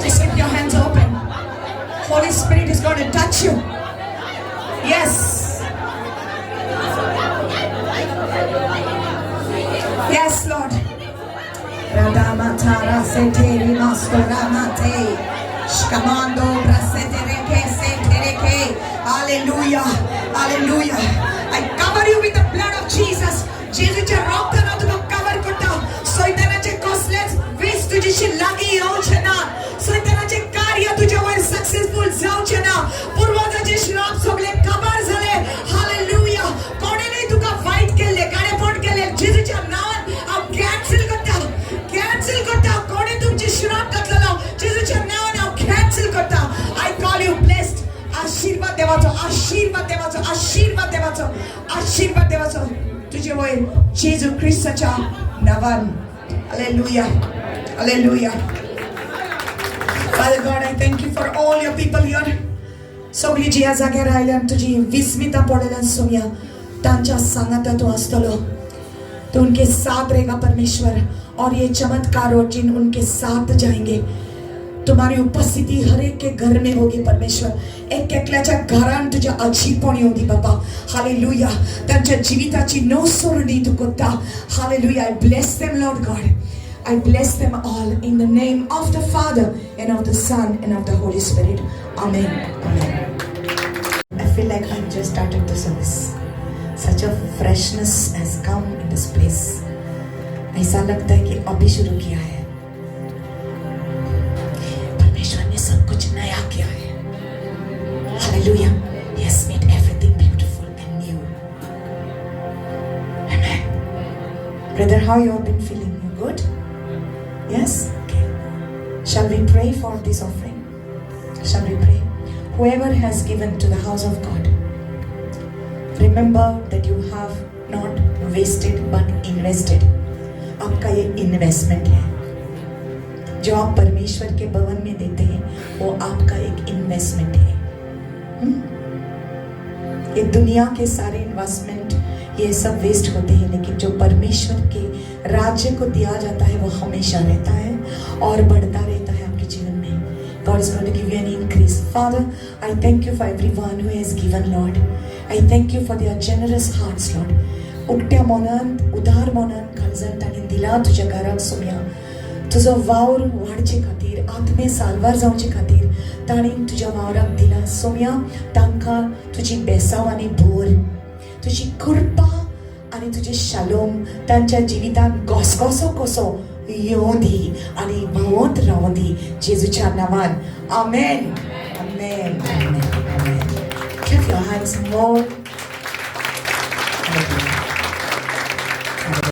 Just keep your hands open. Holy Spirit is going to touch you. Yes. Yes, Lord. Radamatara seteri mastoramate. Shkamando brasetereke setereke. Hallelujah. Hallelujah. I cover you with the blood of Jesus. जेजूच्या रक्तानं तुका cover करता. सैतानाचे कसलेच वीज तुझीशी लागी येवचे ना. सैतानाचे कार्य तुझ्यावर successful जावचे ना. पूर्वजाचे श्राप सगळे कवर झाले. हालेलुया. कोणेनय तुका वाईट केले, गाडेपण केले, जेजूच्या नावात हांव कॅन्सल करता. कॅन्सल करता. कोणे तुमचे श्राप घातलेलो जेजूच्या नावात हांव कॅन्सल करता. I call you blessed. आशीर्वाद देवाचो, आशीर्वाद देवाचो, आशीर्वाद देवाचो, आशीर्वाद देवाचो तुझे वयर जेजू ख्रिस्ताच्या नावान. Hallelujah. Hallelujah. Father God, I thank you for all your people here. सगळी जी ह्या जाग्यार आयल्यान तुजी विस्मिता पडल्यान सोम्या तांच्या सांगाता तू आसतलो. तो उनके साथ रहेगा परमेश्वर और ये चमत्कार और जिन उनके साथ जाएंगे. तुम्हारी उपस्थिति हर एक के घर में होगी परमेश्वर. एक एकल्याच्या घरान तुझ्या अजीपणी होगी बाबा. हालेलुया. त्यांच्या जीविताची नवसरणी तू कोता. Hallelujah. I bless them, Lord God. I bless them all in the name of the Father and of the Son and of the Holy Spirit. Amen. Amen. I feel like I've just started the service. Such a freshness has come in this place. ऐसा लगता है कि अभी शुरू किया है. परमेश्वर ने सब कुछ नया किया है. Hallelujah. He has made everything beautiful and new. Amen. Brother, how you have been feeling? You good? Yes? Okay. Shall we pray for this offering? Shall we pray? Whoever has given to the house of God, remember that you have not wasted but invested. आपका ये investment है. जो आप परमेश्वर के भवन में देते हैं वो आपका एक इन्वेस्टमेंट है. ये दुनिया के सारे इन्वेस्टमेंट ये सब वेस्ट होते हैं, लेकिन जो परमेश्वर के राज्य को दिया जाता है वो हमेशा रहता है और बढ़ता रहता है आपके जीवन में. God is going to give you an increase. Father, I thank you for everyone who has given, Lord. I thank you for their generous hearts, Lord. उकट्या मनान, उदार मनान काळजान तांणी दिला तुझ्या घराक सोम्या. तुजो वावर वाडचे खातीर, आत्मे साल्वार जावचे खातीर तांणी तुझ्या वावराक दिला सोम्या. तांकां तुजी बेसाव आनी भोर, तुजी कृपा आनी तुजे शालोम तांच्या जिवितांत घोसघोसो कसो येवं दी आनी भोंवत रावूं दी जेजूच्या नांवान. आमेन. आमेन. आमेन. Clap your hands more.